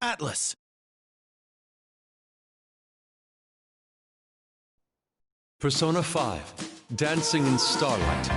Atlas. Persona 5, Dancing in Starlight.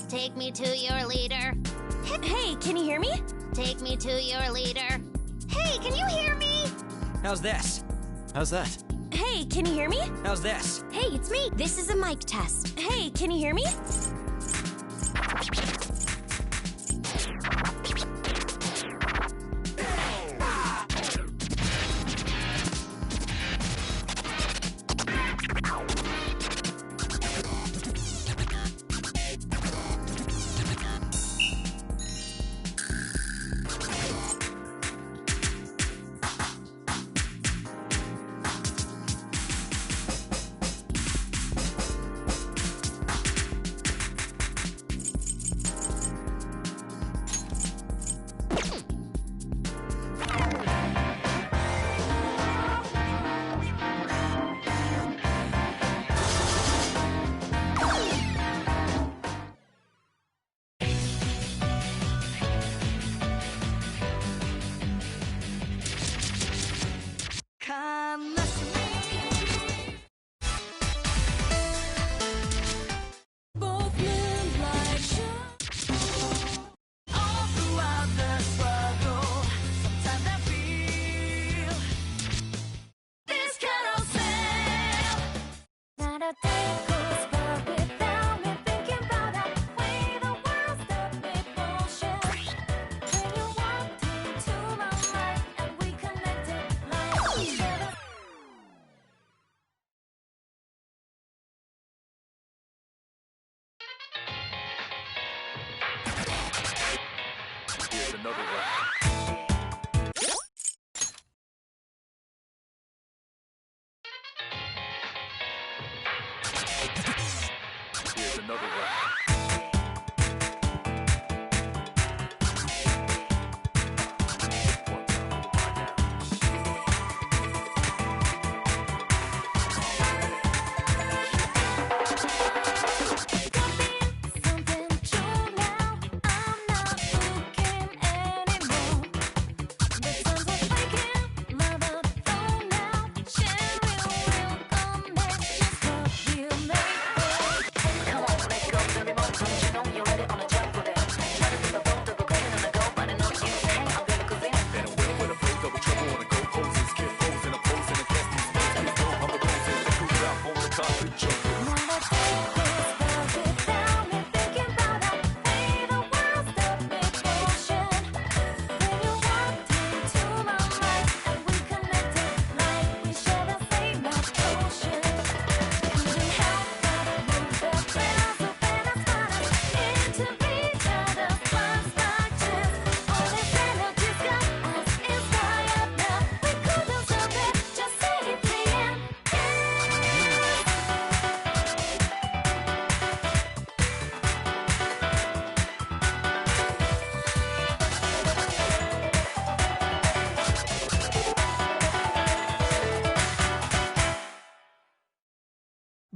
Take me to your leader. Hey, can you hear me? Take me to your leader. Hey, can you hear me? How's this? How's that? Hey, can you hear me? How's this? Hey, it's me. This is a mic test. Hey, can you hear me? Here's another one. Here's another one.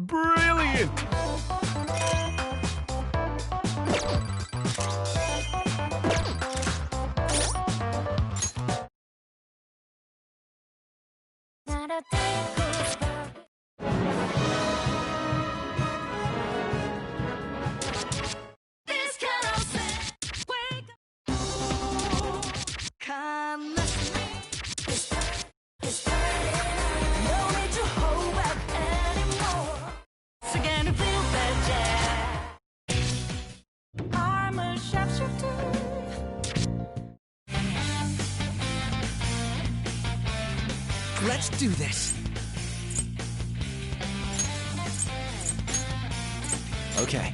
Brilliant! Let's do this. Okay.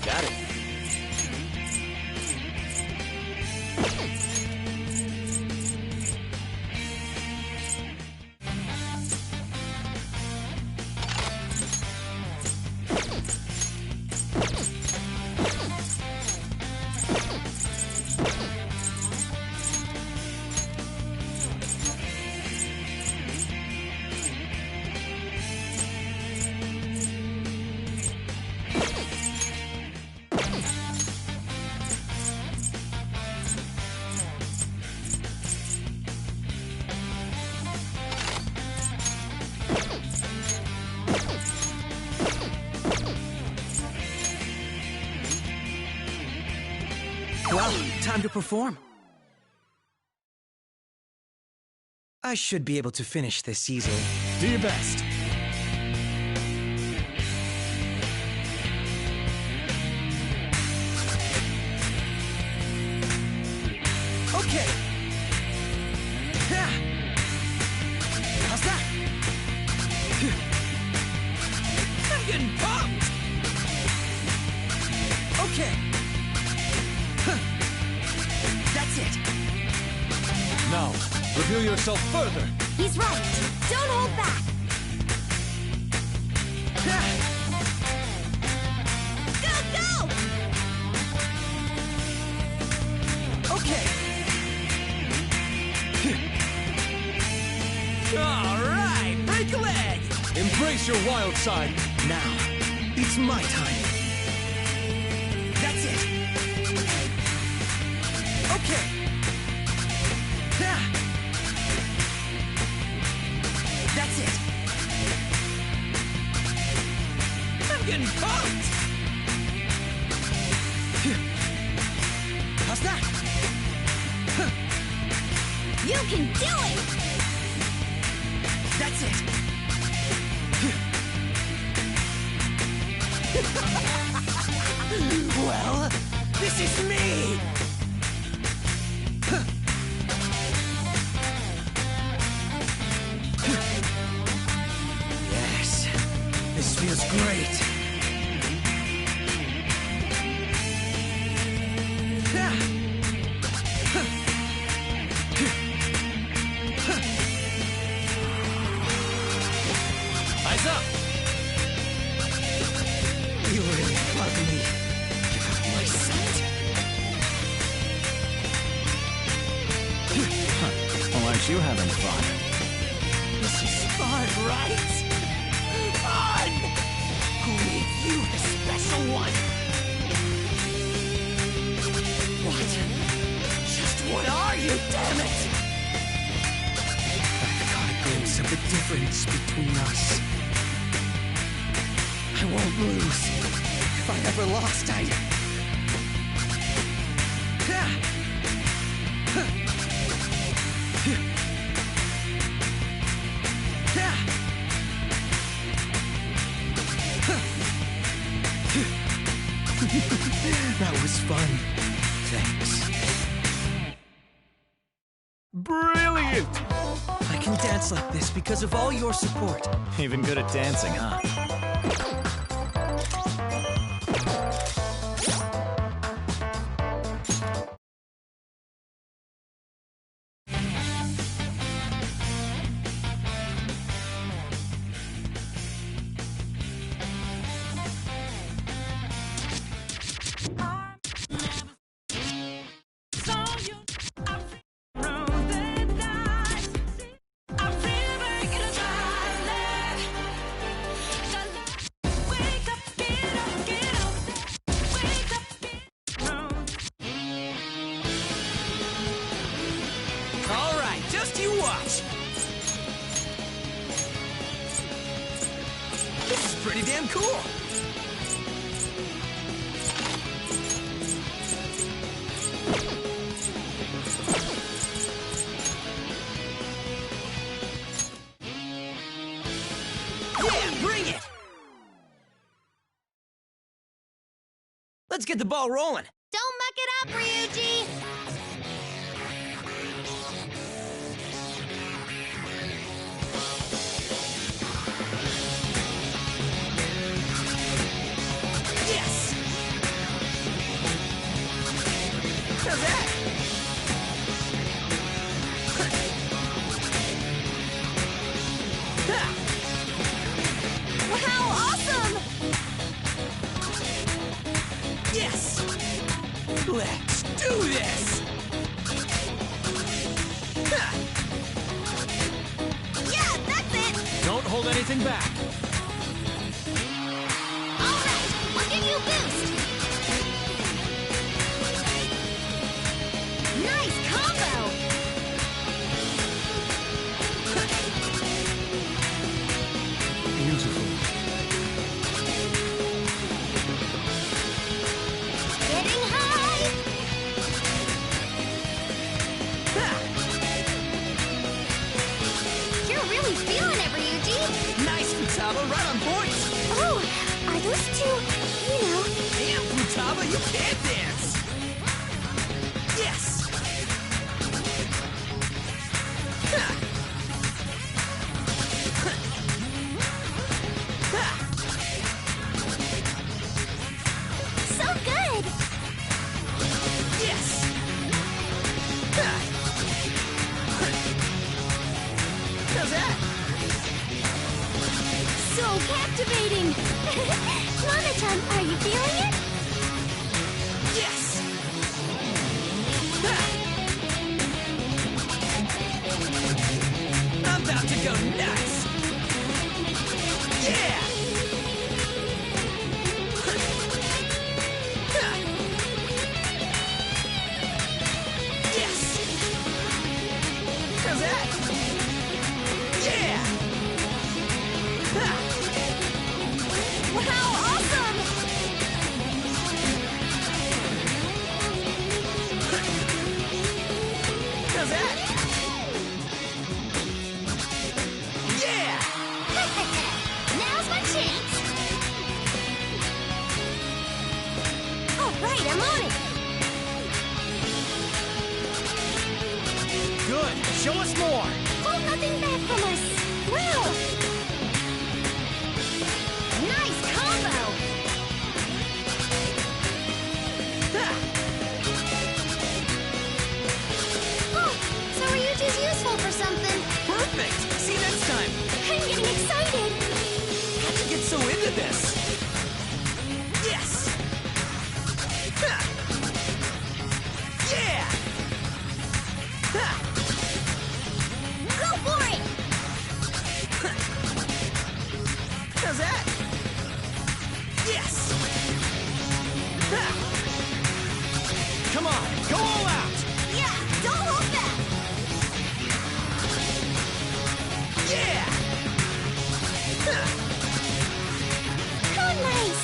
Got it. time to perform. I should be able to finish this easily. Do your best. Okay. Yeah. How's that? I'm getting pumped. Okay. That's it. Now, reveal yourself further. He's right. Don't hold back. Go, go! Okay. All right, break a leg. Embrace your wild side. Now, it's my time. That's it. Okay. That's it. I'm getting pumped. How's that? You can do it! That's it. Well, this is me. Yes, this feels great. Eyes up. You really bug me. Get out of my sight. Well, aren't you having fun? This is fun, right? Fun! Who made you the special one? What? Just what are you, damn it? I've caught a glimpse of the difference between us. I won't lose. If I ever lost, I'd... That was fun. Thanks. Brilliant! I can dance like this because of all your support. Even good at dancing, huh? All right, just you watch. This is pretty damn cool. Yeah, bring it. Let's get the ball rolling. Don't muck it up, Ryuji! Yes! How's that? Wow, awesome! Yes! Let's do this! Yeah, that's it! Don't hold anything back. All right, I'll give you a boost! Nice combo! Beautiful. Getting high! on point! Oh, are those two, you know... Damn, Futaba, you can't dance! Yes! Ha! Ha! So good! Yes! Ha! How's that? So captivating! Mama-chan, are you feeling it? Yes! Ha! I'm about to go nuts! Yeah! Ha! Yes! How's that? Yeah! Ha! Wow, awesome! How's that? Yeah! Now's my chance. All right, I'm on it! Good. Show us more. Hold nothing back from us! Wow! Nice combo. Ha! Oh, so are you just useful for something? Perfect! See you next time! I'm getting excited! How'd you get so into this? Yes! Ha! Yeah! Ha! Go for it! How's that? Yes! Ha! Come on, go all out. Yeah, don't hold back! Yeah! Ha! Oh, nice!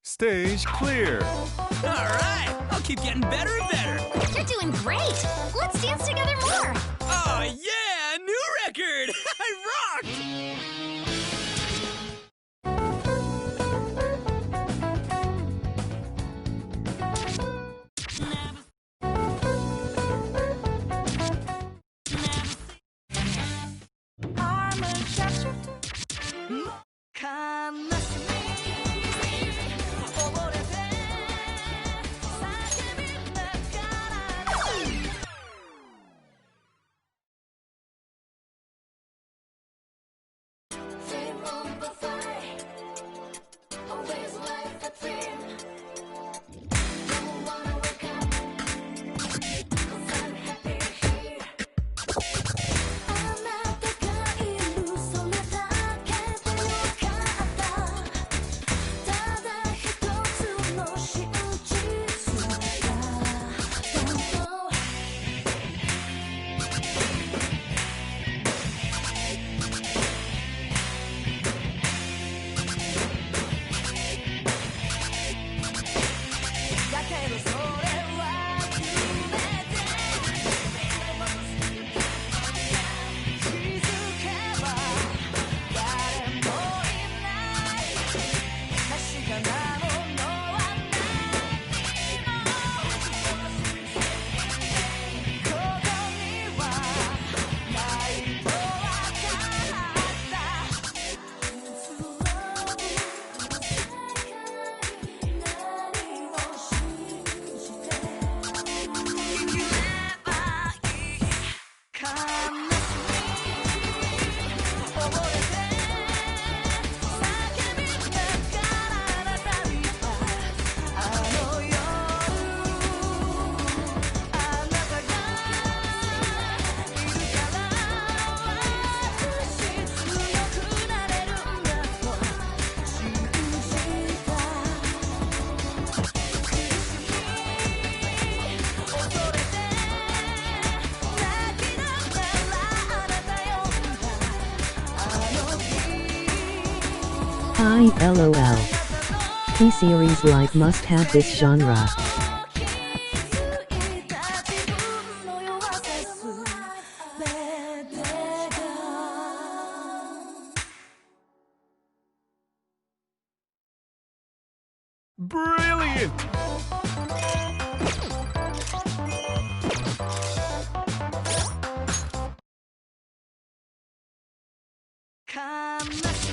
Stage clear. Alright! I'll keep getting better and better! You're doing great. Let's dance together more. Oh yeah! New record! I rocked! LOL. T-series like must have this genre. Brilliant! Come, let's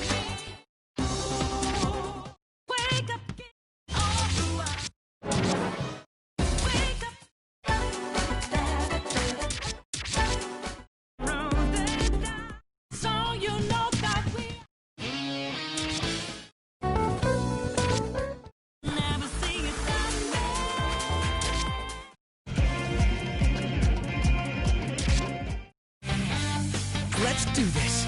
wake up, get off the wake up. Round and down, so you know that we never see it coming. Let's do this.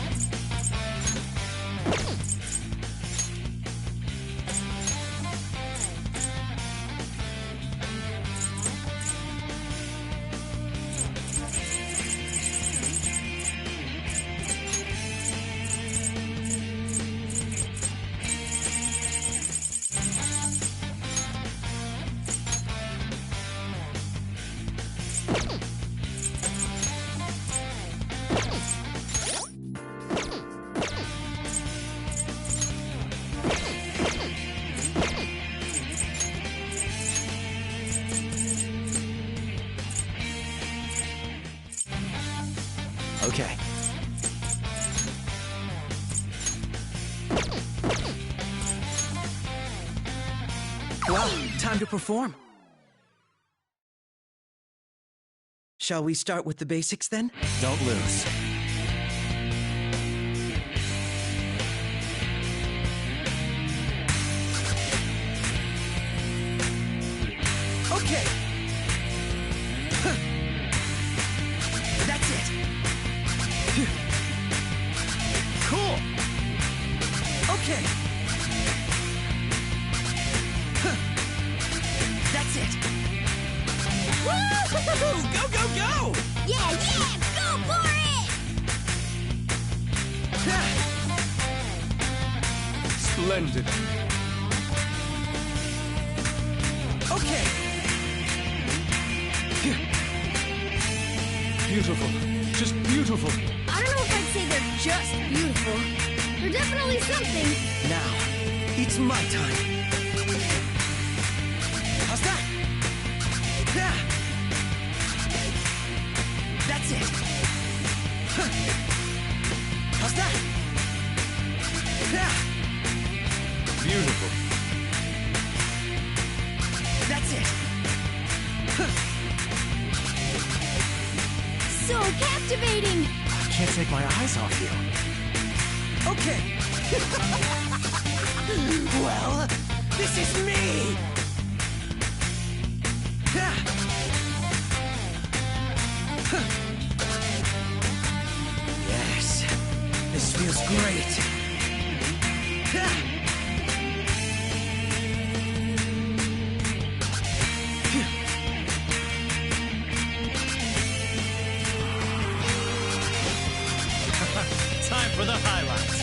Okay. Well, time to perform. Shall we start with the basics then? Don't lose. Okay. Huh. That's it. Cool! Okay. Huh. That's it. Woo! Go, go, go! Yeah, yeah! Go for it! Splendid. Okay. Beautiful. Just beautiful. I don't know if I'd say they're just beautiful. They're definitely something. Now, it's my time. How's that? Yeah. That's it. Huh. How's that? Yeah. Beautiful. That's it. Huh. So captivating! I can't take my eyes off you. Okay. Well, this is me. Yeah. Huh. Yes, this feels great. Yeah. Time for the highlights.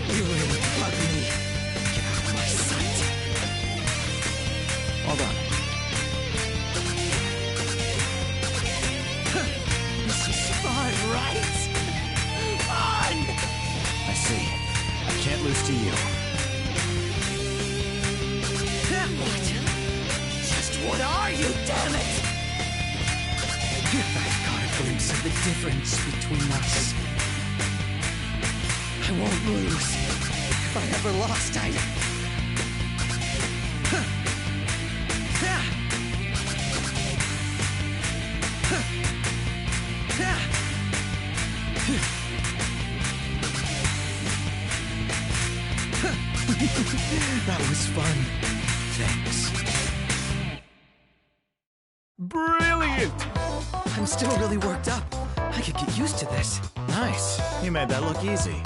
You really bug me. Get out of my sight. Hold on. This is fun, right? Fun! I see. I can't lose to you. What? Just what are you, damn it? I've got a glimpse of the difference between us. I won't lose. If I ever lost, I'd... Huh. Yeah. Huh. Yeah. That was fun. Thanks. Brilliant! I'm still really worked up. I could get used to this. Nice. You made that look easy.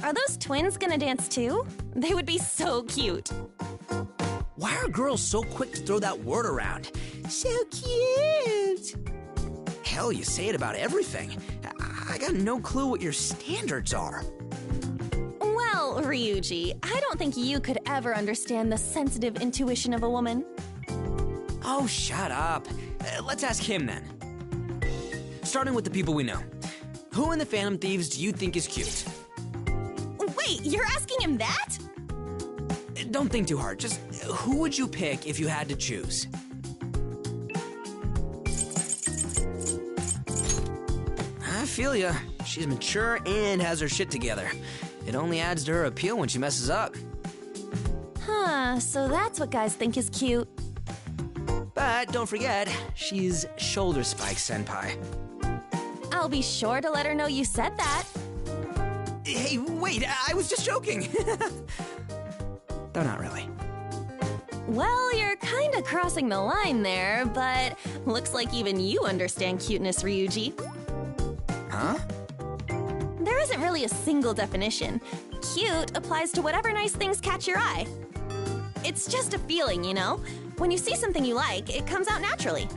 Are those twins gonna dance too? They would be so cute. Why are girls so quick to throw that word around? So cute! Hell, you say it about everything. I got no clue what your standards are. Well, Ryuji, I don't think you could ever understand the sensitive intuition of a woman. Oh, shut up. Let's ask him then. Starting with the people we know. Who in the Phantom Thieves do you think is cute? Wait, you're asking him that? Don't think too hard. Just who would you pick if you had to choose? I feel ya. She's mature and has her shit together. It only adds to her appeal when she messes up. Huh, so that's what guys think is cute. But don't forget, she's Shoulder Spike Senpai. I'll be sure to let her know you said that. Hey, wait, I was just joking. Though not really. Well, you're kinda crossing the line there, but looks like even you understand cuteness, Ryuji. Huh? There isn't really a single definition. Cute applies to whatever nice things catch your eye. It's just a feeling, you know? When you see something you like, it comes out naturally.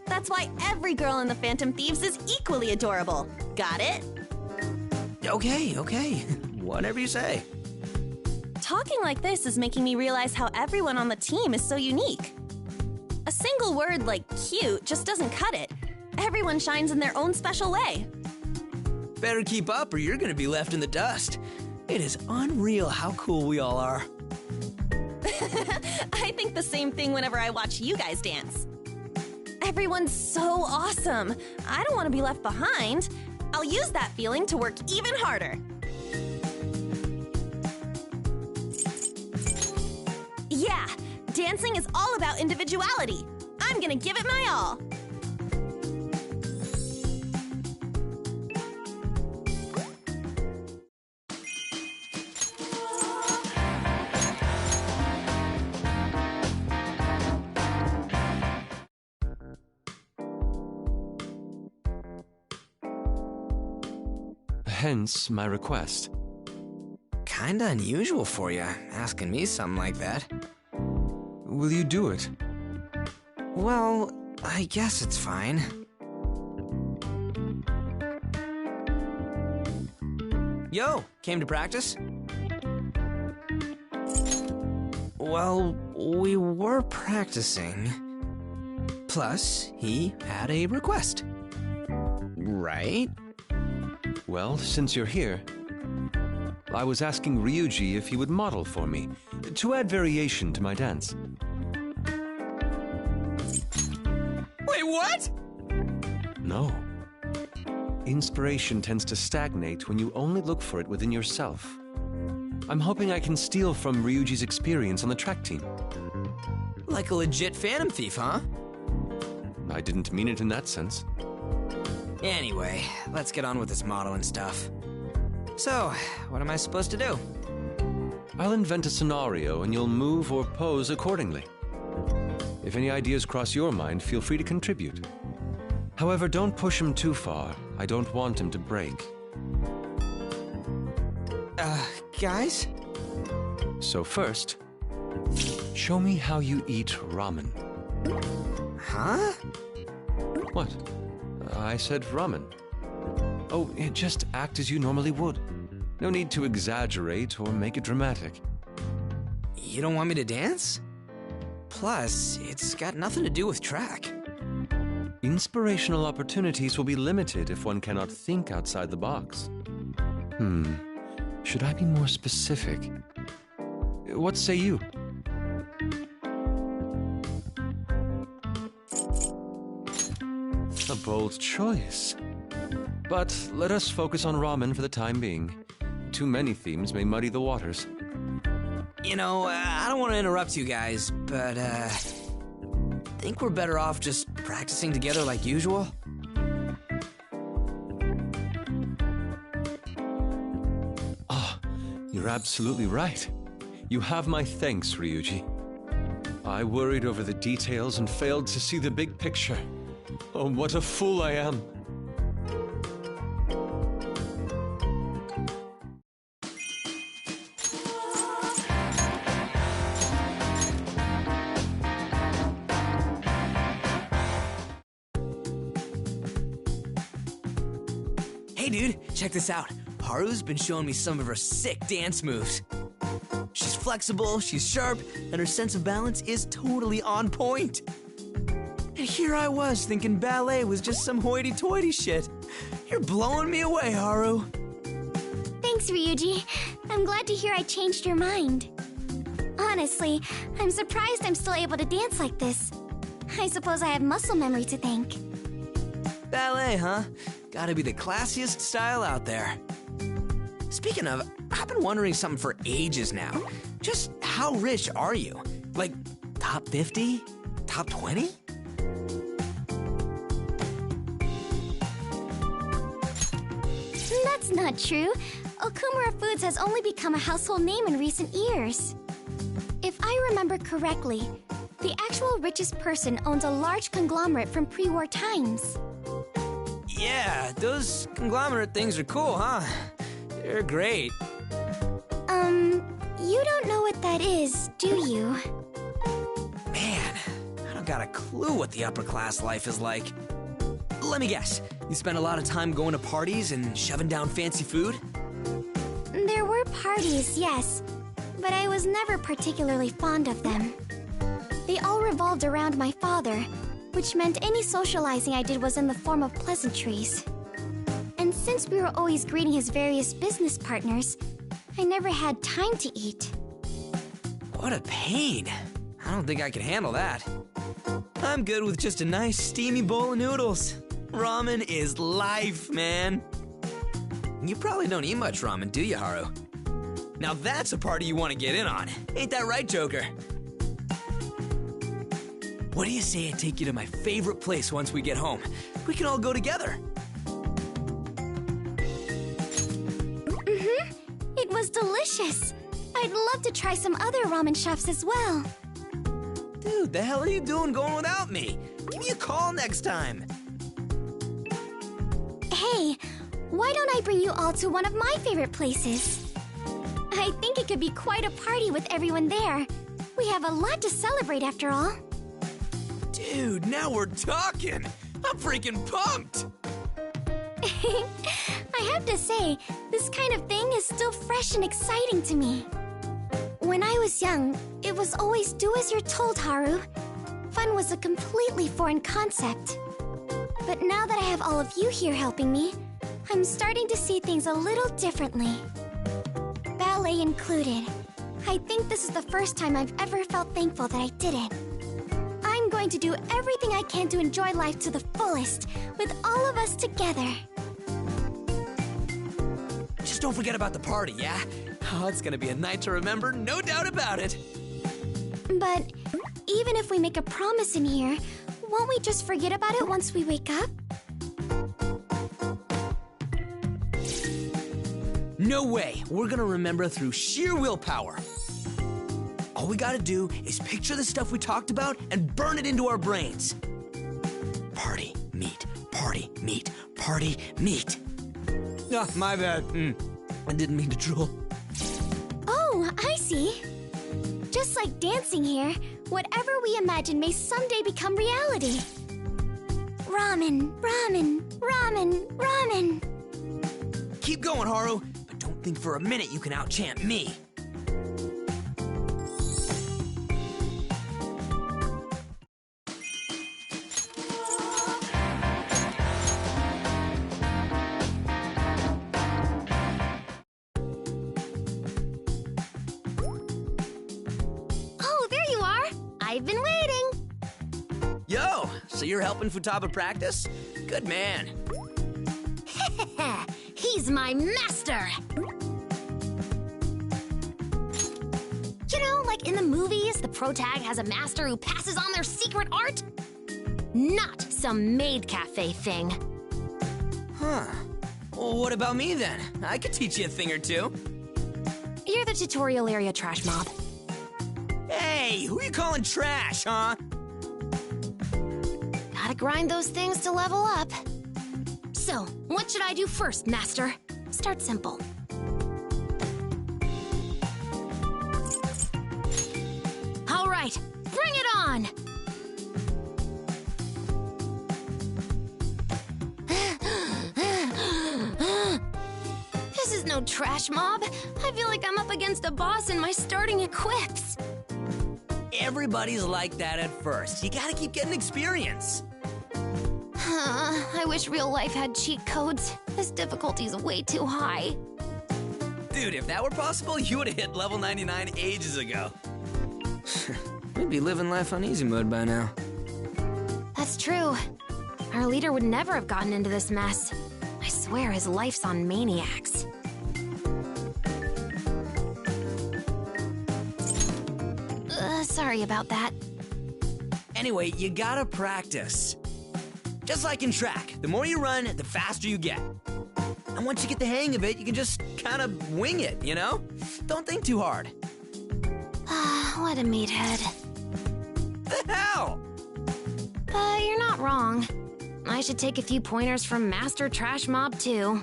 That's why every girl in the Phantom Thieves is equally adorable. Got it? Okay. Whatever you say. Talking like this is making me realize how everyone on the team is so unique. A single word like cute just doesn't cut it. Everyone shines in their own special way. Better keep up or you're gonna be left in the dust. It is unreal how cool we all are. I think the same thing whenever I watch you guys dance. Everyone's so awesome. I don't want to be left behind. I'll use that feeling to work even harder. Yeah, dancing is all about individuality. I'm gonna give it my all. Hence my request. Kinda unusual for you, asking me something like that. Will you do it? Well, I guess it's fine. Yo, came to practice? Well, we were practicing. Plus, he had a request. Right? Well, since you're here, I was asking Ryuji if he would model for me, to add variation to my dance. Wait, what? No. Inspiration tends to stagnate when you only look for it within yourself. I'm hoping I can steal from Ryuji's experience on the track team. Like a legit Phantom Thief, huh? I didn't mean it in that sense. Anyway, let's get on with this modeling stuff. So, what am I supposed to do? I'll invent a scenario and you'll move or pose accordingly. If any ideas cross your mind, feel free to contribute. However, don't push him too far. I don't want him to break. Guys? So first, show me how you eat ramen. Huh? What? I said ramen. Oh, just act as you normally would. No need to exaggerate or make it dramatic. You don't want me to dance? Plus, it's got nothing to do with track. Inspirational opportunities will be limited if one cannot think outside the box. Should I be more specific? What say you? A bold choice. But let us focus on ramen for the time being. Too many themes may muddy the waters. You know, I don't want to interrupt you guys, but, think we're better off just practicing together like usual? You're absolutely right. You have my thanks, Ryuji. I worried over the details and failed to see the big picture. Oh, what a fool I am. Hey dude, check this out. Haru's been showing me some of her sick dance moves. She's flexible, she's sharp, and her sense of balance is totally on point. And here I was thinking ballet was just some hoity-toity shit. You're blowing me away, Haru. Thanks, Ryuji. I'm glad to hear I changed your mind. Honestly, I'm surprised I'm still able to dance like this. I suppose I have muscle memory to thank. Ballet, huh? Gotta be the classiest style out there. Speaking of, I've been wondering something for ages now. Just how rich are you? Like, top 50? Top 20? That's not true. Okumura Foods has only become a household name in recent years. If I remember correctly, the actual richest person owns a large conglomerate from pre-war times. Yeah, those conglomerate things are cool, huh? They're great. You don't know what that is, do you? Man, I don't got a clue what the upper class life is like. Let me guess, you spend a lot of time going to parties and shoving down fancy food? There were parties, yes, but I was never particularly fond of them. They all revolved around my father, which meant any socializing I did was in the form of pleasantries. And since we were always greeting his various business partners, I never had time to eat. What a pain. I don't think I can handle that. I'm good with just a nice steamy bowl of noodles. Ramen is life, man. You probably don't eat much ramen, do you, Haru? Now that's a party you want to get in on. Ain't that right, Joker? What do you say I take you to my favorite place once we get home? We can all go together. It was delicious. I'd love to try some other ramen shops as well. Dude, the hell are you doing going without me? Give me a call next time. Hey, why don't I bring you all to one of my favorite places? I think it could be quite a party with everyone there. We have a lot to celebrate after all. Dude, now we're talking. I'm freaking pumped. I have to say, this kind of thing is still fresh and exciting to me. When I was young, it was always do as you're told, Haru. Fun was a completely foreign concept. But now that I have all of you here helping me, I'm starting to see things a little differently. Ballet included. I think this is the first time I've ever felt thankful that I did it. I'm going to do everything I can to enjoy life to the fullest, with all of us together. Just don't forget about the party, yeah? Oh, it's gonna be a night to remember, no doubt about it. But even if we make a promise in here, won't we just forget about it once we wake up? No way. We're gonna remember through sheer willpower. All we gotta do is picture the stuff we talked about and burn it into our brains. Party, meet, party, meet, party, meet. Ah, my bad. I didn't mean to drool. Oh, I see. Just like dancing here, whatever we imagine may someday become reality. Ramen, ramen, ramen, ramen. Keep going, Haru, but don't think for a minute you can out-chant me. I've been waiting. Yo, so you're helping Futaba practice? Good man. He's my master. You know, like in the movies, the protag has a master who passes on their secret art? Not some maid cafe thing. Huh. Well, what about me then? I could teach you a thing or two. You're the tutorial area trash mob. Hey, who you calling trash, huh? Gotta grind those things to level up. So, what should I do first, Master? Start simple. All right, bring it on! This is no trash mob. I feel like I'm up against a boss in my starting equips. Everybody's like that at first. You gotta keep getting experience. I wish real life had cheat codes. This difficulty's way too high. Dude, if that were possible, you would've hit level 99 ages ago. We'd be living life on easy mode by now. That's true. Our leader would never have gotten into this mess. I swear his life's on maniacs. Sorry about that. Anyway, you gotta practice. Just like in track, the more you run, the faster you get. And once you get the hang of it, you can just kind of wing it, you know? Don't think too hard. What a meathead. The hell? But you're not wrong. I should take a few pointers from Master Trash Mob, too.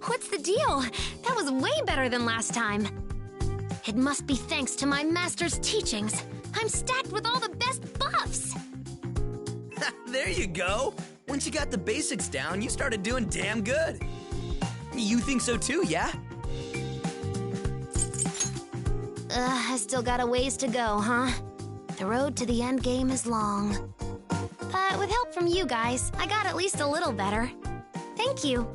What's the deal? That was way better than last time. It must be thanks to my master's teachings. I'm stacked with all the best buffs. There you go. Once you got the basics down, you started doing damn good. You think so too, yeah? I still got a ways to go, huh? The road to the end game is long. But with help from you guys, I got at least a little better. Thank you.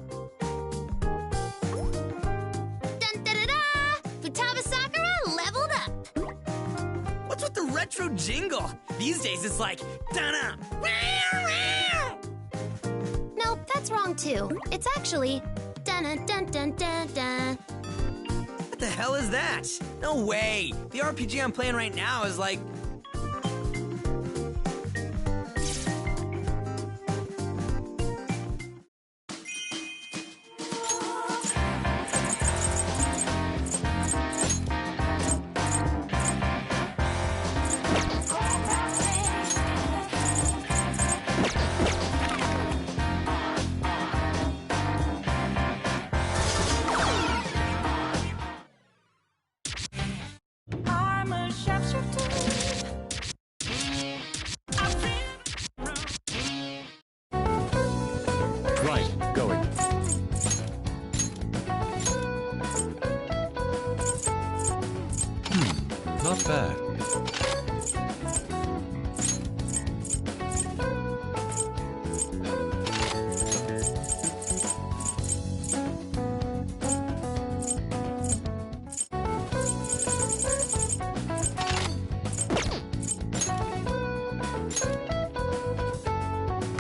Dun-da-da-da! Futaba Sakura leveled up! What's with the retro jingle? These days it's like, da-da! No, that's wrong too. It's actually dun-dun-dun-dun-dun-dun. What the hell is that? No way! The RPG I'm playing right now is like... Right, going. Not bad.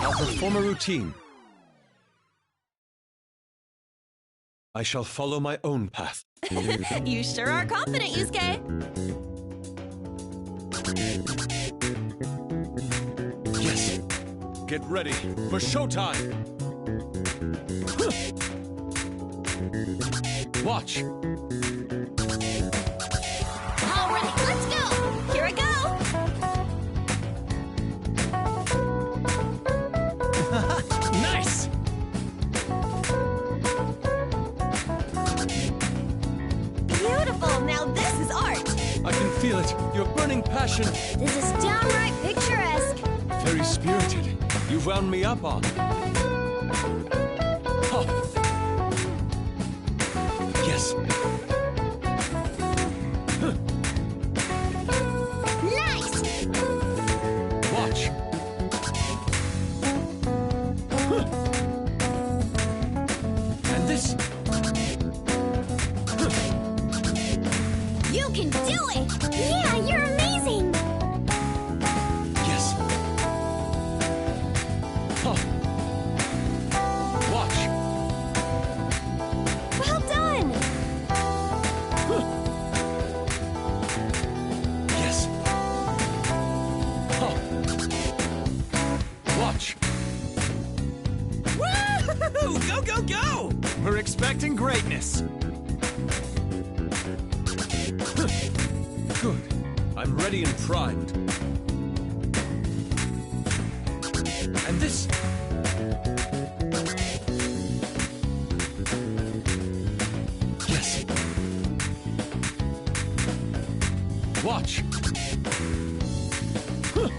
I'll perform a routine. I shall follow my own path. You sure are confident, Yusuke. Yes. Get ready for showtime. Watch. All right, let's go. Here I go. Nice! Beautiful. Now this is art. I can feel it. Your burning passion. This is downright picturesque. Very spirited. You've wound me up on. Huh. Yes. Huh. Nice! Watch. Huh. And this. You can do it! Yeah, you're amazing! Yes. Huh. Watch. Well done! Yes. Huh. Watch. Woo! Go, go, go! We're expecting greatness. Good. I'm ready and primed. And this. Yes. Watch. Huh.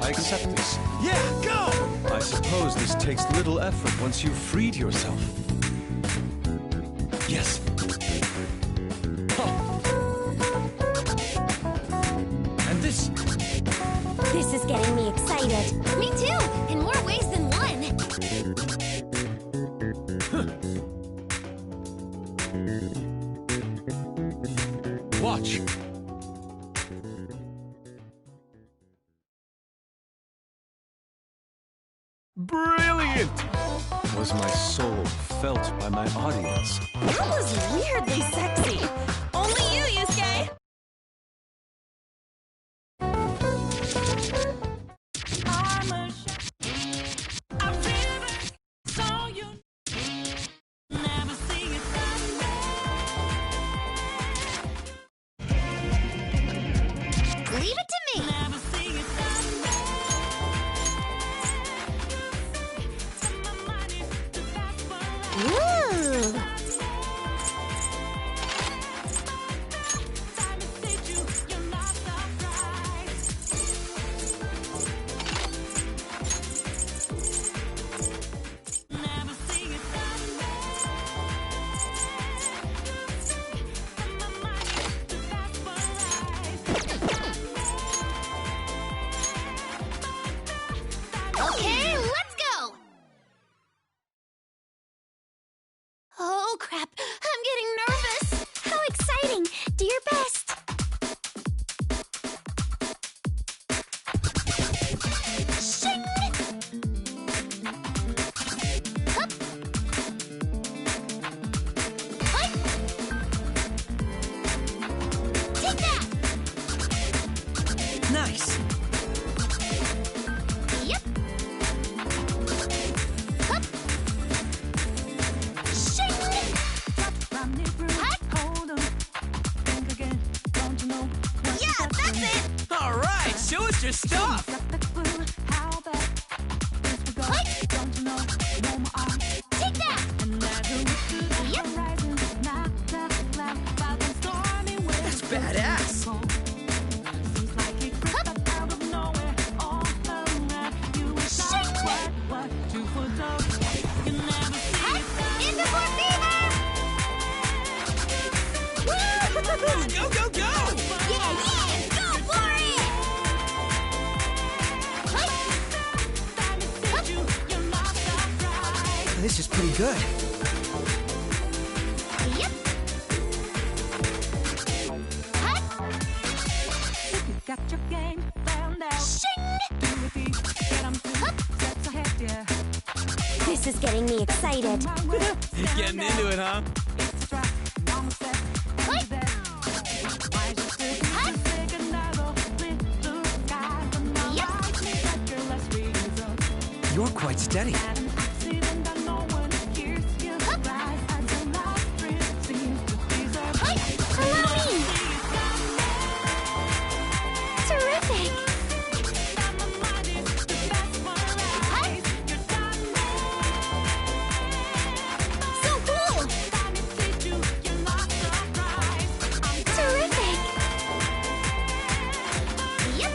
I accept this. Yeah, go! I suppose this takes little effort once you've freed yourself. Yes. And this. This is getting me excited. Me too, in more ways than one. Watch. Brilliant! Was my soul felt by my audience? That was weirdly sexy. Only you, Yusuke. Leave it to me. Ooh. Okay, let's go! Oh, crap. I'm getting nervous. How exciting. Do your best. Shing! Hup! Hi! Take that! Nice. Yep. Hup! Shing! Yeah, that's it! All right, show us your stuff. Hi! Take that! Yep. That's badass. Hup! Shing! Hi! Into for fever! Woo! Go, go, go! Yeah, go for it! Hi! Hup! This is pretty good. Yep. Hi! Shing! Hup! This is getting me excited. Getting into it, huh? Hi! Hi! Yep. You're quite steady. Hi! Allow me! Terrific! Hi! So cool! Terrific! Yep.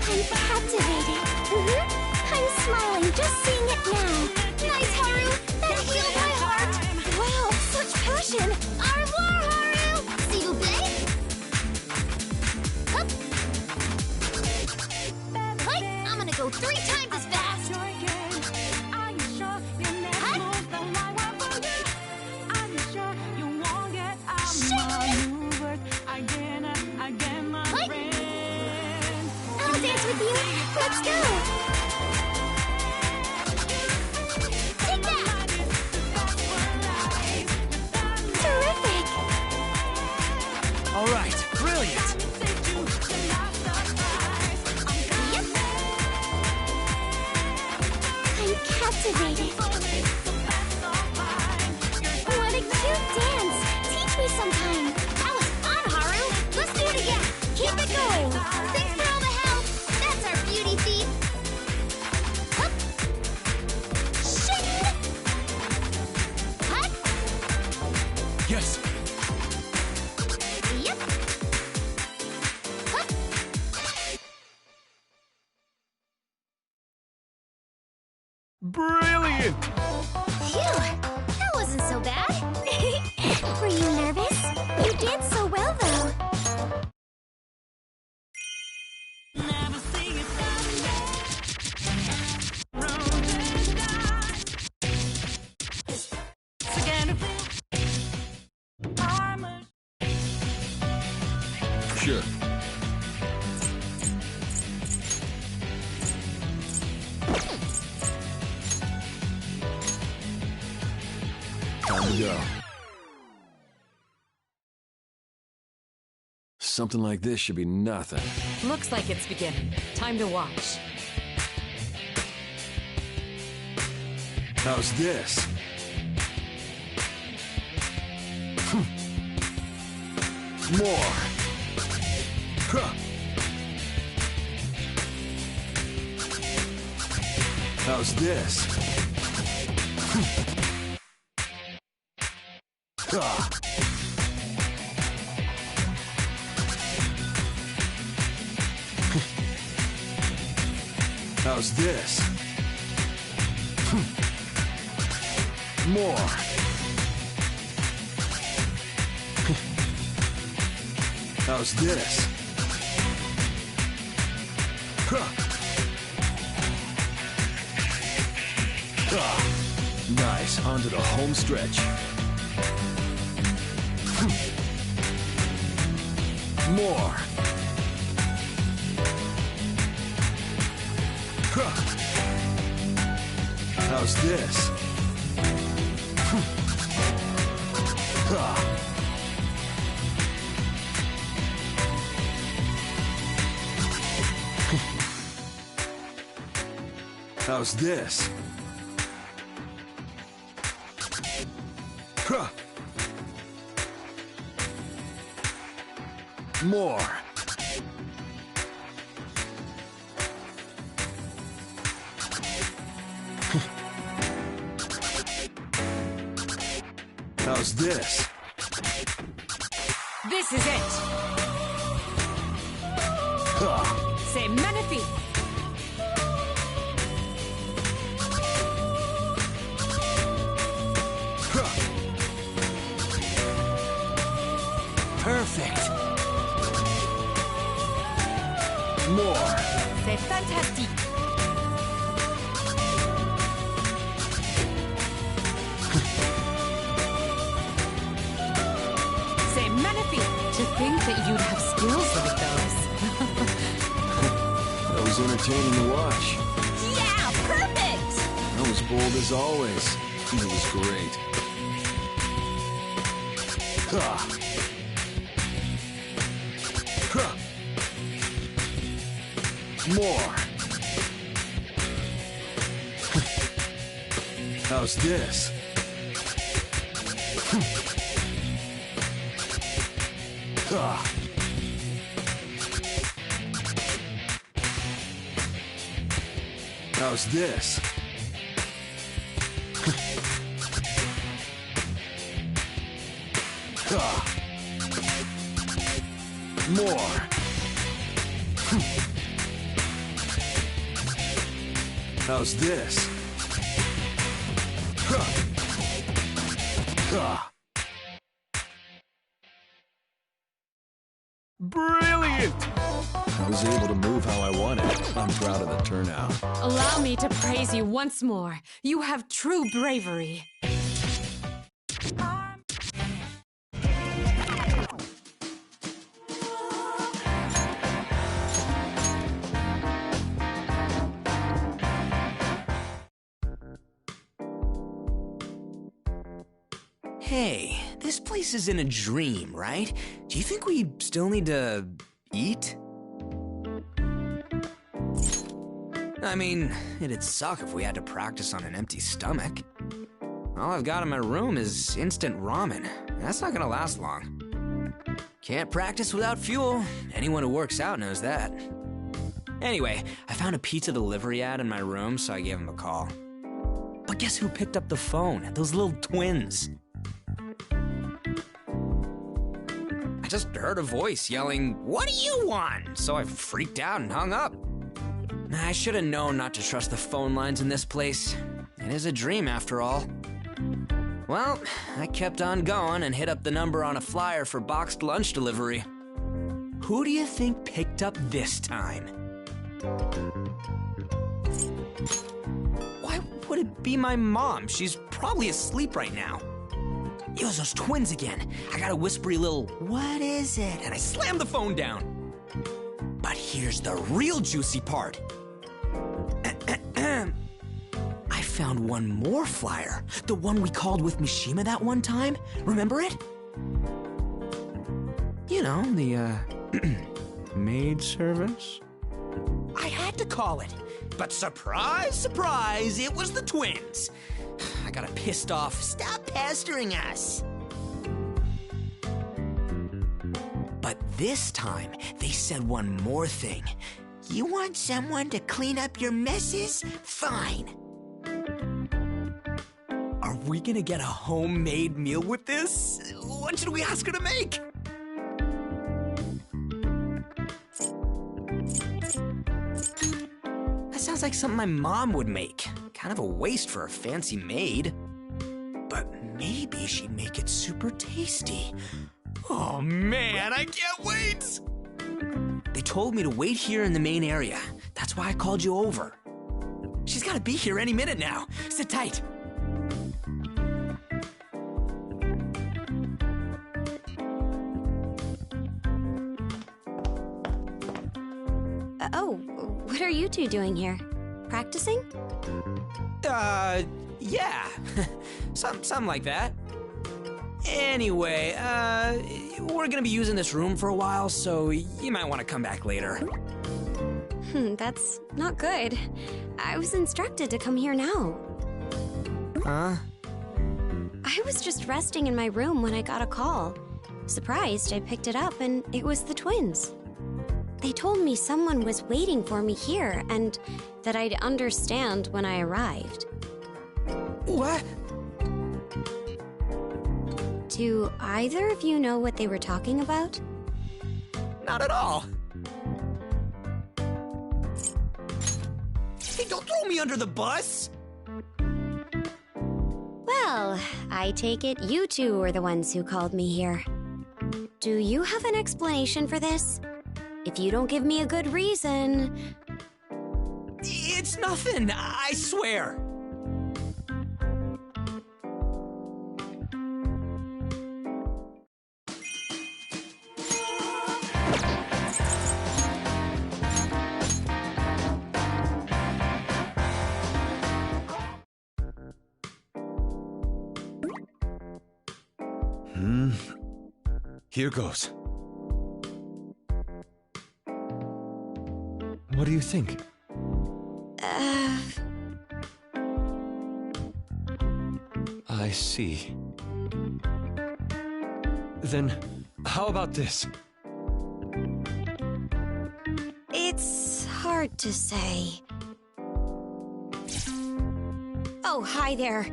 I'm captivated. I'm smiling just seeing it now. Nice, Haru. That healed my heart. Wow, such passion. Au revoir, Haru. S'il vous plaît. Hup. Hi. I'm gonna go 3 times as fast. Hi. I'll dance with you. Let's go. Take that. Terrific. All right, brilliant. Yep. I'm captivated. What a cute dance. Teach me sometime. That was fun, Haru. Let's do it again. Keep it going. Thanks for all the help. That's our beauty thief. Hup. Shing. Hut. Yes. Yep. Hup. Brilliant! Phew, that wasn't so bad. Were you nervous? You did so well, though. Sure. Time to go. Something like this should be nothing. Looks like it's beginning. Time to watch. How's this? More. Huh. How's this? Ah. How's this? More. How's this? Nice, onto the home stretch. More. How's this? How's this? More. How's this? This is it. C'est magnifique. Perfect. More. C'est fantastique. C'est magnifique. To think that you'd have skills like those. That was entertaining to watch. Yeah, perfect! I was bold as always. It was great. More. How's this? How's this? More. How's this? Brilliant! I was able to move how I wanted. I'm proud of the turnout. Allow me to praise you once more. You have true bravery. Hey, this place is in a dream, right? Do you think we still need to eat? I mean, it'd suck if we had to practice on an empty stomach. All I've got in my room is instant ramen. That's not gonna last long. Can't practice without fuel. Anyone who works out knows that. Anyway, I found a pizza delivery ad in my room, so I gave him a call. But guess who picked up the phone? Those little twins. I just heard a voice yelling, "What do you want?" So I freaked out and hung up. I should have known not to trust the phone lines in this place. It is a dream after all. Well, I kept on going and hit up the number on a flyer for boxed lunch delivery. Who do you think picked up this time? Why would it be my mom? She's probably asleep right now. It was those twins again. I got a whispery little, "What is it?" and I slammed the phone down. But here's the real juicy part. I found one more flyer. The one we called with Mishima that one time. Remember it? You know, the, maid service? I had to call it. But surprise, surprise, it was the twins. I got a pissed off, "Stop pestering us." But this time, they said one more thing. "You want someone to clean up your messes? Fine." Are we gonna get a homemade meal with this? What should we ask her to make? That sounds like something my mom would make. Kind of a waste for a fancy maid. But maybe she'd make it super tasty. Oh man, I can't wait! They told me to wait here in the main area. That's why I called you over. She's gotta be here any minute now. Sit tight. Oh, what are you two doing here? Practicing? Yeah. Something like that. Anyway, we're gonna be using this room for a while, so you might want to come back later. That's not good. I was instructed to come here now. Huh? I was just resting in my room when I got a call. Surprised, I picked it up and it was the twins. They told me someone was waiting for me here and that I'd understand when I arrived. What? Do either of you know what they were talking about? Not at all. Hey, don't throw me under the bus! Well, I take it you two were the ones who called me here. Do you have an explanation for this? If you don't give me a good reason... It's nothing, I swear. Here goes. What do you think? I see. Then, how about this? It's hard to say. Oh, hi there.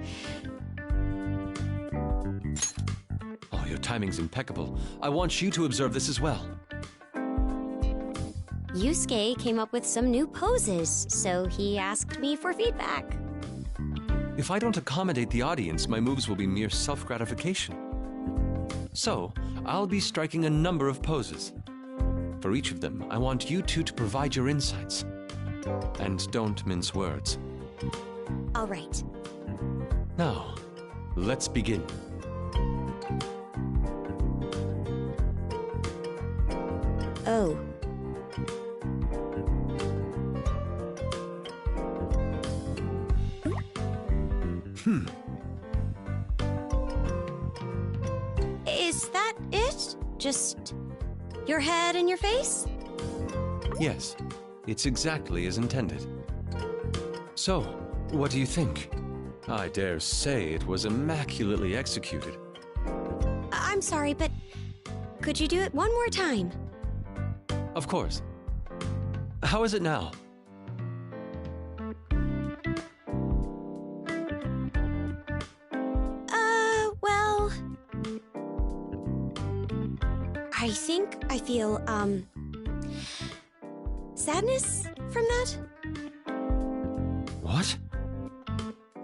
Oh, your timing's impeccable. I want you to observe this as well. Yusuke came up with some new poses, so he asked me for feedback. If I don't accommodate the audience, my moves will be mere self-gratification. So, I'll be striking a number of poses. For each of them, I want you two to provide your insights. And don't mince words. All right. Now, let's begin. Oh. Is that it? Just your head and your face? Yes, it's exactly as intended. So, what do you think? I dare say it was immaculately executed. I'm sorry, but could you do it one more time? Of course. How is it now? Well... I think I feel, sadness from that? What?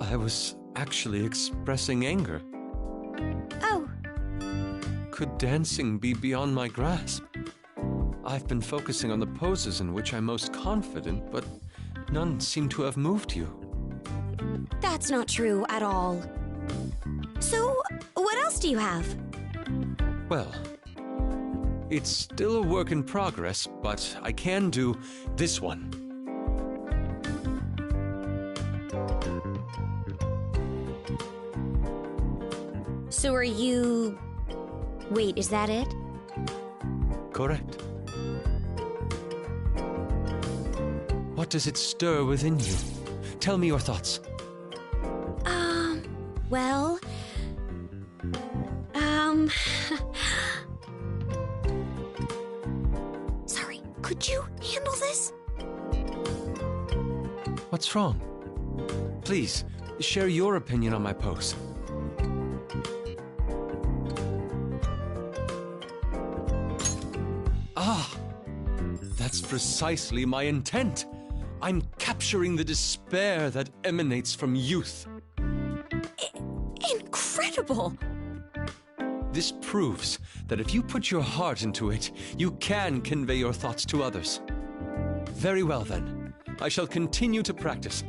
I was actually expressing anger. Oh, Could dancing be beyond my grasp? I've been focusing on the poses in which I'm most confident, but none seem to have moved you. that's not true at all. So, what else do you have? Well, it's still a work in progress, but I can do this one. So are you... Wait, is that it? Correct. What does it stir within you? Tell me your thoughts. Well... Sorry, could you handle this? What's wrong? Please, share your opinion on my pose. Ah, that's precisely my intent. I'm capturing the despair that emanates from youth. Incredible! This proves that if you put your heart into it, you can convey your thoughts to others. Very well then, I shall continue to practice.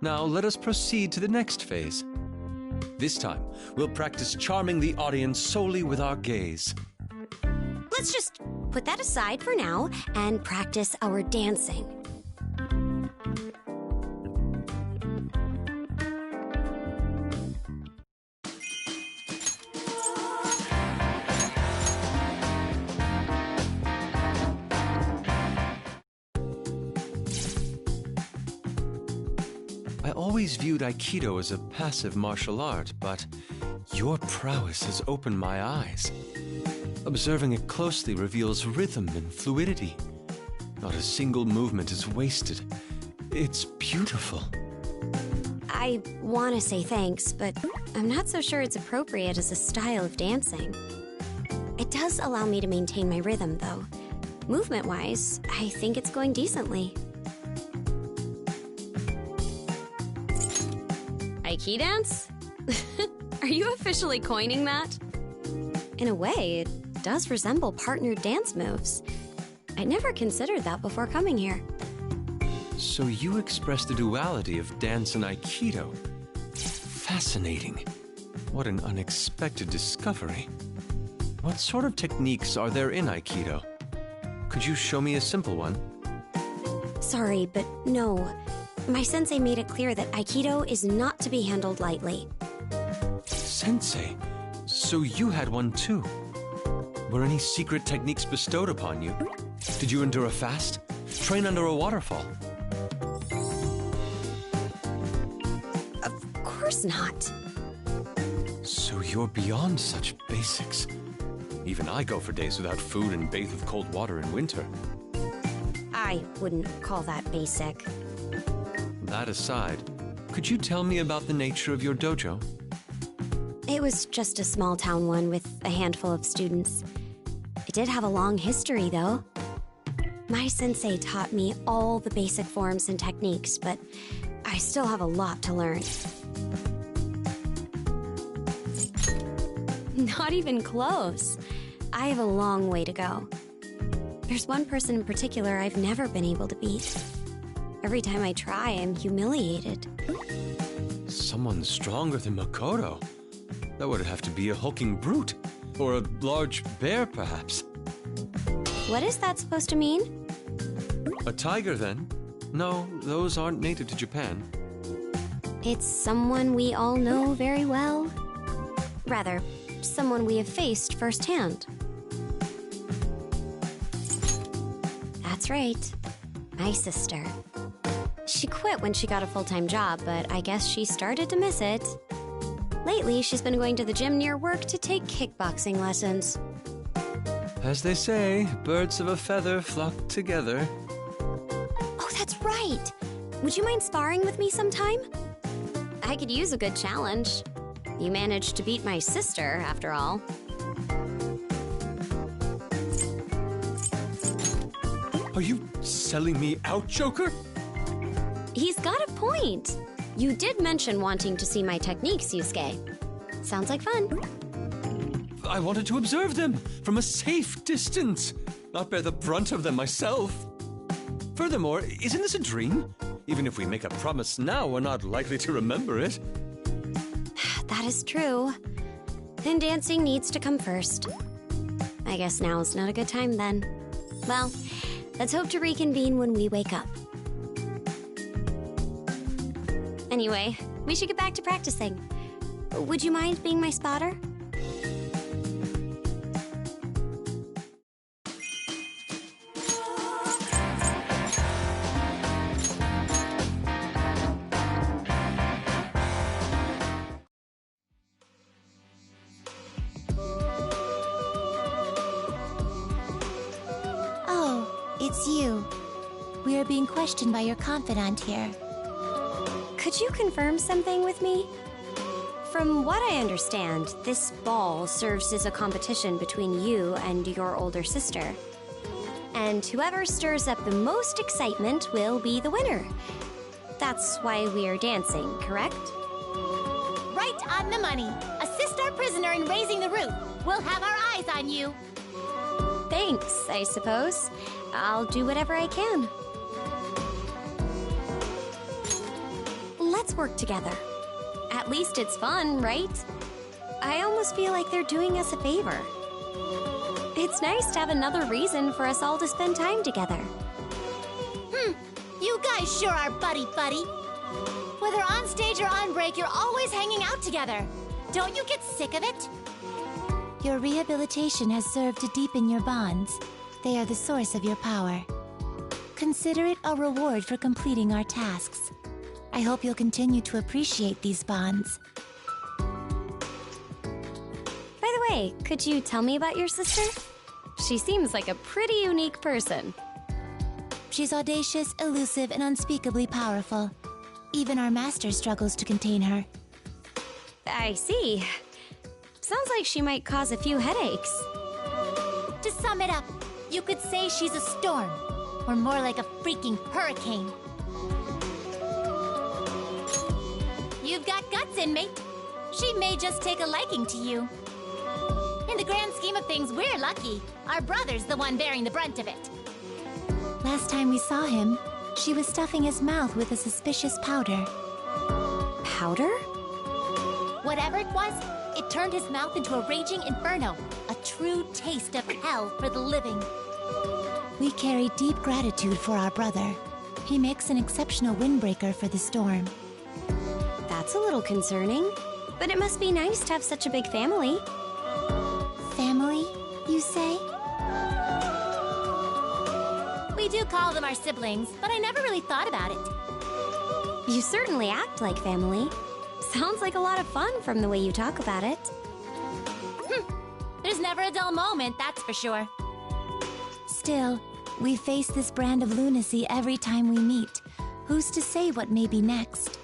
Now let us proceed to the next phase. This time, we'll practice charming the audience solely with our gaze. Let's just put that aside for now and practice our dancing. I always viewed Aikido as a passive martial art, but your prowess has opened my eyes. Observing it closely reveals rhythm and fluidity. Not a single movement is wasted. It's beautiful. I want to say thanks, but I'm not so sure it's appropriate as a style of dancing. It does allow me to maintain my rhythm, though. Movement-wise, I think it's going decently. Aiki dance? Are you officially coining that? In a way, it does resemble partnered dance moves. I'd never considered that before coming here. So you express the duality of dance and Aikido. Fascinating. What an unexpected discovery. What sort of techniques are there in Aikido? Could you show me a simple one? Sorry, but no. My sensei made it clear that Aikido is not to be handled lightly. Sensei, so you had one too. Were any secret techniques bestowed upon you? Did you endure a fast? Train under a waterfall? Of course not. So you're beyond such basics. Even I go for days without food and bathe with cold water in winter. I wouldn't call that basic. That aside, could you tell me about the nature of your dojo? It was just a small town one with a handful of students. It did have a long history, though. My sensei taught me all the basic forms and techniques, but I still have a lot to learn. Not even close. I have a long way to go. There's one person in particular I've never been able to beat. Every time I try, I'm humiliated. Someone stronger than Makoto? That would have to be a hulking brute. Or a large bear, perhaps. What is that supposed to mean? A tiger, then? No, those aren't native to Japan. It's someone we all know very well. Rather, someone we have faced firsthand. That's right. My sister. She quit when she got a full-time job, but I guess she started to miss it. Lately, she's been going to the gym near work to take kickboxing lessons. As they say, birds of a feather flock together. Oh, that's right! Would you mind sparring with me sometime? I could use a good challenge. You managed to beat my sister, after all. Are you selling me out, Joker? He's got a point. You did mention wanting to see my techniques, Yusuke. Sounds like fun. I wanted to observe them from a safe distance, not bear the brunt of them myself. Furthermore, isn't this a dream? Even if we make a promise now, we're not likely to remember it. That is true. And dancing needs to come first. I guess now is not a good time then. Well, let's hope to reconvene when we wake up. Anyway, we should get back to practicing. Would you mind being my spotter? It's you. We are being questioned by your confidant here. Could you confirm something with me? From what I understand, this ball serves as a competition between you and your older sister. And whoever stirs up the most excitement will be the winner. That's why we are dancing, correct? Right on the money. Assist our prisoner in raising the roof. We'll have our eyes on you. Thanks, I suppose. I'll do whatever I can. Let's work together. At least it's fun, right? I almost feel like they're doing us a favor. It's nice to have another reason for us all to spend time together. You guys sure are buddy-buddy. Whether on stage or on break, you're always hanging out together. Don't you get sick of it? Your rehabilitation has served to deepen your bonds. They are the source of your power. Consider it a reward for completing our tasks. I hope you'll continue to appreciate these bonds. By the way, could you tell me about your sister? She seems like a pretty unique person. She's audacious, elusive, and unspeakably powerful. Even our master struggles to contain her. I see. Sounds like she might cause a few headaches. To sum it up, you could say she's a storm, or more like a freaking hurricane. You've got guts, inmate. She may just take a liking to you. In the grand scheme of things, we're lucky. Our brother's the one bearing the brunt of it. Last time we saw him, she was stuffing his mouth with a suspicious powder. Powder? Whatever it was, it turned his mouth into a raging inferno. A true taste of hell for the living. We carry deep gratitude for our brother. He makes an exceptional windbreaker for the storm. That's a little concerning. But it must be nice to have such a big family. Family, you say? We do call them our siblings, but I never really thought about it. You certainly act like family. Sounds like a lot of fun from the way you talk about it. There's never a dull moment, that's for sure. Still, we face this brand of lunacy every time we meet. Who's to say what may be next?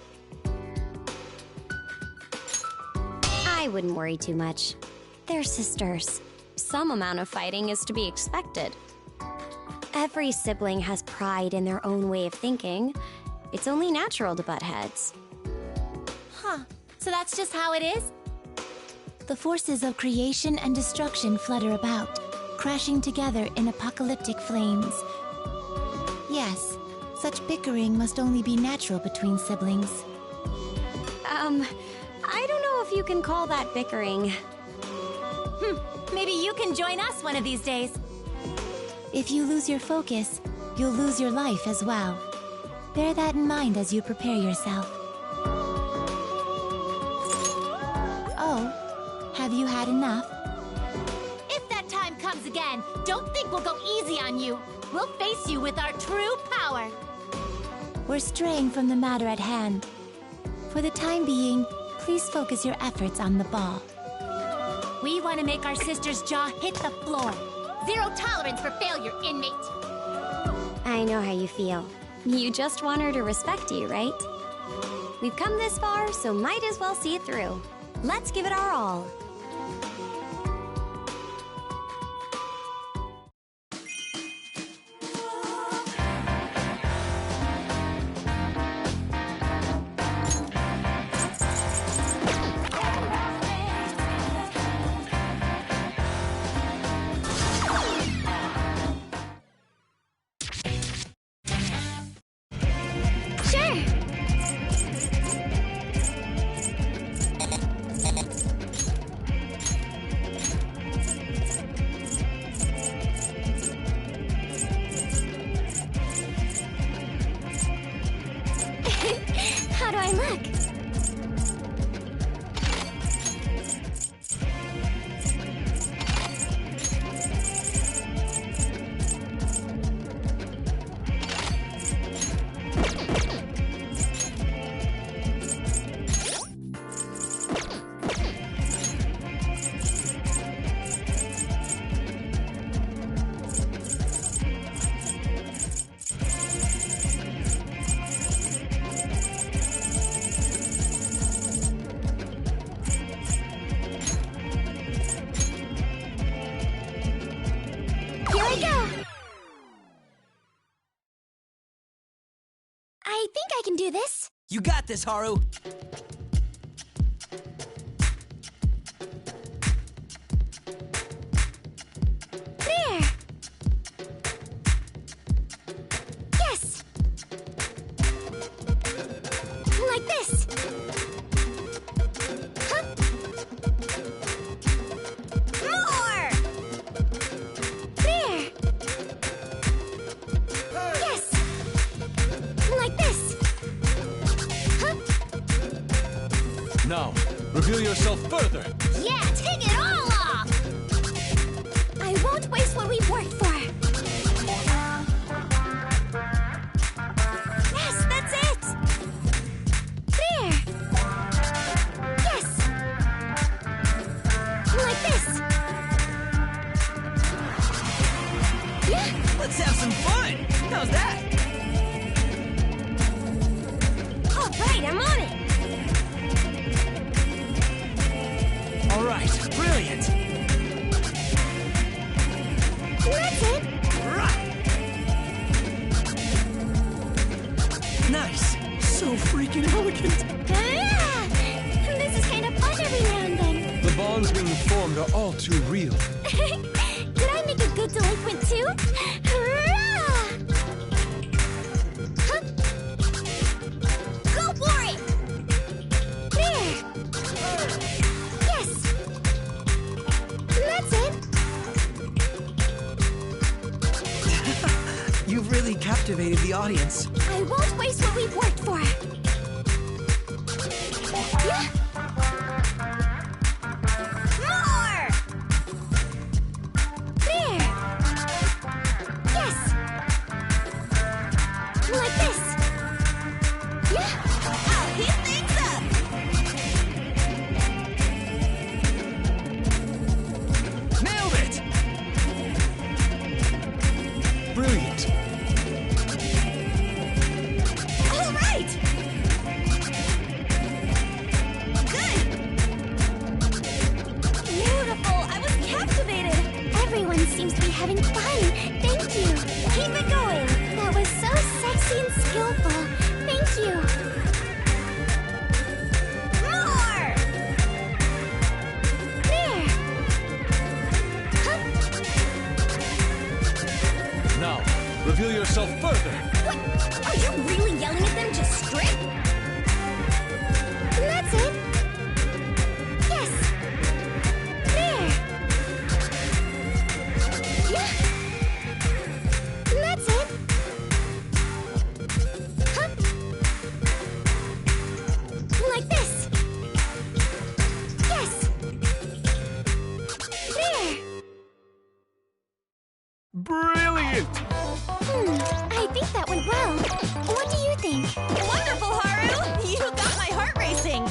I wouldn't worry too much. They're sisters. Some amount of fighting is to be expected. Every sibling has pride in their own way of thinking. It's only natural to butt heads. Huh. So that's just how it is? The forces of creation and destruction flutter about, crashing together in apocalyptic flames. Yes, such bickering must only be natural between siblings. I don't know if you can call that bickering. Maybe you can join us one of these days. If you lose your focus, you'll lose your life as well. Bear that in mind as you prepare yourself. Oh, have you had enough? If that time comes again, don't think we'll go easy on you. We'll face you with our true power. We're straying from the matter at hand. For the time being, please focus your efforts on the ball. We want to make our sister's jaw hit the floor. Zero tolerance for failure, inmate. I know how you feel. You just want her to respect you, right? We've come this far, so might as well see it through. Let's give it our all. my luck. I think I can do this. You got this, Haru! There! Yes! Like this! Huh? More! There! Yes! Like this! Huh? Now, reveal yourself further. Yeah, take it all off! I won't waste what we've worked for. Yes, that's it! There! Yes! Like this! Yeah! Let's have some fun! How's that? All right, I'm on it! All right, brilliant! That's it! Right! Nice! So freaking elegant! Ah! This is kind of fun every now and then. The bonds being formed are all too real. Did I make a good delinquent too? Hurrah! Huh? Go for it! There! Yes! That's it! You've really captivated the audience. I won't waste what we've worked for. Yeah! More! There! Yes! Like this! Yeah! I'll heat things up! Nailed it! Brilliant! All right! Good! Beautiful! I was captivated! Everyone seems to be having fun. Thank you. Keep it going. That was so sexy and skillful. Thank you. More! There! Huh? Now, reveal yourself further. What? Are you really yelling at them to strip? That's it. Yes. There. Yeah. That's it. Huh? Like this. Yes. There. Brilliant! I think that went well. What do you think? Wonderful, Haru! You got my heart racing!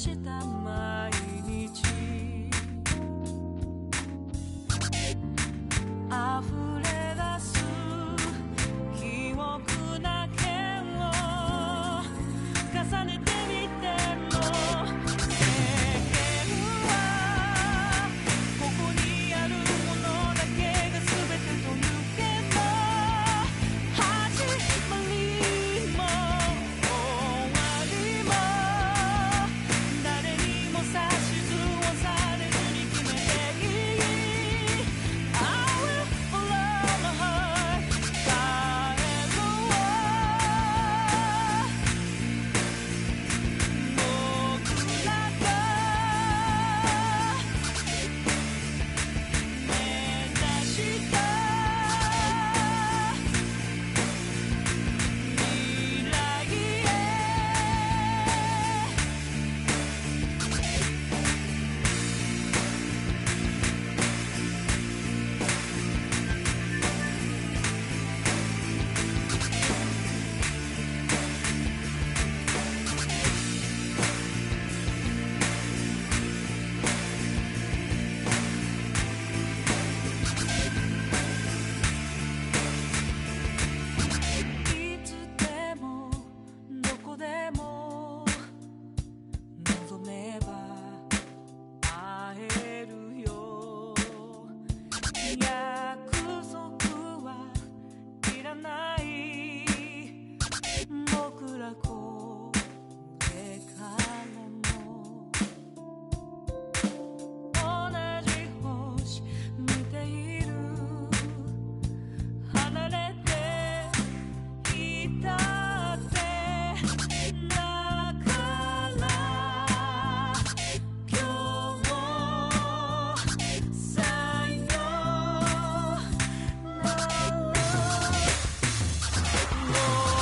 した毎日溢れ出す記憶だけを重ねてみても世間はここにあるものだけが全てというけど始まりも終わりも誰にも指図をされずに決めていい I will follow my heart 帰ろう僕らが目指した未来へいつでもどこでも望めば会えるよ約束はいらない僕らこれからも同じ星見ている離れていたってだから今日さよならど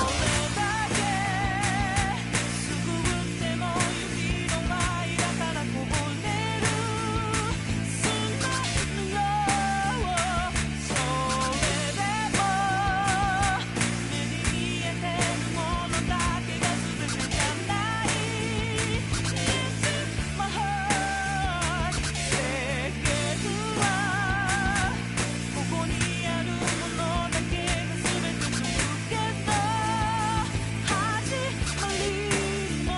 れだけすくっても雪の舞だからこぼれる砂のそれでも目に見えてるものだけが全てじゃない This is my heart 世間はここにあるものだけが全てというけど始まりも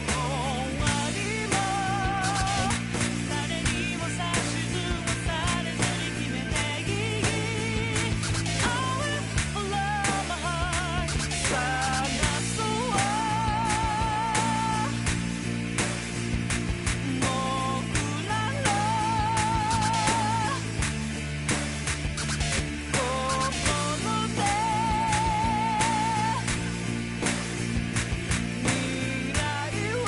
終わりも誰にも指図をされずに決めていい I will follow my heart 探そう僕らの心で未来を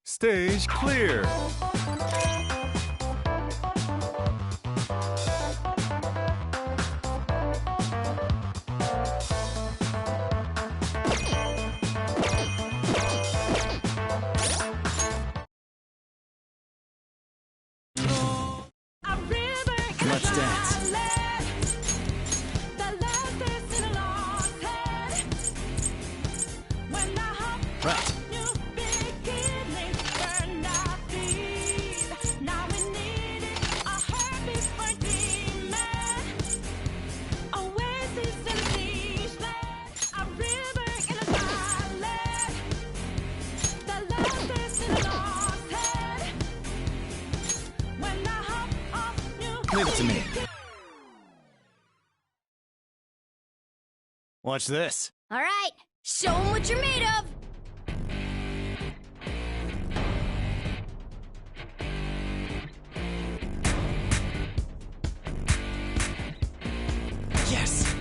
Stage clear. Let's dance. Right. Leave it to me. Watch this. All right, show them what you're made of. Yes!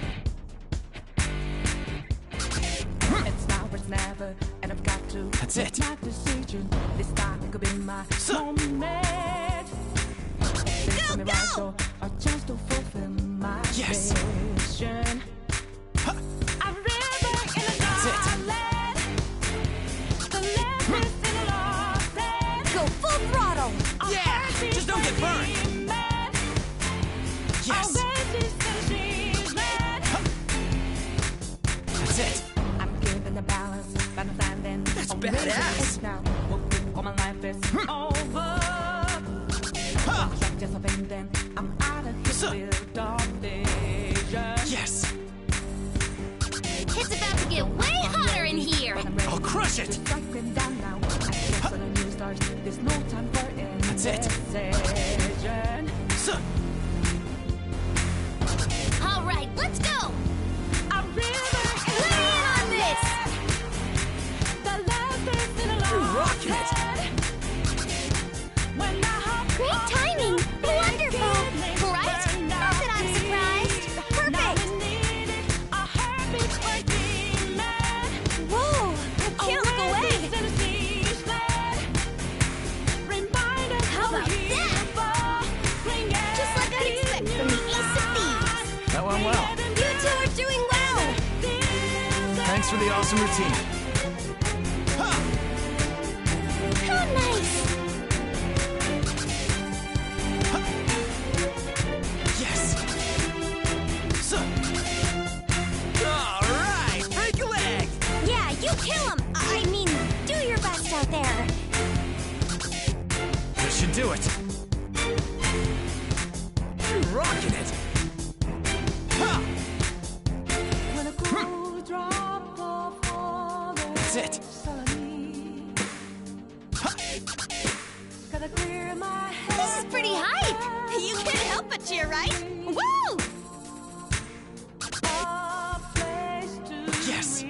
It's now or it's never, and I've got to. That's it. Make my decision. This time could be my moment. Go, Me go! right, so a chance to fulfill my Yes. vision. Ha! A river in a That's it. darkland. The left is in a lost end. Go full throttle. A Yeah, heartbeat just don't get burned. burning man. Yes! A resist and she's mad. That's it! I'm giving the balance, but I'm standing. That's on badass. this now. All my life is over. Ha! Just a then I'm out of here Sir. with dark vision. Yes! It's about to get way hotter in here. But I'm ready I'll crush it! to strike them down now. I guess when a new starts, there's no time for That's it. indecision. Sir. All right, let's go. A river in Let me in on this. the left is in a You're lost rocking it. end. When I hop Great off timing. Wonderful. Right? Not that I'm surprised. Perfect. Whoa, you can't look away. How about that? Just like I'd expect from the Ace of Thieves. That went well. You two are doing well. Thanks for the awesome routine. How nice. Yes! Sir. Alright! Break a leg! Yeah, you kill him. I mean, do your best out there. This should do it. You're rocking it! Ha! That's it! This is pretty hype. You can't help but cheer, right? Woo! Yes!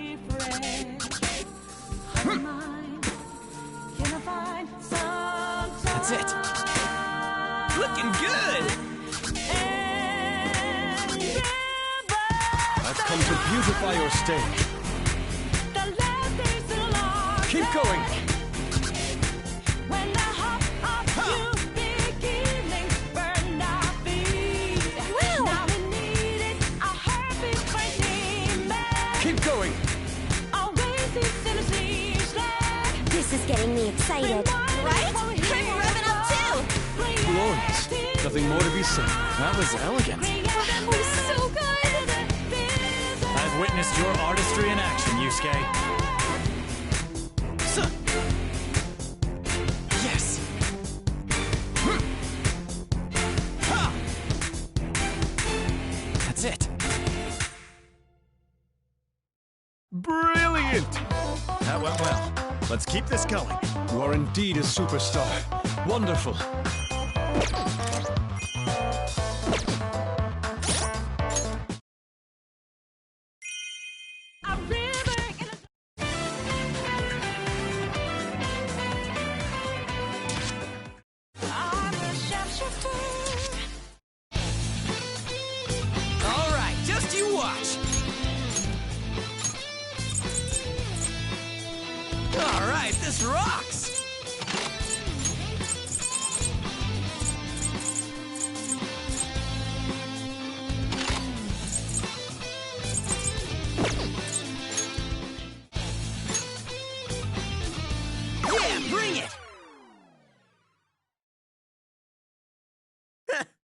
That's it! Looking good! I've come to beautify your stage. Keep going. When I hop up, you beginning burn our feet. Wow. Now we need it, a heartbeat fighting man. Keep going. Always is in a sea. This is getting me excited. Right? I'm revving up too. Glorious. Nothing more to be said. That was elegant. That was so good. I've witnessed your artistry in action, Yusuke. Sir. Yes! Ha! That's it! Brilliant! That went well. Let's keep this going. You are indeed a superstar. Wonderful. A river in a I'm a sharpshooter. Alright, just you watch! Alright, this rocks! Yeah, bring it!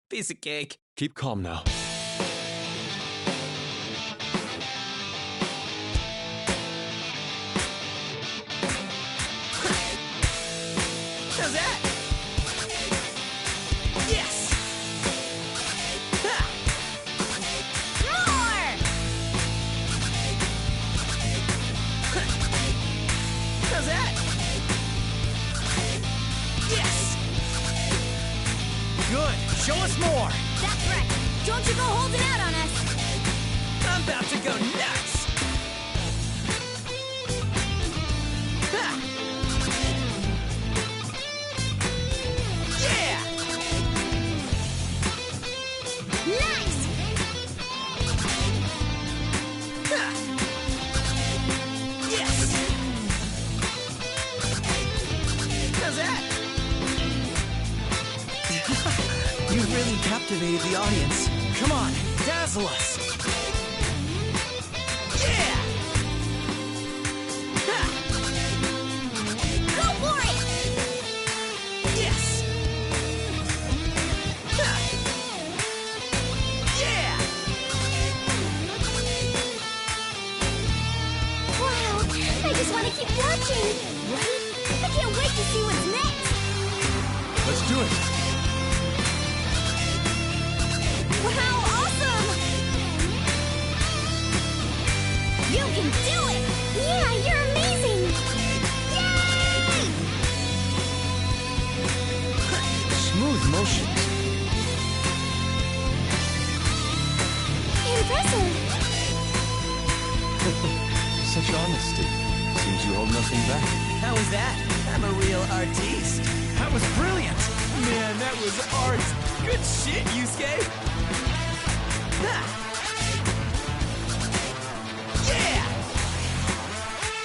Piece of cake. Keep calm now. How's that? Yes! Ha! More! How's that? Yes! Good. Show us more. That's right. Don't you go holding out on us. I'm about to go nuts! Ha! Yeah! Nice! Ha! Yes! How's that? You've really captivated the audience. Come on, dazzle us! Yeah! Ha! Go for it! Yes! Ha! Yeah! Wow, I just want to keep watching. Right? I can't wait to see what's next. Let's do it. Wow, awesome! You can do it! Yeah, you're amazing! Yay! Smooth motions. Impressive! Such honesty. Seems you hold nothing back. How was that? I'm a real artiste. That was brilliant. Man, that was art. Good shit, Yusuke. Ha! Yeah!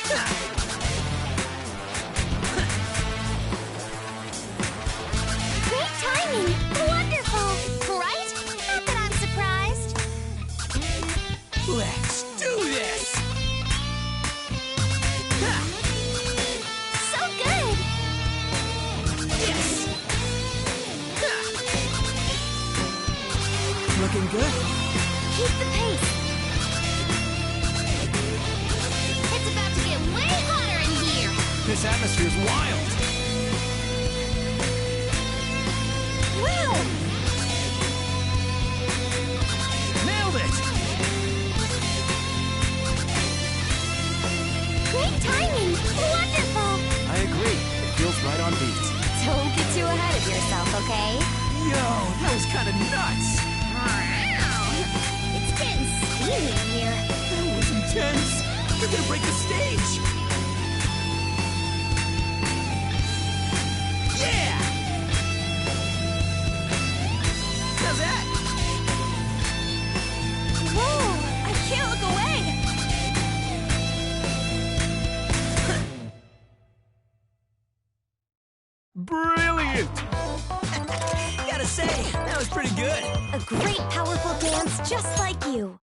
Ha! Great timing! Wonderful! Right? Not that I'm surprised. Let's do this! Ha! So good! Yes! Ha! Looking good. Keep the pace. It's about to get way hotter in here. This atmosphere's wild. Wow! Nailed it. Great timing! Wonderful! I agree. It feels right on beat. Don't get too ahead of yourself, okay? Yo, that was kind of nuts. It's getting steamy in here. That was intense. You're gonna break the stage. Yeah! How's that? Whoa! I can't look away! Brilliant. Gotta say, that was pretty good. A great, powerful dance just like you.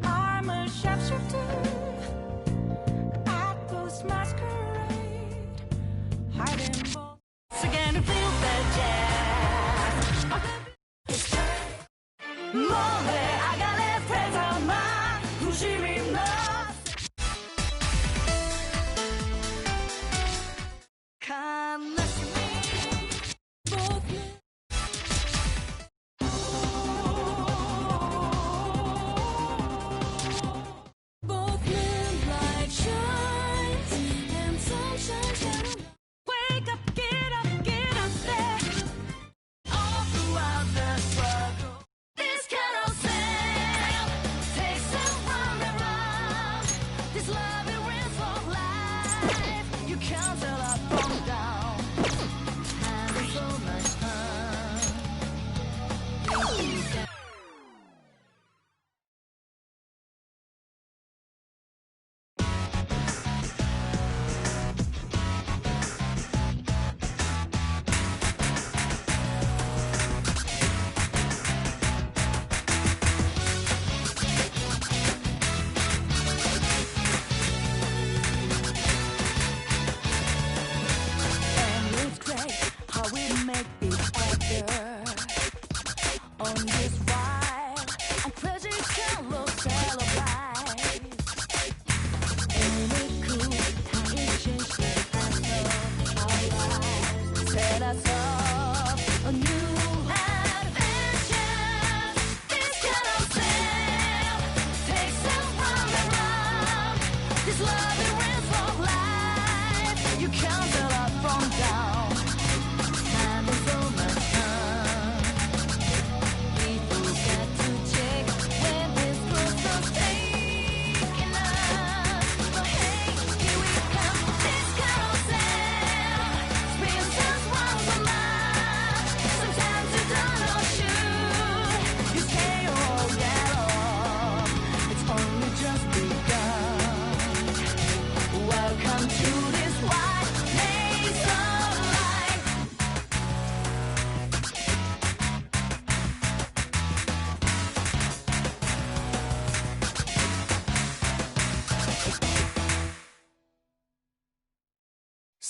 I'm a sharpshooter at Ghost Masquerade, hiding bolts again to feel the jazz. Mole, agale, prezama, fushirima. Come listen to me, both men. Both moonlight shines and sunshine shines. Wake up, get up there. All throughout the struggle, this carousel takes us from the right.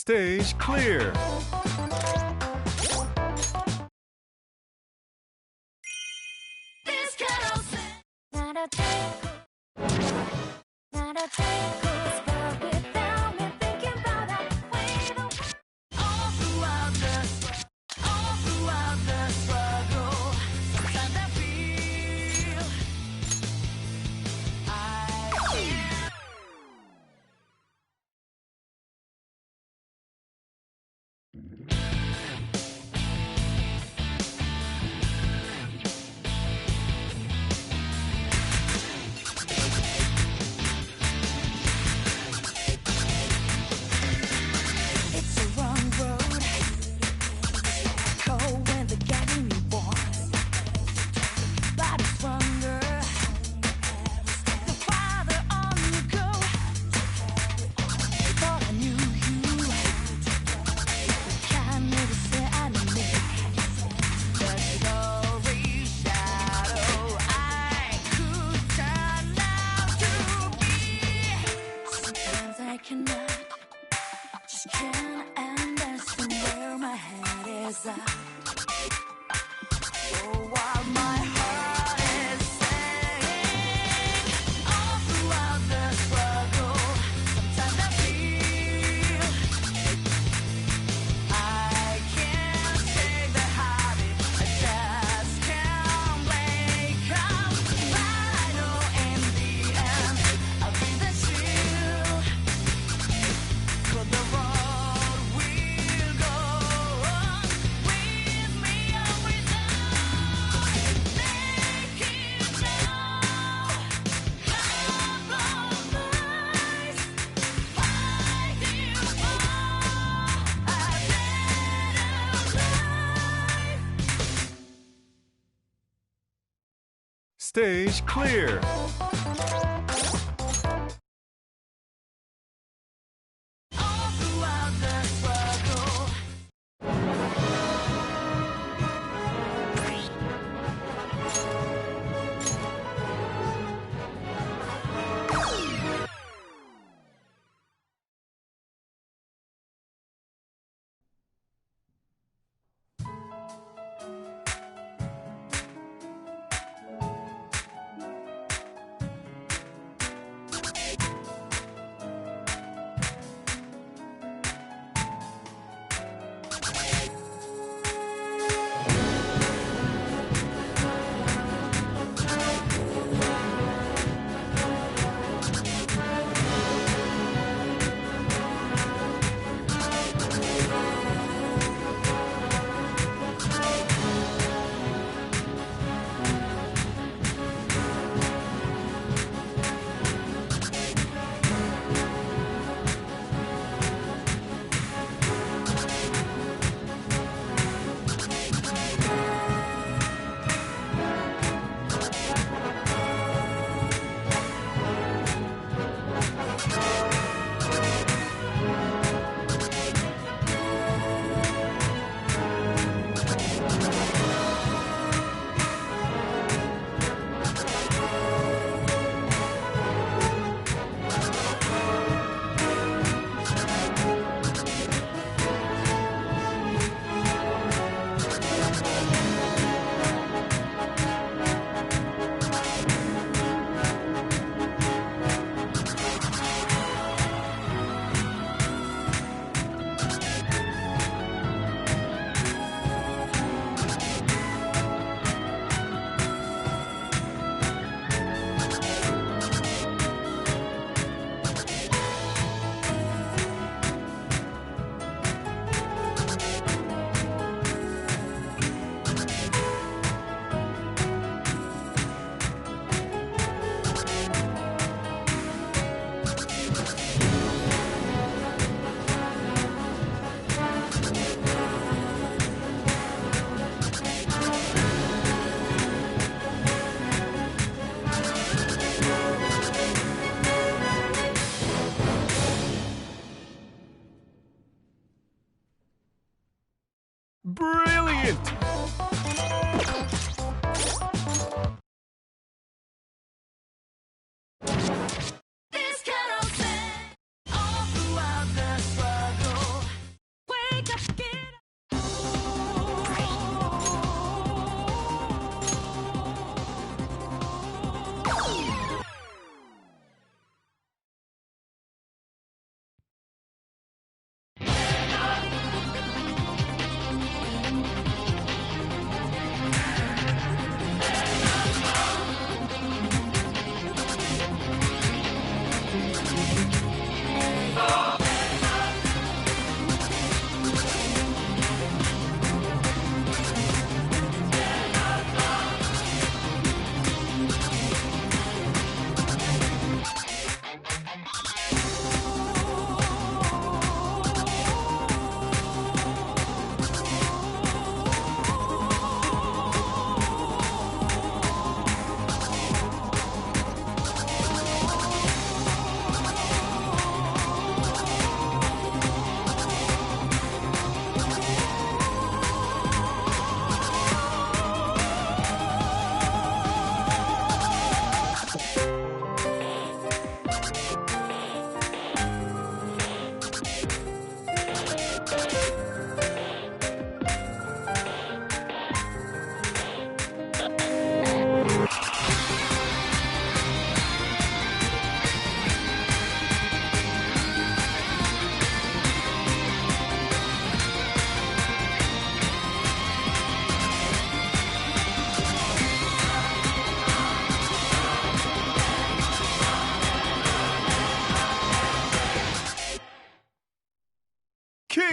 Stage clear. It's a wrong road. Cold weather getting me warm. Body stronger. The farther on you go, thought I knew you. Can't never say I know. The story shadow I could turn out to be. Sometimes I cannot. Just can't understand where my head is at. Oh, while my heart is saying, all throughout the struggle, sometimes I feel I can't shake the habit. I just can't wake up. But I know in the end, I'll be the shield. For the road we'll go on, with me or without. Make it now. Compromise. Fighting for a better life. Stage clear. All throughout the struggle.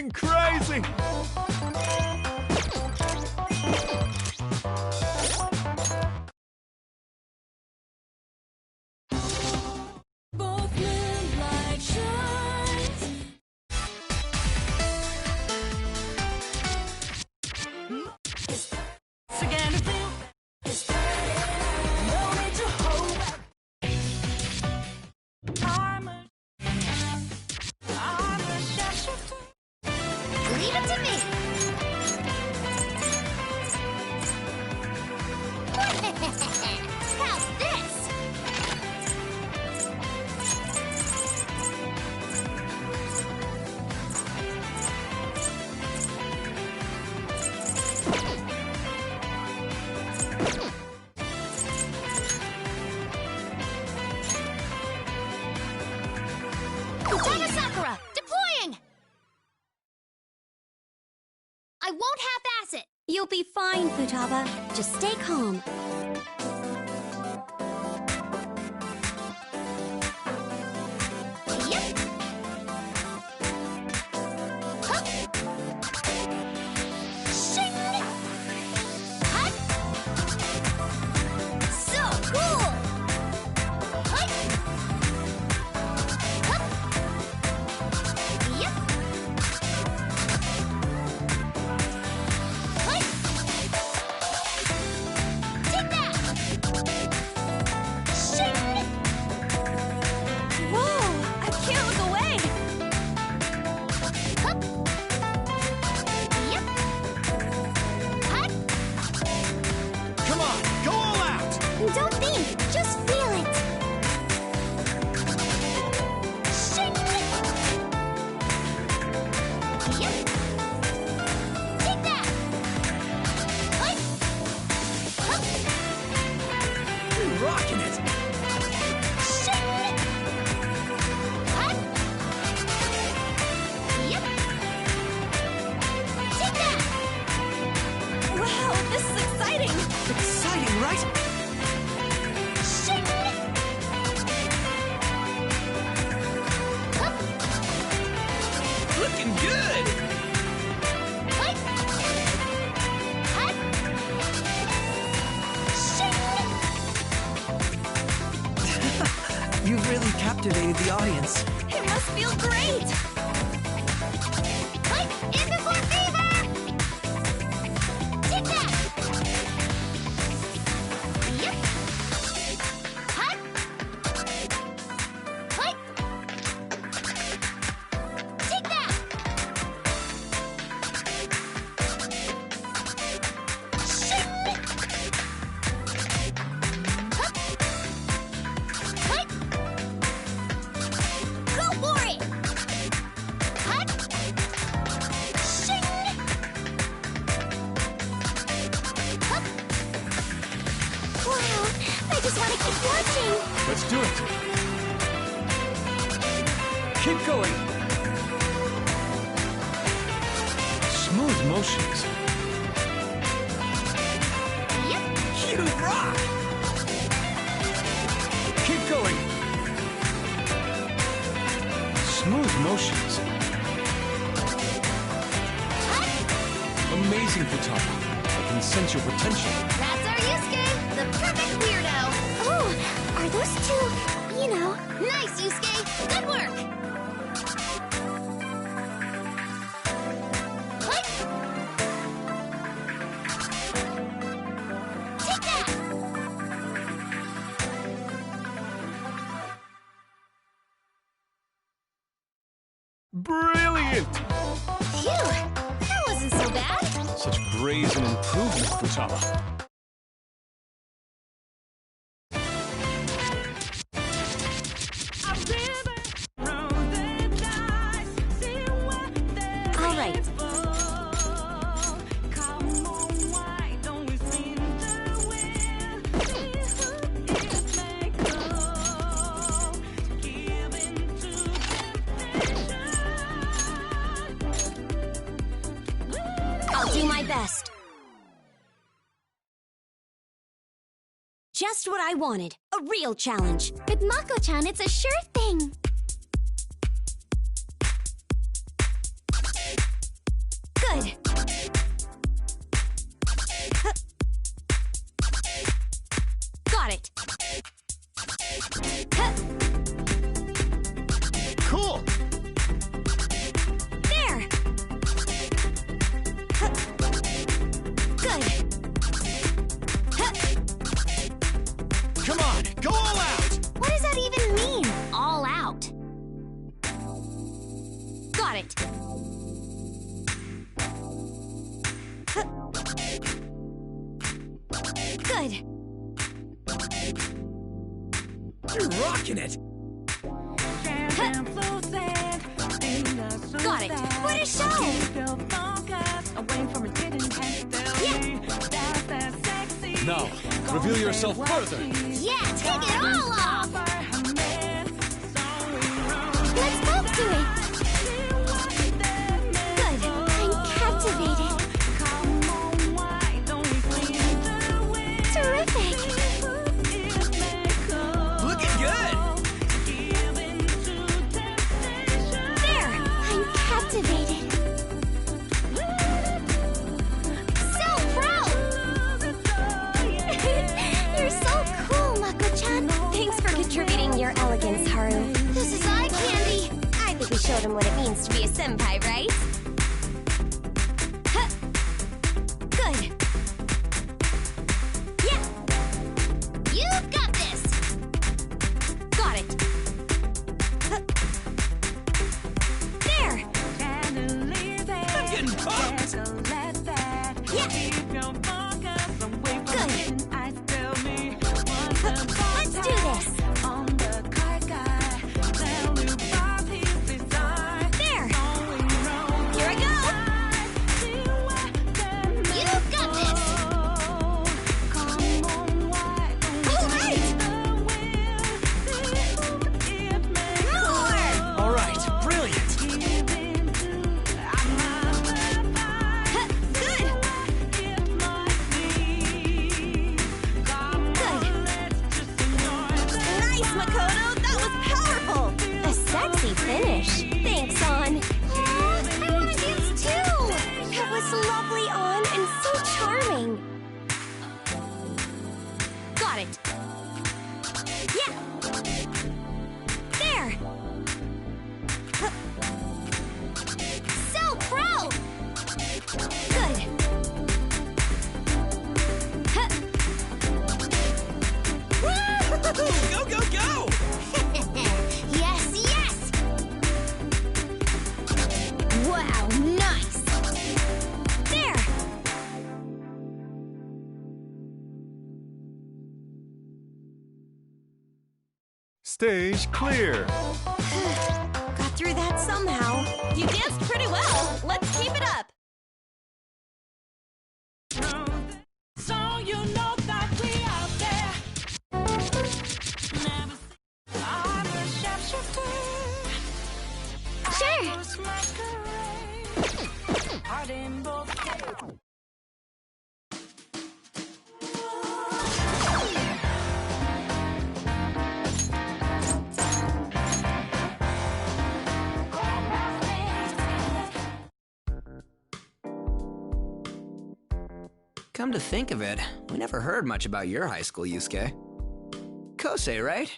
going crazy! Both moonlight shines. Again, to feel it's no need to hold back. I'm a shadow. Leave it to me. How's this? Utama Sakura, deploying! I won't half-ass it. You'll be fine, Futaba. Just stay calm. Yep. Hup. Shing. Hut. So cool. Hut. Hup. Yep. Hut. Take that. Shing. Whoa! I can't look away! Hup. Yep. Hut. Come on, go all out! Don't think, just feel it. Shing. Yep. Take that. Hut. Hup. You're rocking it. Shing. Hut. Yep. Take that. Wow, this is exciting! Exciting, right? Shing. Hup. Looking good. Hut. Hut. Shing. You've really captivated the audience. It must feel great! Hut. In before fever. Take that. Yep. Hut. Hut. Take that. Shing. Hup. Hut. Go for it. Hut. Shing. Hup. Wow, I just want to keep watching. Let's do it! Keep going! Smooth motions. Yep. You rock. Keep going! Smooth motions. Hut. Amazing, Futaba. I can sense your potential. That's our Yusuke, the perfect weirdo. Oh, are those two, Nice, Yusuke. Good work. Hut. Take that. Brilliant! Phew, that wasn't so bad. Such brazen improvement, Futaba. All right. I'll do my best. Just what I wanted. A real challenge. With Mako-chan, it's a sure thing. Good. Got it. Cool! There. Good. Come on, go all out! What does that even mean? All out. Got it. Good. You're rocking it! Got it. What a show! Now, reveal yourself further! Yeah, take it all off! Let's both do it! Good. I'm captivated. Terrific! Looking good! There! I'm captivated. So proud! You're so cool, Mako-chan. Thanks for contributing your elegance, Haru. This is eye candy. I think we showed him what it means to be a senpai, right? Huh. Good. Yeah. You've got this. Got it. Huh. There. I'm getting pumped! Yeah. Good. Let's do this. There. Here I go. You've got this. All right. More. All right, brilliant! Huh, Good. Good. Nice, Makoto. That was powerful. A sexy finish. Thanks, On. Aw, I want to dance too. That was lovely, On, and so charming. Got it. Yeah. There. Huh. So pro. Good. Huh. Go, go, go! Yes, yes! Wow, nice! There! Stage clear! Got through that somehow. You danced pretty well. Let's keep it up. So you know that we out there. Never I'm a sharpshooter. Sure. I was masquerade. Heart in both hands. Come to think of it, we never heard much about your high school, Yusuke. Kosei, right?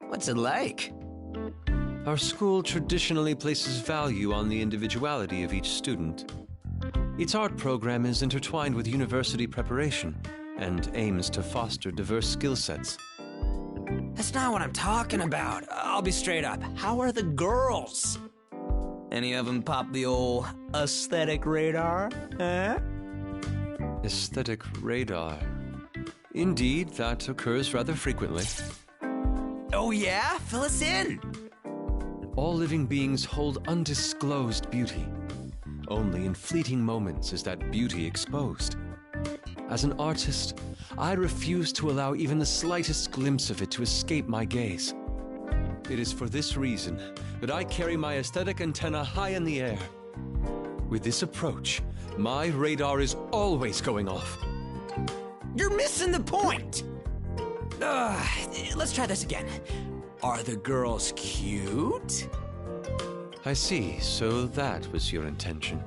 What's it like? Our school traditionally places value on the individuality of each student. Its art program is intertwined with university preparation and aims to foster diverse skill sets. That's not what I'm talking about. I'll be straight up. How are the girls? Any of them pop the old aesthetic radar? Huh? Aesthetic radar. Indeed, that occurs rather frequently. Oh yeah? Fill us in! All living beings hold undisclosed beauty. Only in fleeting moments is that beauty exposed. As an artist, I refuse to allow even the slightest glimpse of it to escape my gaze. It is for this reason that I carry my aesthetic antenna high in the air. With this approach, my radar is always going off. You're missing the point! Let's try this again. Are the girls cute? I see, so that was your intention.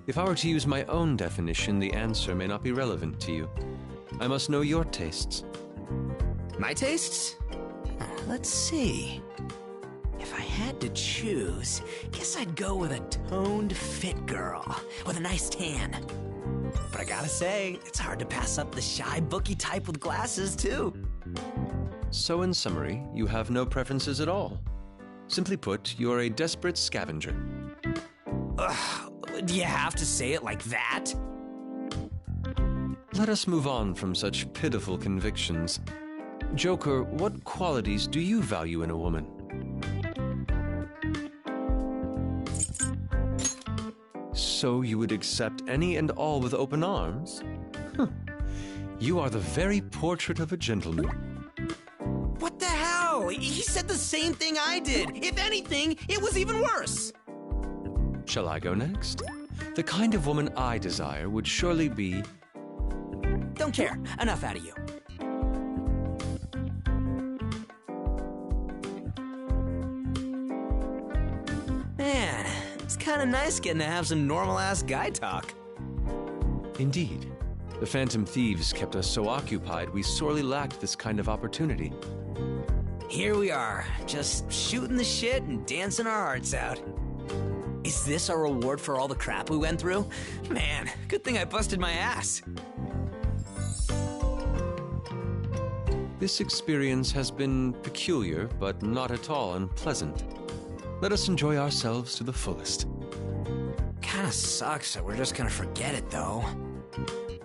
If I were to use my own definition, the answer may not be relevant to you. I must know your tastes. My tastes? Let's see. If I had to choose, guess I'd go with a toned, fit girl with a nice tan. But I gotta say, it's hard to pass up the shy, bookie type with glasses, too. So in summary, you have no preferences at all. Simply put, you're a desperate scavenger. Ugh, do you have to say it like that? Let us move on from such pitiful convictions. Joker, what qualities do you value in a woman? So you would accept any and all with open arms? You are the very portrait of a gentleman. What the hell? He said the same thing I did. If anything, it was even worse. Shall I go next? The kind of woman I desire would surely be... Don't care. Enough out of you. Man, it's kind of nice getting to have some normal-ass guy talk. Indeed. The Phantom Thieves kept us so occupied we sorely lacked this kind of opportunity. Here we are, just shooting the shit and dancing our hearts out. Is this our reward for all the crap we went through? Man, good thing I busted my ass. This experience has been peculiar, but not at all unpleasant. Let us enjoy ourselves to the fullest. Kinda sucks that we're just gonna forget it, though.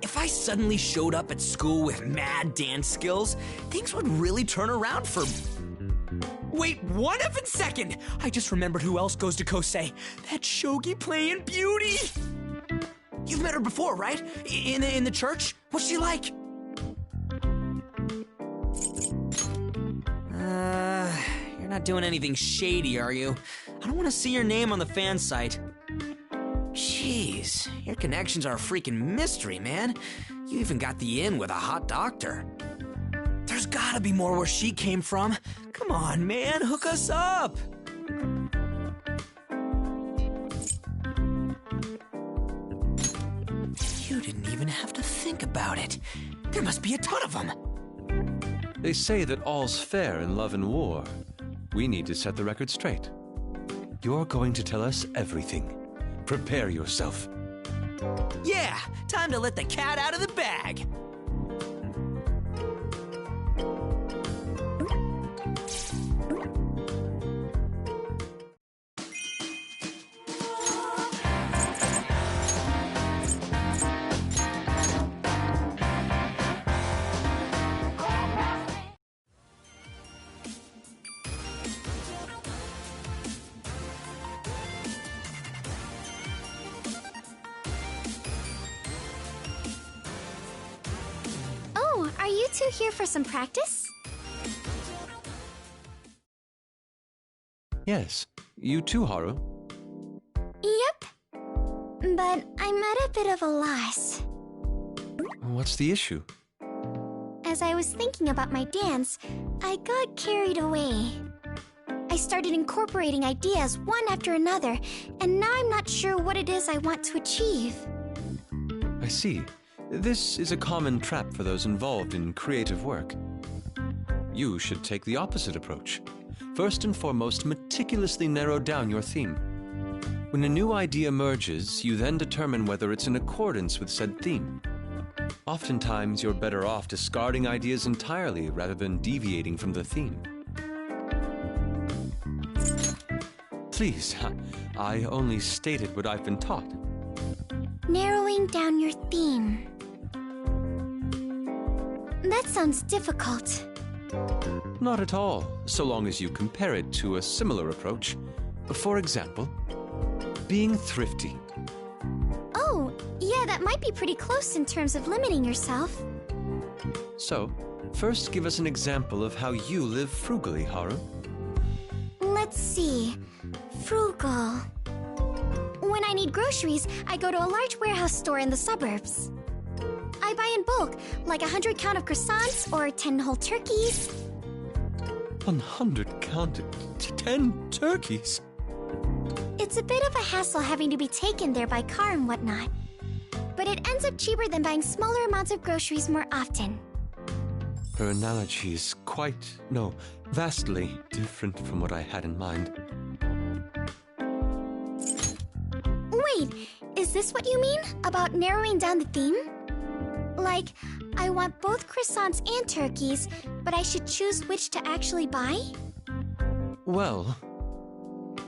If I suddenly showed up at school with mad dance skills, things would really turn around for... Wait 1 effing second! I just remembered who else goes to Kosei. That shogi playing beauty! You've met her before, right? In the church? What's she like? You're not doing anything shady, are you? I don't want to see your name on the fan site. Jeez, your connections are a freaking mystery, man. You even got the in with a hot doctor. There's gotta be more where she came from. Come on, man, hook us up. You didn't even have to think about it. There must be a ton of them. They say that all's fair in love and war. We need to set the record straight. You're going to tell us everything. Prepare yourself. Yeah, time to let the cat out of the bag. Are you two here for some practice? Yes, you too, Haru. Yep. But I'm at a bit of a loss. What's the issue? As I was thinking about my dance, I got carried away. I started incorporating ideas one after another, and now I'm not sure what it is I want to achieve. I see. This is a common trap for those involved in creative work. You should take the opposite approach. First and foremost, meticulously narrow down your theme. When a new idea emerges, you then determine whether it's in accordance with said theme. Oftentimes, you're better off discarding ideas entirely rather than deviating from the theme. Please, I only stated what I've been taught. Narrowing down your theme. That sounds difficult. Not at all, so long as you compare it to a similar approach. For example, being thrifty. Oh, yeah, that might be pretty close in terms of limiting yourself. So, first give us an example of how you live frugally, Haru. Let's see. Frugal. When I need groceries, I go to a large warehouse store in the suburbs. I buy in bulk, like 100 count of croissants or 10 whole turkeys. 100 counted 10 turkeys? It's a bit of a hassle having to be taken there by car and whatnot. But it ends up cheaper than buying smaller amounts of groceries more often. Her analogy is vastly different from what I had in mind. Wait, is this what you mean about narrowing down the theme? Like, I want both croissants and turkeys, but I should choose which to actually buy? Well,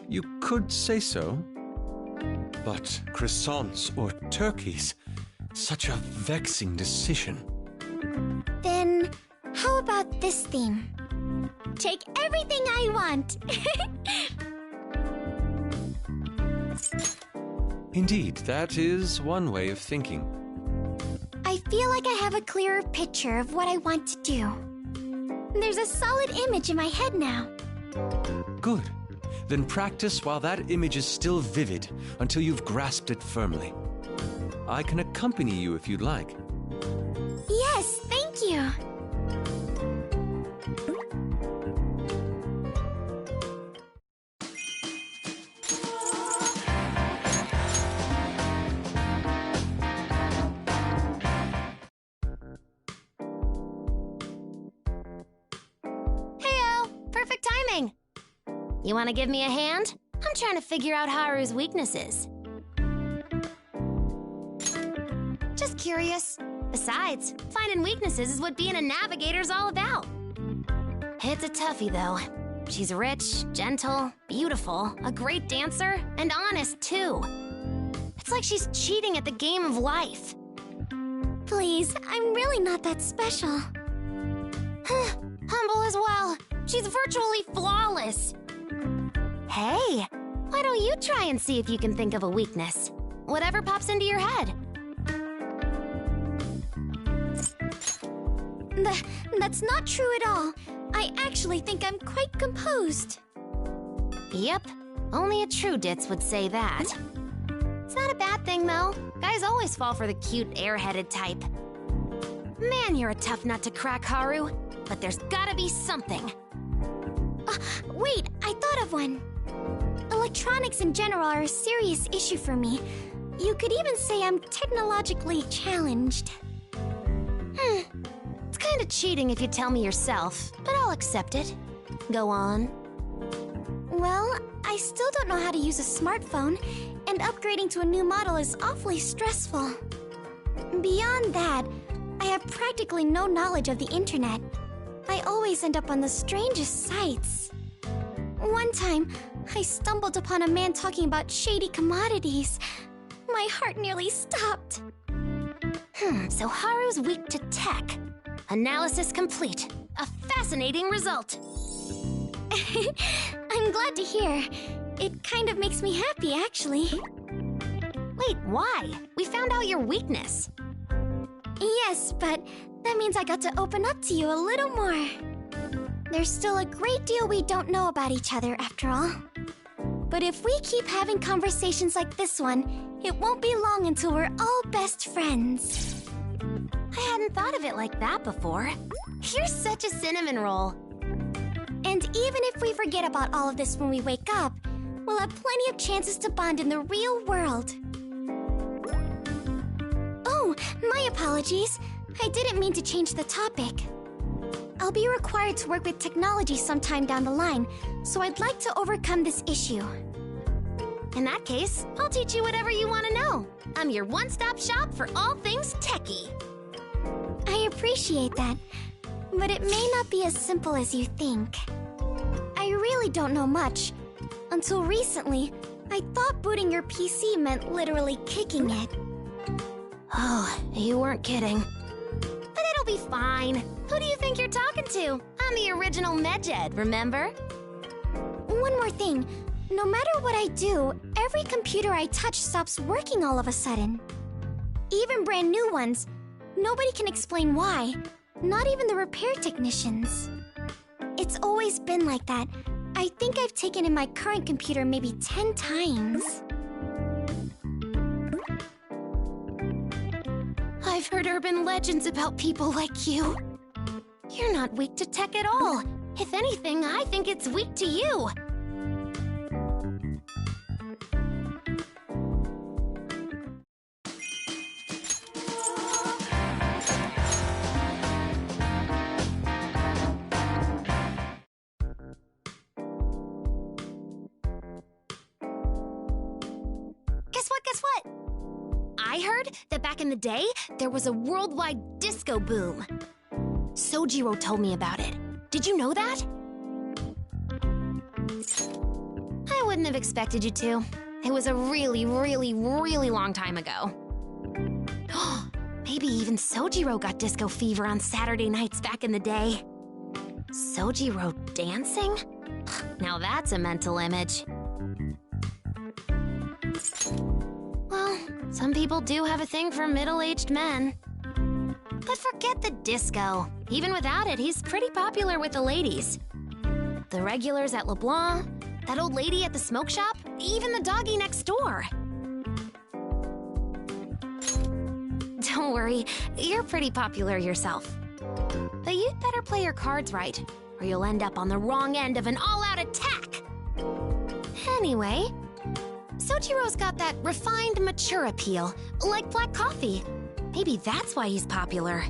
you could say so. But croissants or turkeys? Such a vexing decision. Then, how about this theme? Take everything I want! Indeed, that is one way of thinking. I feel like I have a clearer picture of what I want to do. There's a solid image in my head now. Good. Then practice while that image is still vivid until you've grasped it firmly. I can accompany you if you'd like. Yes, thank you. Heyo! Perfect timing! You want to give me a hand? I'm trying to figure out Haru's weaknesses. Just curious. Besides, finding weaknesses is what being a navigator's all about. It's a toughie, though. She's rich, gentle, beautiful, a great dancer, and honest, too. It's like she's cheating at the game of life. Please, I'm really not that special. Humble as well. She's virtually flawless. Hey, why don't you try and see if you can think of a weakness? Whatever pops into your head. That's not true at all. I actually think I'm quite composed. Yep, only a true ditz would say that. It's not a bad thing, though. Guys always fall for the cute, airheaded type. Man, you're a tough nut to crack, Haru. But there's gotta be something. Wait, I thought of one. Electronics in general are a serious issue for me. You could even say I'm technologically challenged. It's kinda cheating if you tell me yourself, but I'll accept it. Go on. Well, I still don't know how to use a smartphone, and upgrading to a new model is awfully stressful. Beyond that, I have practically no knowledge of the internet. I always end up on the strangest sites. One time, I stumbled upon a man talking about shady commodities. My heart nearly stopped. So Haru's weak to tech. Analysis complete. A fascinating result. I'm glad to hear. It kind of makes me happy, actually. Wait, why? We found out your weakness. Yes, but that means I got to open up to you a little more. There's still a great deal we don't know about each other, after all. But if we keep having conversations like this one, it won't be long until we're all best friends. I hadn't thought of it like that before. You're such a cinnamon roll. And even if we forget about all of this when we wake up, we'll have plenty of chances to bond in the real world. Oh, my apologies. I didn't mean to change the topic. I'll be required to work with technology sometime down the line, so I'd like to overcome this issue. In that case, I'll teach you whatever you want to know. I'm your one-stop shop for all things techie. I appreciate that, but it may not be as simple as you think. I really don't know much. Until recently, I thought booting your PC meant literally kicking it. Oh, you weren't kidding. But it'll be fine. Who do you think you're talking to? I'm the original Medjed, remember? One more thing. No matter what I do, every computer I touch stops working all of a sudden. Even brand new ones. Nobody can explain why. Not even the repair technicians. It's always been like that. I think I've taken in my current computer maybe 10 times. I've heard urban legends about people like you. You're not weak to tech at all. If anything, I think it's weak to you. I heard that back in the day, there was a worldwide disco boom. Sojiro told me about it. Did you know that? I wouldn't have expected you to. It was a really, really, really long time ago. Maybe even Sojiro got disco fever on Saturday nights back in the day. Sojiro dancing? Now that's a mental image. Well, some people do have a thing for middle-aged men. But forget the disco. Even without it, he's pretty popular with the ladies. The regulars at LeBlanc, that old lady at the smoke shop, even the doggy next door. Don't worry, you're pretty popular yourself. But you'd better play your cards right, or you'll end up on the wrong end of an all-out attack. Anyway, Sojiro's got that refined, mature appeal, like black coffee. Maybe that's why he's popular.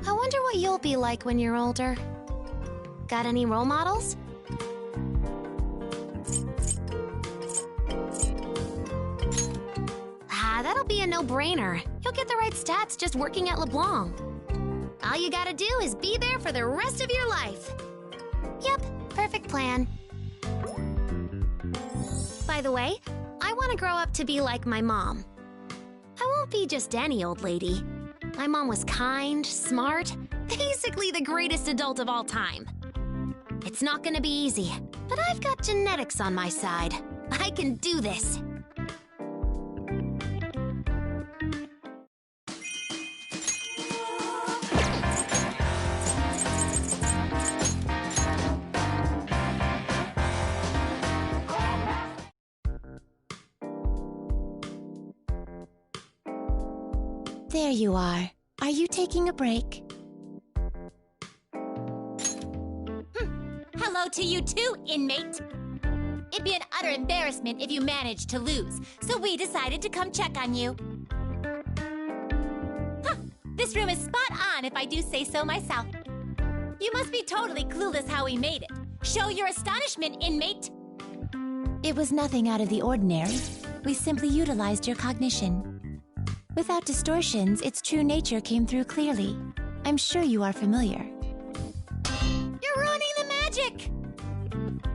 I wonder what you'll be like when you're older. Got any role models? That'll be a no-brainer. You'll get the right stats just working at LeBlanc. All you gotta do is be there for the rest of your life. Yep, perfect plan. By the way, I want to grow up to be like my mom. I won't be just any old lady. My mom was kind, smart, basically the greatest adult of all time. It's not gonna be easy, but I've got genetics on my side. I can do this. There you are. Are you taking a break? Hello to you too, inmate. It'd be an utter embarrassment if you managed to lose, so we decided to come check on you. This room is spot on if I do say so myself. You must be totally clueless how we made it. Show your astonishment, inmate. It was nothing out of the ordinary. We simply utilized your cognition. Without distortions, its true nature came through clearly. I'm sure you are familiar. You're ruining the magic!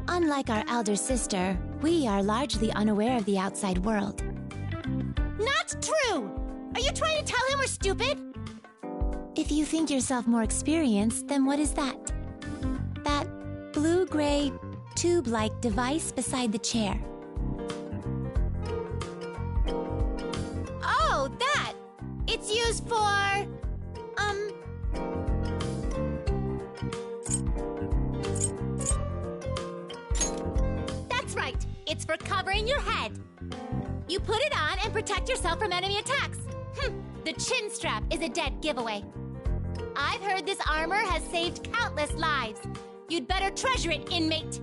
Unlike our elder sister, we are largely unaware of the outside world. Not true! Are you trying to tell him we're stupid? If you think yourself more experienced, then what is that? That blue-gray, tube-like device beside the chair. Oh, that! It's used for... That's right! It's for covering your head. You put it on and protect yourself from enemy attacks. The chin strap is a dead giveaway. I've heard this armor has saved countless lives. You'd better treasure it, inmate.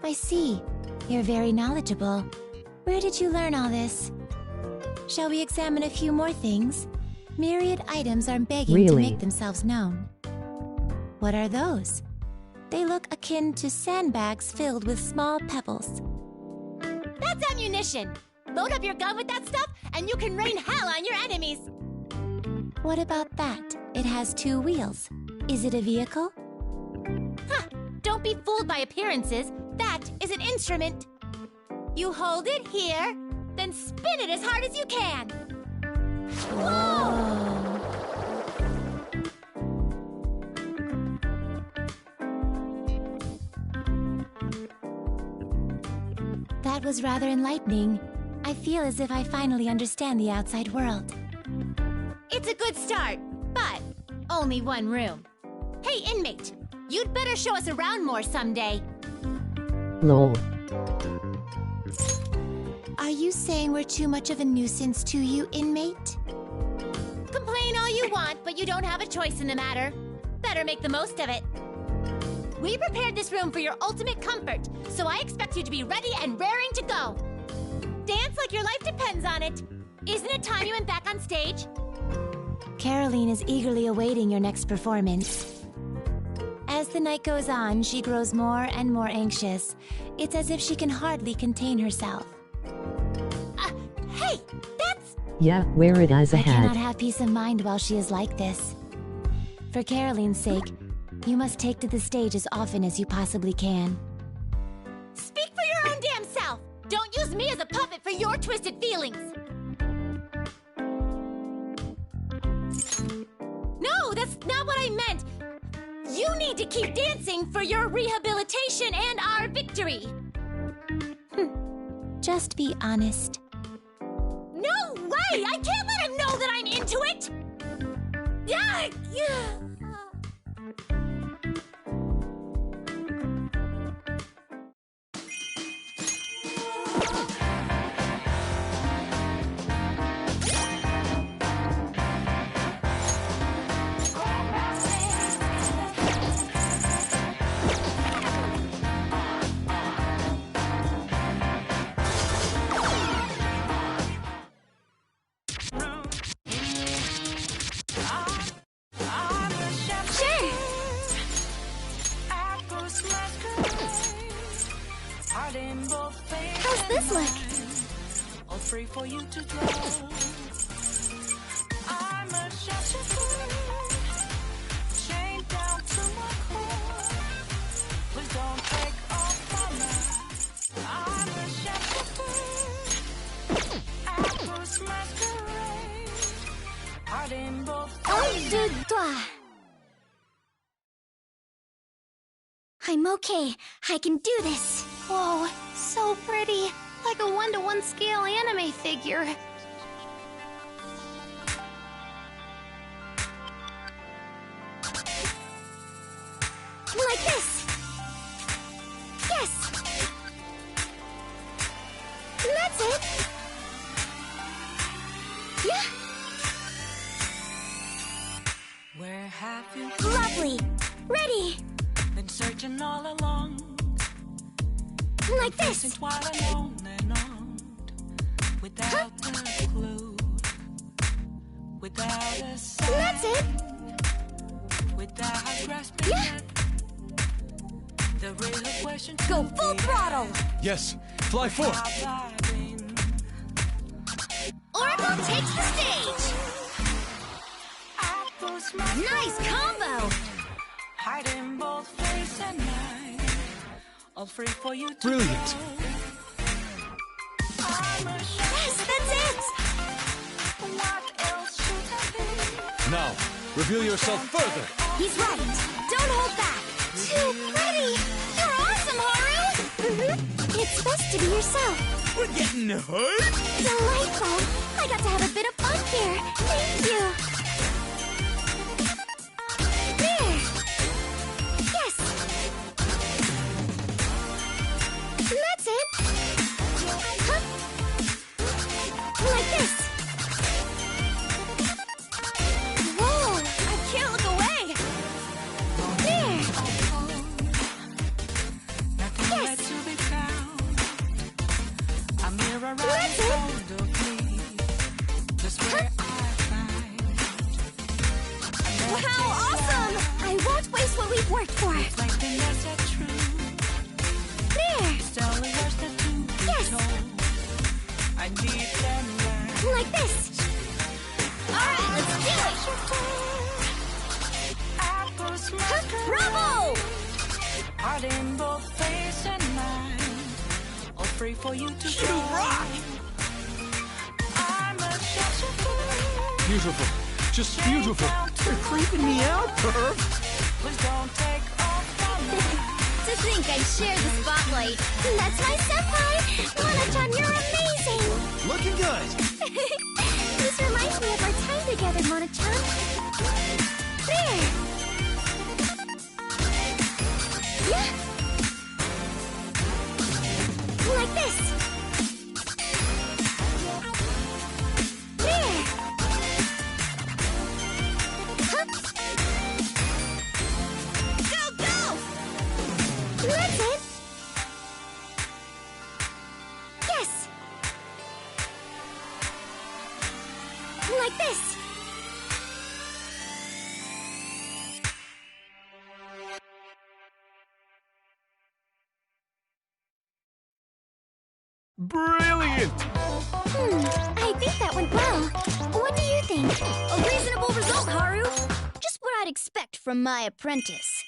I see. You're very knowledgeable. Where did you learn all this? Shall we examine a few more things? Myriad items are begging to make themselves known. What are those? They look akin to sandbags filled with small pebbles. That's ammunition! Load up your gun with that stuff, and you can rain hell on your enemies! What about that? It has 2 wheels. Is it a vehicle? Don't be fooled by appearances. That is an instrument. You hold it here, then spin it as hard as you can. Whoa! That was rather enlightening. I feel as if I finally understand the outside world. It's a good start, but only one room. Hey, inmate, you'd better show us around more someday. Lol. Are you saying we're too much of a nuisance to you, inmate? Complain all you want, but you don't have a choice in the matter. Better make the most of it. We prepared this room for your ultimate comfort, so I expect you to be ready and raring to go. Dance like your life depends on it. Isn't it time you went back on stage? Caroline is eagerly awaiting your next performance. As the night goes on, she grows more and more anxious. It's as if she can hardly contain herself. Hey! That's... Yeah, wear it as a I cannot hat. have peace of mind while she is like this. For Caroline's sake, you must take to the stage as often as you possibly can. Speak for your own damn self! Don't use me as a puppet for your twisted feelings! No, that's not what I meant! You need to keep dancing for your rehabilitation and our victory! Just be honest. No way! I can't let him know that I'm into it! Yeah. How's this look? All free for you to draw. I'm a shepherd, chained down to my core. Please don't take off my mask. I'm a shepherd, apples masquerade, heart in both. Un, deux, trois. I'm okay. I can do this. Whoa, so pretty. Like a 1-to-1 scale anime figure. Like this. Yes. And that's it. Yeah. Where have you been? Lovely. Ready. Been searching all along. Like this. Since while alone and on, without a clue, without a sign, And that's it. without grasping Yeah. it. The real question Go full throttle. Yes, fly forward. Oracle takes the stage! Nice combo! Hiding both face and mind, all free for you to Brilliant. go. I'm a Yes, that's it. what else should I be? Now, reveal yourself further. He's right. Don't hold back. Too pretty. You're awesome, Haru. It's supposed to be yourself. We're getting hurt? Delightful. I got to have a bit of fun here. Thank you. There. Yes. And that's it. Huh? Like this. Whoa. I can't look away! There. Nothing Yes. left to be found. A mirror right That's in it. front of me. Just where I find. Wow, awesome! I won't waste what we've worked for. Reflecting as a truth. There. It's only words that to be Yes. told. I need them now. Like this. Alright, let's do it! Apples masquerade. Bravo! Heart in both face and mind. All free for you to You go. rock! I'm a shepherd. Beautiful. Just beautiful. You're creeping me out, perv. Please don't take off my mask. To think I share the spotlight. That's my senpai. Mona-chan, you're amazing. Looking good. This reminds me of our time together, Mona-chan. There. Yeah. Like this. There. Huh? Go, go! That's it. Yes. Like this. Brilliant! I think that went well. What do you think? A reasonable result, Haru. Just what I'd expect from my apprentice.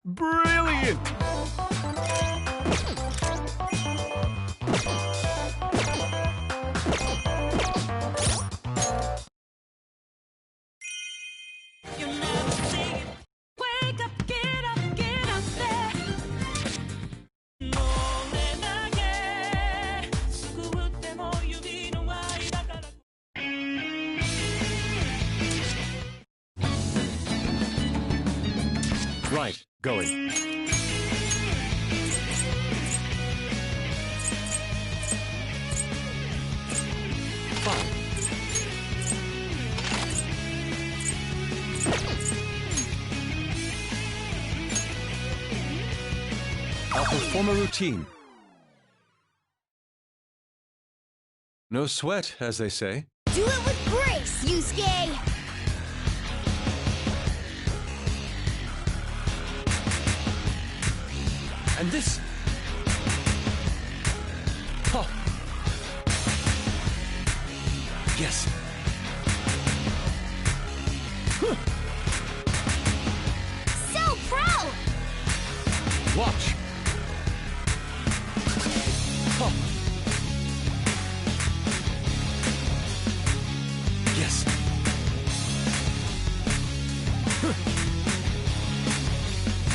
Brilliant! Right, going. Fine. I'll perform a routine. No sweat, as they say. Do it with grace, Yusuke! And this... Huh. Yes. Huh. So pro! Watch. Huh. Yes. Huh.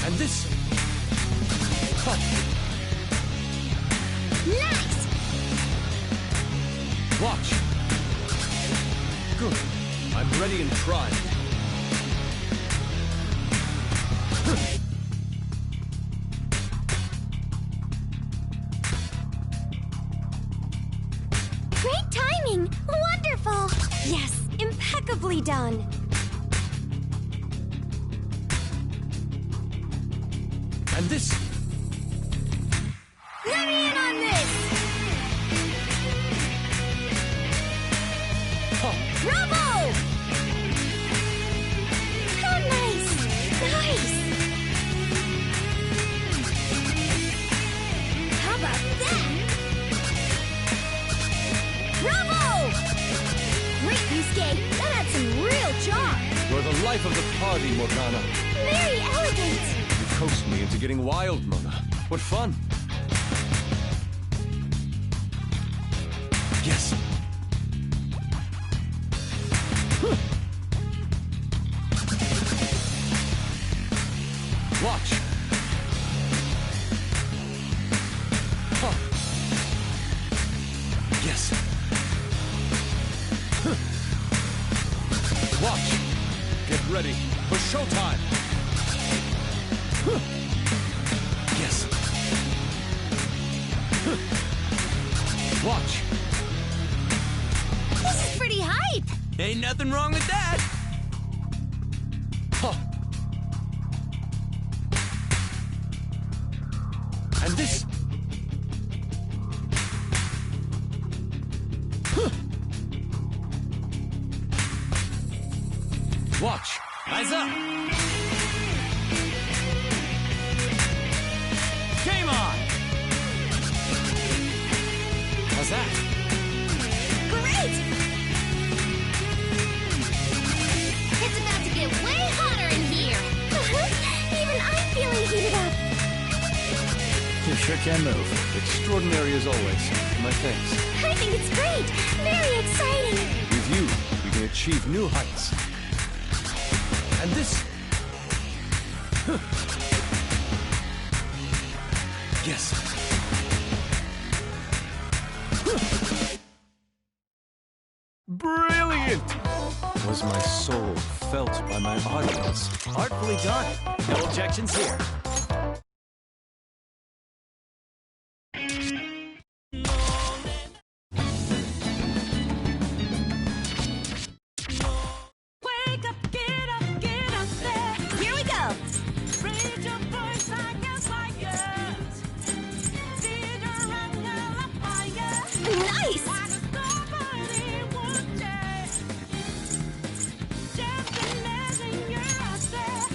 And this. Huh. Nice! Watch. Good. I'm ready and primed. Great timing! Wonderful! Yes, impeccably done. And this. Let me in on this! Huh. Bravo! Oh, nice! Nice! How about that? Bravo! Great, Yusuke! That had some real charm! You're the life of the party, Morgana. Very elegant! You coaxed me into getting wild, Mona. What fun. Yes. Huh. Watch. Huh. Yes. Huh. Watch. Get ready for showtime. Huh. Yes. Huh. Watch. This is pretty hype! Ain't nothing wrong with that. Huh. And this. Huh. Watch. Eyes up! Game on! How's that? Great! It's about to get way hotter in here! Even I'm feeling heated up! You sure can move. Extraordinary as always. My thanks. I think it's great! Very exciting! With you, we can achieve new heights. And this. Huh. Yes. Huh. Brilliant! Was my soul felt by my audience? Artfully done. No objections here. Wake up, get up there. Here we go! Raise your voice, I guess I guess. Did you run the fire? Nice! Why does nobody want it? Just imagine you're out there.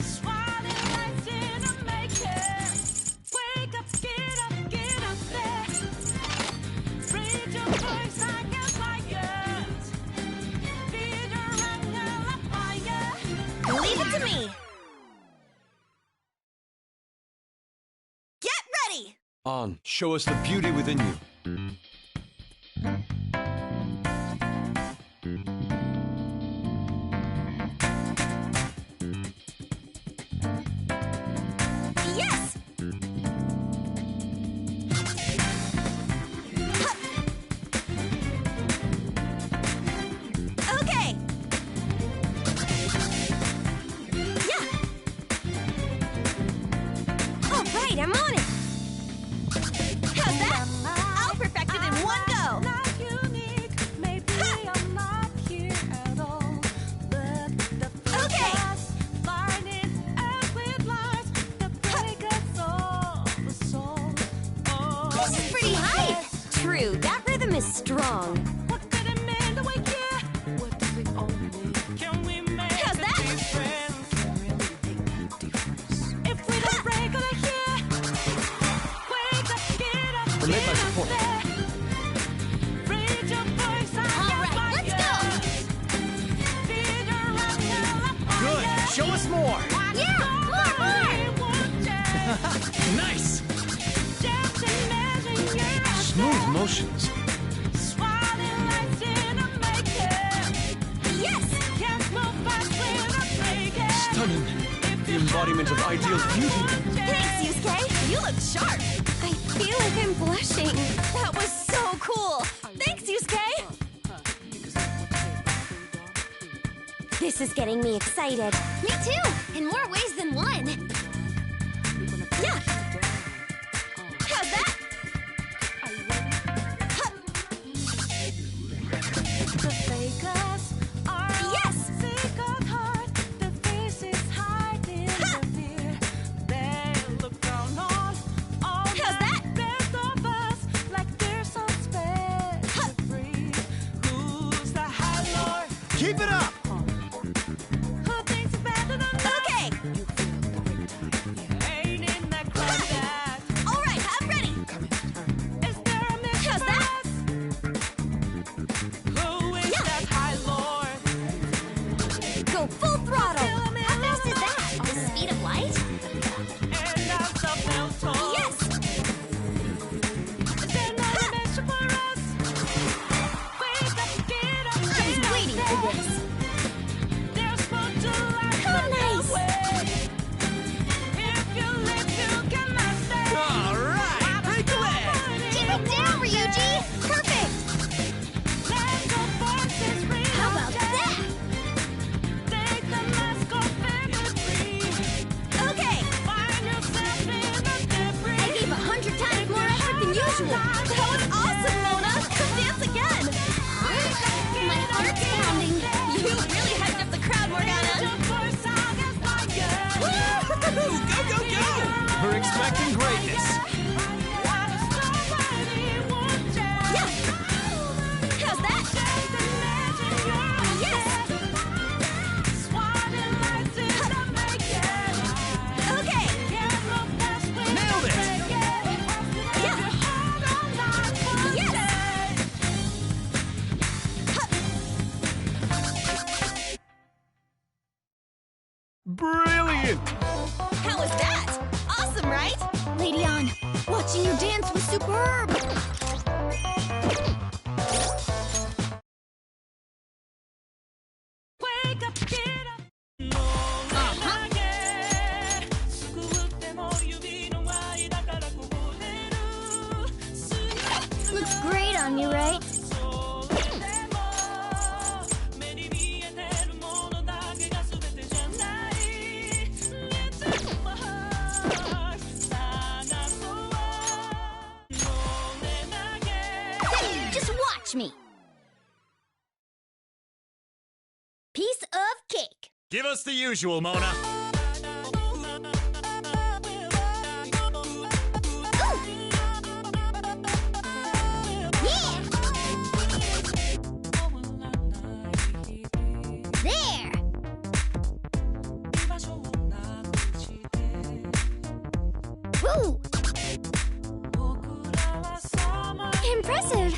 Swatting lights in a making. Wake up, get up there. Raise your voice, I guess I guess. Did you run the fire? Leave it to me! Get ready! On, show us the beauty within you. Yes! Okay! Yeah! All right, I'm on it! How's that? I'll perfect it more! Yeah, more! Nice! Smooth motions. Yes! Stunning. The embodiment of ideal beauty. Thanks, Yusuke! You look sharp! I feel like I'm blushing. That was so cool! Thanks, Yusuke! This is getting me excited. Me too, in more ways than one. Yeah! How's that? Huh. Yes! How's that? Keep it up! Okay! All right, I'm ready! How's that? Go full throttle. How fast is that? The speed of light? Yes! I was waiting for this. Oh, nice! All right, break away. Keep it down, Ryuji! Perfect! How about that? Okay! I gave 100 times more effort than usual. That was awesome, Mona! Dance again! My heart's pounding. You really hyped up the crowd, Morgana! Go, go, go! We're expecting greatness. Yeah! How's that? Yes! Okay! Nailed it! Yeah! Yes! Brilliant! How was that? Awesome, right? Lady On, watching you dance was superb! Looks great on me, right? Just watch me. Piece of cake. Give us the usual, Mona. Yeah! There! Woo! Impressive!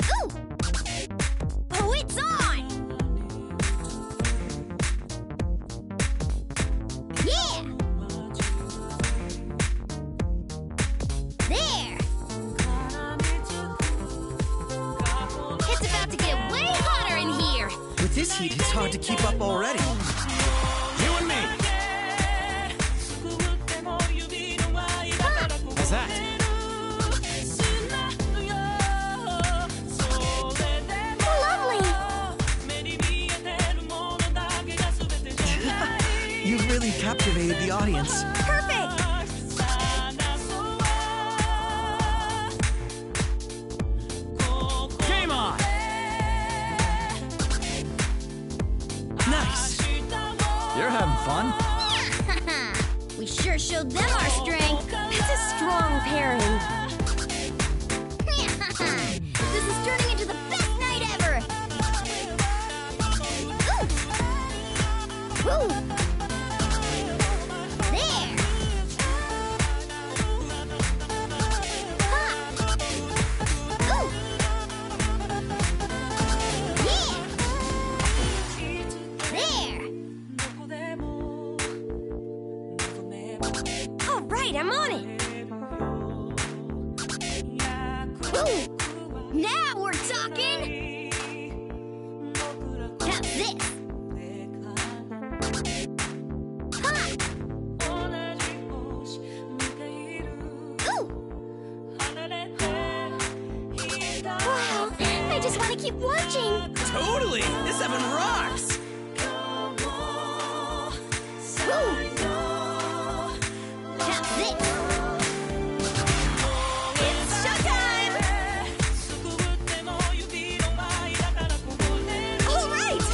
Ooh! Oh, it's on! Yeah! There! It's about to get way hotter in here! With this heat, it's hard to keep up already. You and me. How's that? Lovely! You've really captivated the audience. Perfect! Game on! Nice. You're having fun. We sure showed them our strength. That's a strong pairing. This is turning into the best night ever. Ooh. Woo. There. Ha. Ooh. Yeah. right, I'm on it. Ooh, now we're talking. How's this? Ha! Ooh! Wow, I just want to keep watching. Totally! This oven rocks! Ooh! How's this? It's showtime! All right!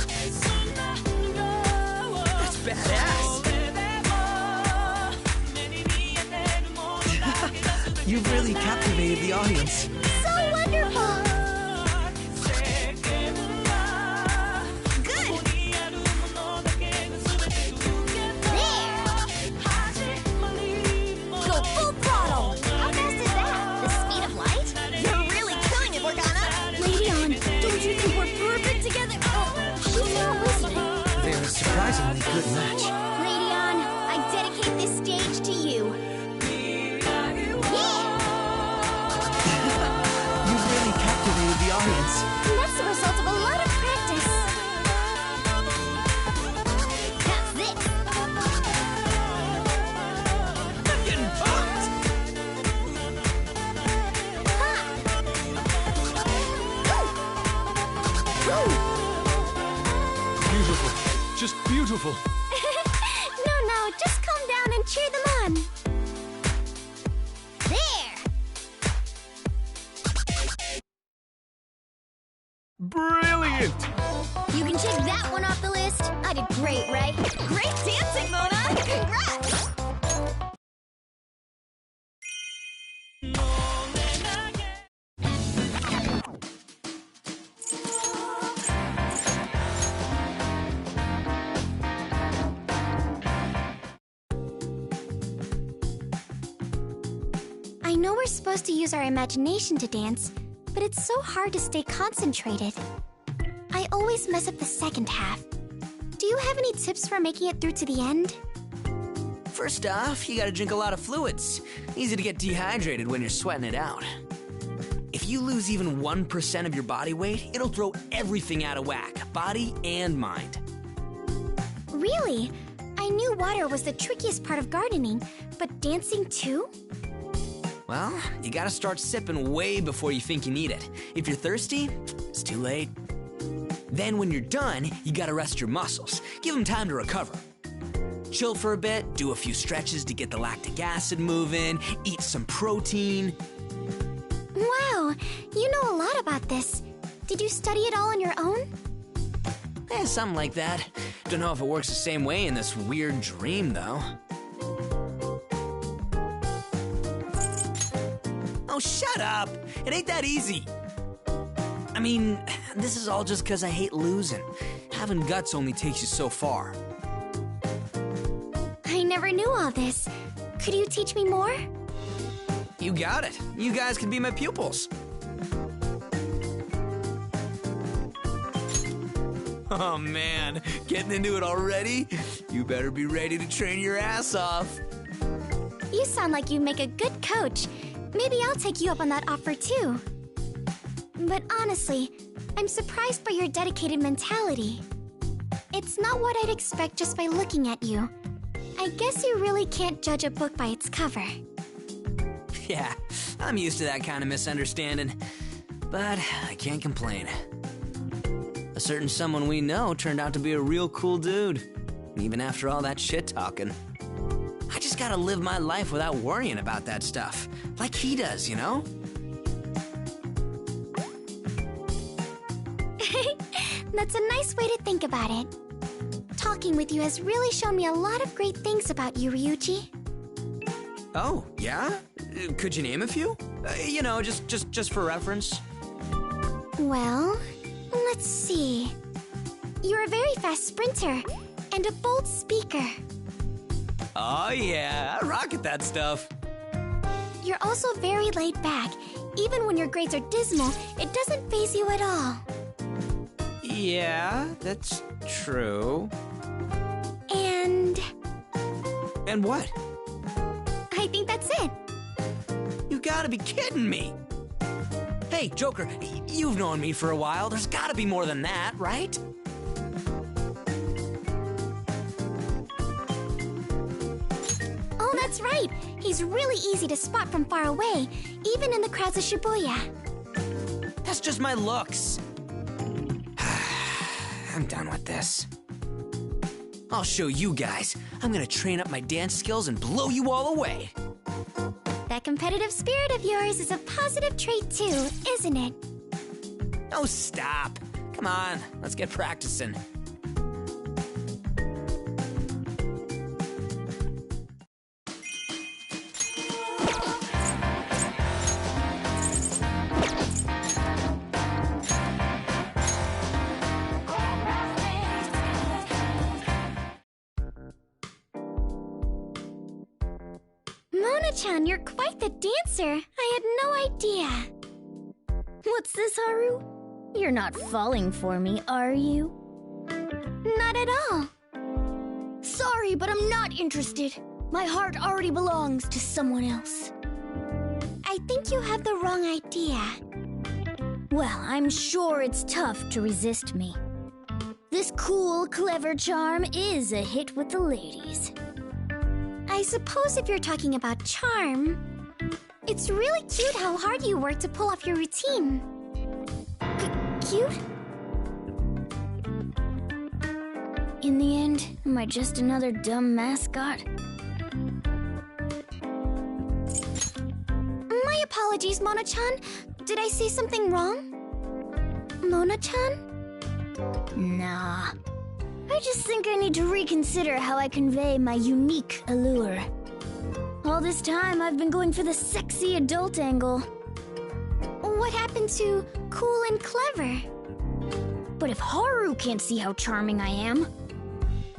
That's badass! You've really captivated the audience. So wonderful! Good! Go full throttle! How fast is that? The speed of light? You're really killing it, Morgana! Leon, don't you think we're perfect together? Oh, she's not listening. They're a surprisingly good match. Leon, I dedicate this stage to you. Yeah! You've really captivated the audience. And that's the result of a lot of practice. How's this? I'm getting pumped! Ha! Ooh! Beautiful. Just beautiful. No, just calm down and cheer them on. There! Brilliant! You can check that one off the list. I did great, right? Great dancing, Mona! Congrats! I know we're supposed to use our imagination to dance, but it's so hard to stay concentrated. I always mess up the second half. Do you have any tips for making it through to the end? First off, you gotta drink a lot of fluids. Easy to get dehydrated when you're sweating it out. If you lose even 1% of your body weight, it'll throw everything out of whack, body and mind. Really? I knew water was the trickiest part of gardening, but dancing too? Well, you gotta start sipping way before you think you need it. If you're thirsty, it's too late. Then when you're done, you gotta rest your muscles. Give them time to recover. Chill for a bit, do a few stretches to get the lactic acid moving, eat some protein. Wow, you know a lot about this. Did you study it all on your own? Something like that. Don't know if it works the same way in this weird dream, though. Oh, shut up! It ain't that easy. I mean, this is all just 'cause I hate losing. Having guts only takes you so far. I never knew all this. Could you teach me more? You got it. You guys can be my pupils. Oh man, getting into it already? You better be ready to train your ass off. You sound like you make a good coach. Maybe I'll take you up on that offer too. But honestly, I'm surprised by your dedicated mentality. It's not what I'd expect just by looking at you. I guess you really can't judge a book by its cover. Yeah, I'm used to that kind of misunderstanding. But I can't complain. A certain someone we know turned out to be a real cool dude. Even after all that shit talking. I just gotta live my life without worrying about that stuff. Like he does, you know? That's a nice way to think about it. Talking with you has really shown me a lot of great things about you, Ryuji. Oh, yeah? Could you name a few? You know, just for reference. Well, let's see. You're a very fast sprinter and a bold speaker. Oh yeah, I rock at that stuff. You're also very laid back. Even when your grades are dismal, it doesn't faze you at all. Yeah, that's true. And And what? I think that's You gotta be kidding me. Hey, Joker, you've known me for a while. There's gotta be more than that, right? Oh, that's right. He's really easy to spot from far away, even in the crowds of Shibuya. That's just my looks. I'm done with this. I'll show you guys. I'm gonna train up my dance skills and blow you all away. That competitive spirit of yours is a positive trait too, isn't it? Oh, stop. Come on, let's get practicing. Mona-chan, you're quite the dancer. I had no idea. What's this, Haru? You're not falling for me, are you? Not at all. Sorry, but I'm not interested. My heart already belongs to someone else. I think you have the wrong idea. Well, I'm sure it's tough to resist me. This cool, clever charm is a hit with the ladies. I suppose if you're talking about charm, it's really cute how hard you work to pull off your routine. Cute? In the end, am I just another dumb mascot? My apologies, Mona-chan. Did I say something wrong? Mona-chan? Nah. I just think I need to reconsider how I convey my unique allure. All this time, I've been going for the sexy adult angle. What happened to cool and clever? But if Haru can't see how charming I am,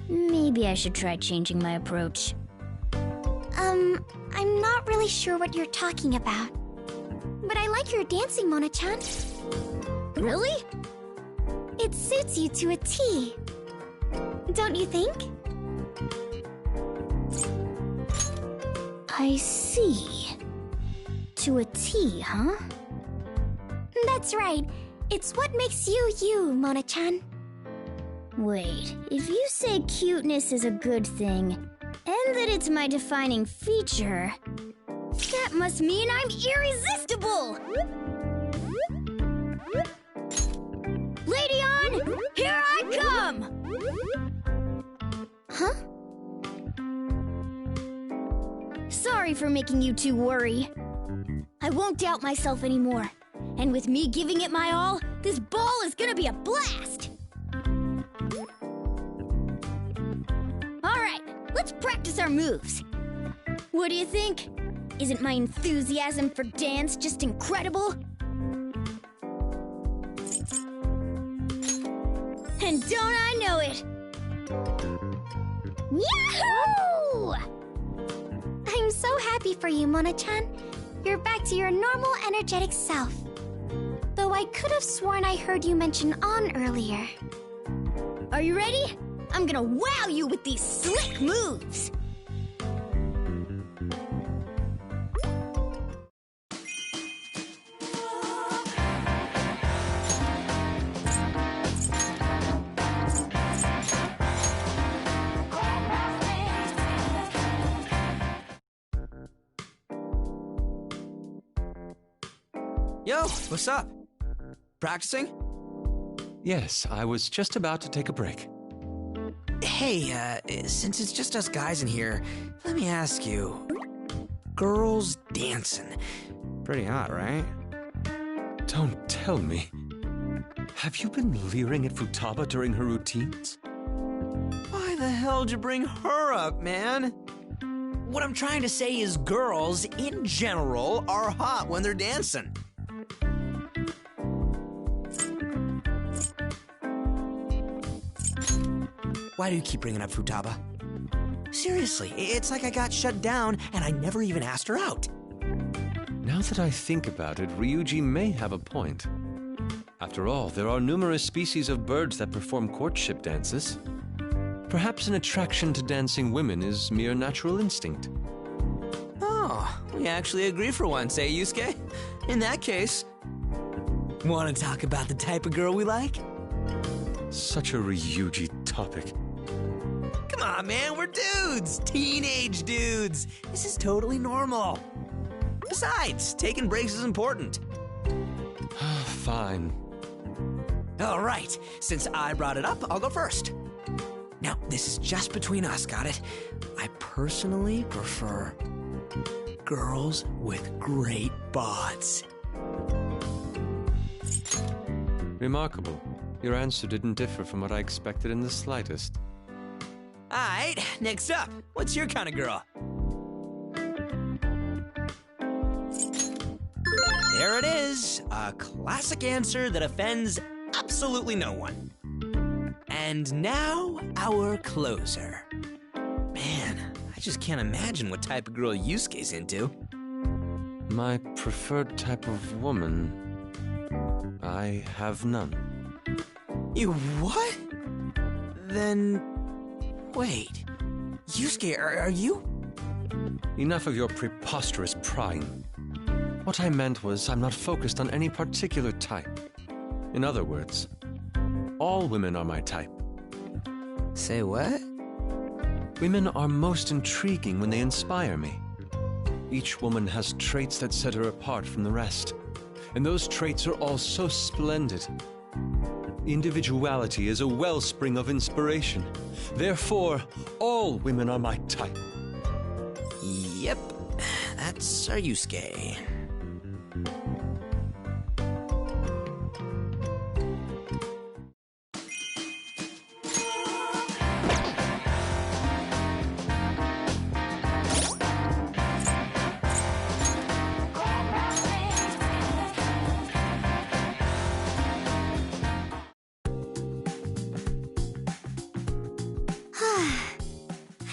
maybe I should try changing my approach. I'm not really sure what you're talking about. But I like your dancing, Mona-chan. Really? It suits you to a T. Don't you think? I see. To a T, huh? That's right. It's what makes you you, Mona-chan. Wait, if you say cuteness is a good thing, and that it's my defining feature, that must mean I'm irresistible! Lady On, here I come! Huh? Sorry for making you two worry. I won't doubt myself anymore. And with me giving it my all, this ball is gonna be a blast! Alright, let's practice our moves. What do you think? Isn't my enthusiasm for dance just incredible? And don't I know it? Yahoo! I'm so happy for you, Mona-chan. You're back to your normal, energetic self. Though I could have sworn I heard you mention On earlier. Are you ready? I'm gonna wow you with these slick moves! Yo, what's up? Practicing? Yes, I was just about to take a break. Hey, since it's just us guys in here, let me ask you. Girls dancing. Pretty hot, right? Don't tell me. Have you been leering at Futaba during her routines? Why the hell'd you bring her up, man? What I'm trying to say is girls, in general, are hot when they're dancing. Why do you keep bringing up Futaba? Seriously, it's like I got shut down and I never even asked her out. Now that I think about it, Ryuji may have a point. After all, there are numerous species of birds that perform courtship dances. Perhaps an attraction to dancing women is mere natural instinct. Oh, Oh, we actually agree for once, eh, Yusuke? In that case, want to talk about the type of girl we like? Such a Ryuji topic. Come on, man, we're dudes! Teenage dudes! This is totally normal. Besides, taking breaks is important. Fine. All right, since I brought it up, I'll go first. Now, this is just between us, got it? I personally prefer girls with great bods. Remarkable. Your answer didn't differ from what I expected in the slightest. Alright, next up, what's your kind of girl? There it is, a classic answer that offends absolutely no one. And now, our closer. Man, I just can't imagine what type of girl Yusuke's into. My preferred type of woman... I have none. You what? Then... wait. Yusuke, are you? Enough of your preposterous prying. What I meant was I'm not focused on any particular type. In other words, all women are my type. Say what? Women are most intriguing when they inspire me. Each woman has traits that set her apart from the rest. And those traits are all so splendid. Individuality is a wellspring of inspiration. Therefore, all women are my type. Yep, that's our Yusuke.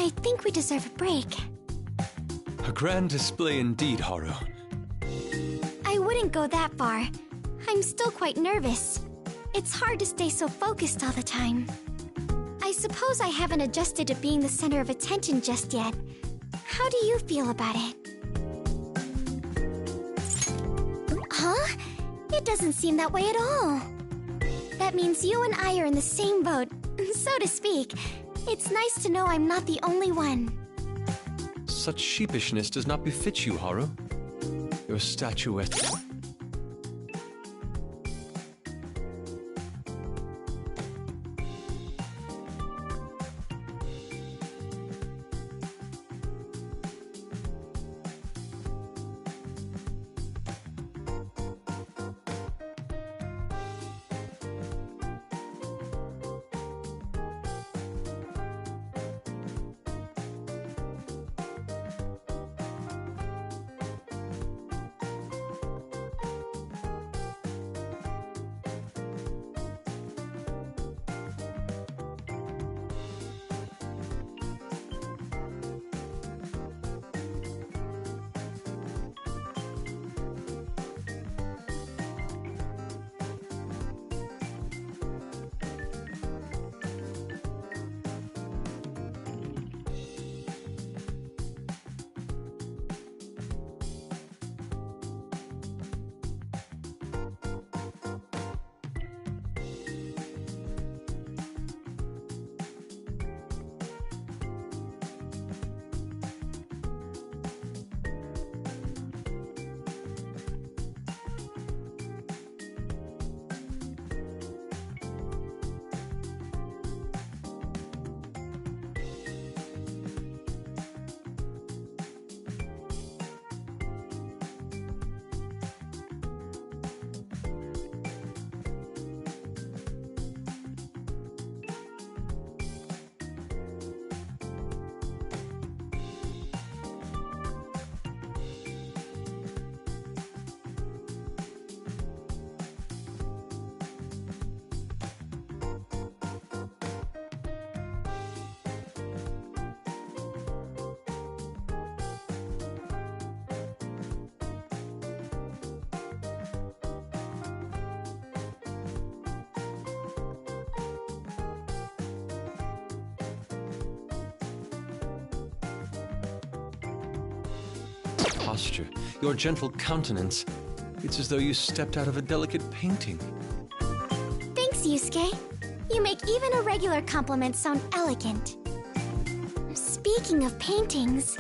I think we deserve a break. A grand display indeed, Haru. I wouldn't go that far. I'm still quite nervous. It's hard to stay so focused all the time. I suppose I haven't adjusted to being the center of attention just yet. How do you feel about it? Huh? It doesn't seem that way at all. That means you and I are in the same boat, so to speak. It's nice to know I'm not the only one. Such sheepishness does not befit you, Haru. Your statuette. posture, your gentle countenance. It's as though you stepped out of a delicate painting. Thanks, Yusuke. You make even a regular compliment sound elegant. Speaking of paintings...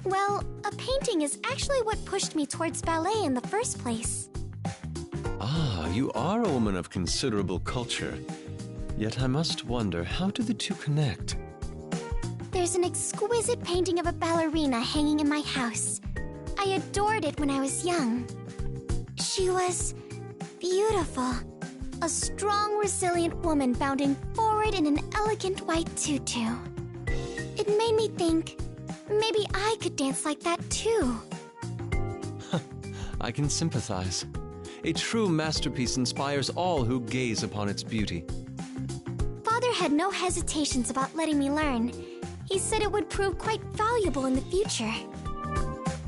Well, a painting is actually what pushed me towards ballet in the first place. Ah, you are a woman of considerable culture. Yet I must wonder, how do the two connect? There's an exquisite painting of a ballerina hanging in my house. I adored it when I was young. She was beautiful. A strong, resilient woman bounding forward in an elegant white tutu. It made me think, maybe I could dance like that too. I can sympathize. A true masterpiece inspires all who gaze upon its beauty. Father had no hesitations about letting me learn. He said it would prove quite valuable in the future.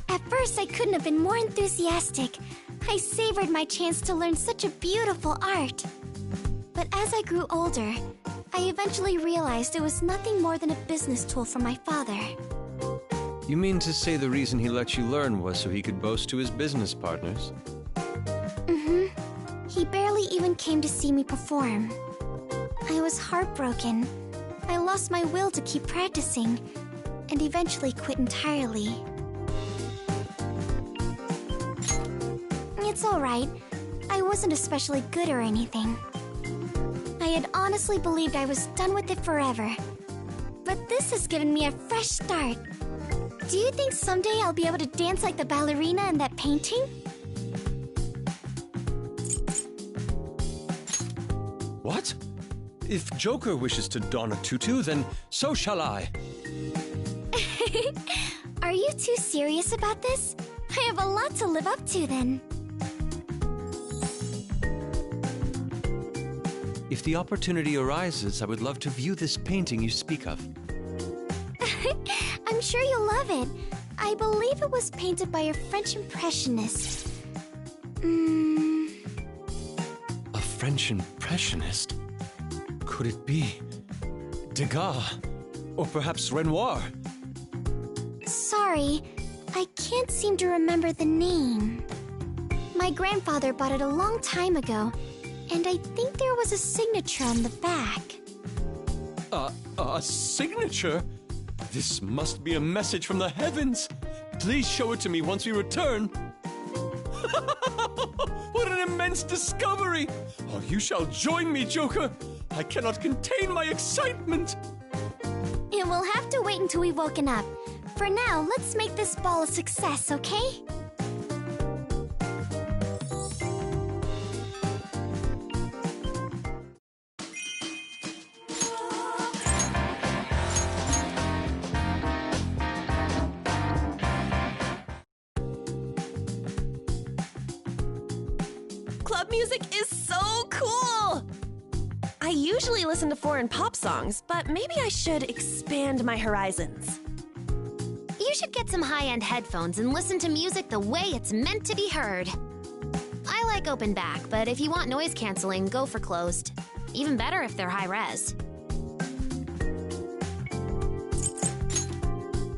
At first, I couldn't have been more enthusiastic. I savored my chance to learn such a beautiful art. But as I grew older, I eventually realized it was nothing more than a business tool for my father. You mean to say the reason he let you learn was so he could boast to his business partners? Mm-hmm. He barely even came to see me perform. I was heartbroken. I lost my will to keep practicing, and eventually quit entirely. It's alright. I wasn't especially good or anything. I had honestly believed I was done with it forever. But this has given me a fresh start. Do you think someday I'll be able to dance like the ballerina in that painting? What? If Joker wishes to don a tutu, then so shall I. Are you too serious about this? I have a lot to live up to then. If the opportunity arises, I would love to view this painting you speak of. I'm sure you'll love it. I believe it was painted by a French Impressionist. A French Impressionist? Could it be Degas? Or perhaps Renoir? Sorry, I can't seem to remember the name. My grandfather bought it a long time ago, and I think there was a signature on the back. A signature? This must be a message from the heavens. Please show it to me once we return. What an immense discovery! Oh, you shall join me, Joker. I cannot contain my excitement. It will have to wait until we've woken up. For now, let's make this ball a success, okay? Club music is so cool! I usually listen to foreign pop songs, but maybe I should expand my horizons. You should get some high-end headphones and listen to music the way it's meant to be heard. I like open back, but if you want noise canceling, go for closed. Even better if they're high-res.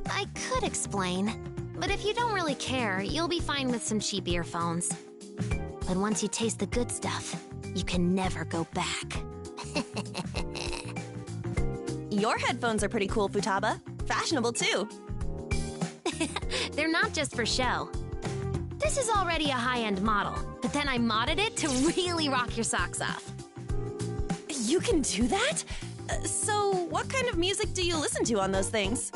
I could explain, but if you don't really care, you'll be fine with some cheap earphones. But once you taste the good stuff, you can never go back. Your headphones are pretty cool, Futaba. Fashionable, too. They're not just for show. This is already a high-end model, but then I modded it to really rock your socks off. You can do that? So, what kind of music do you listen to on those things?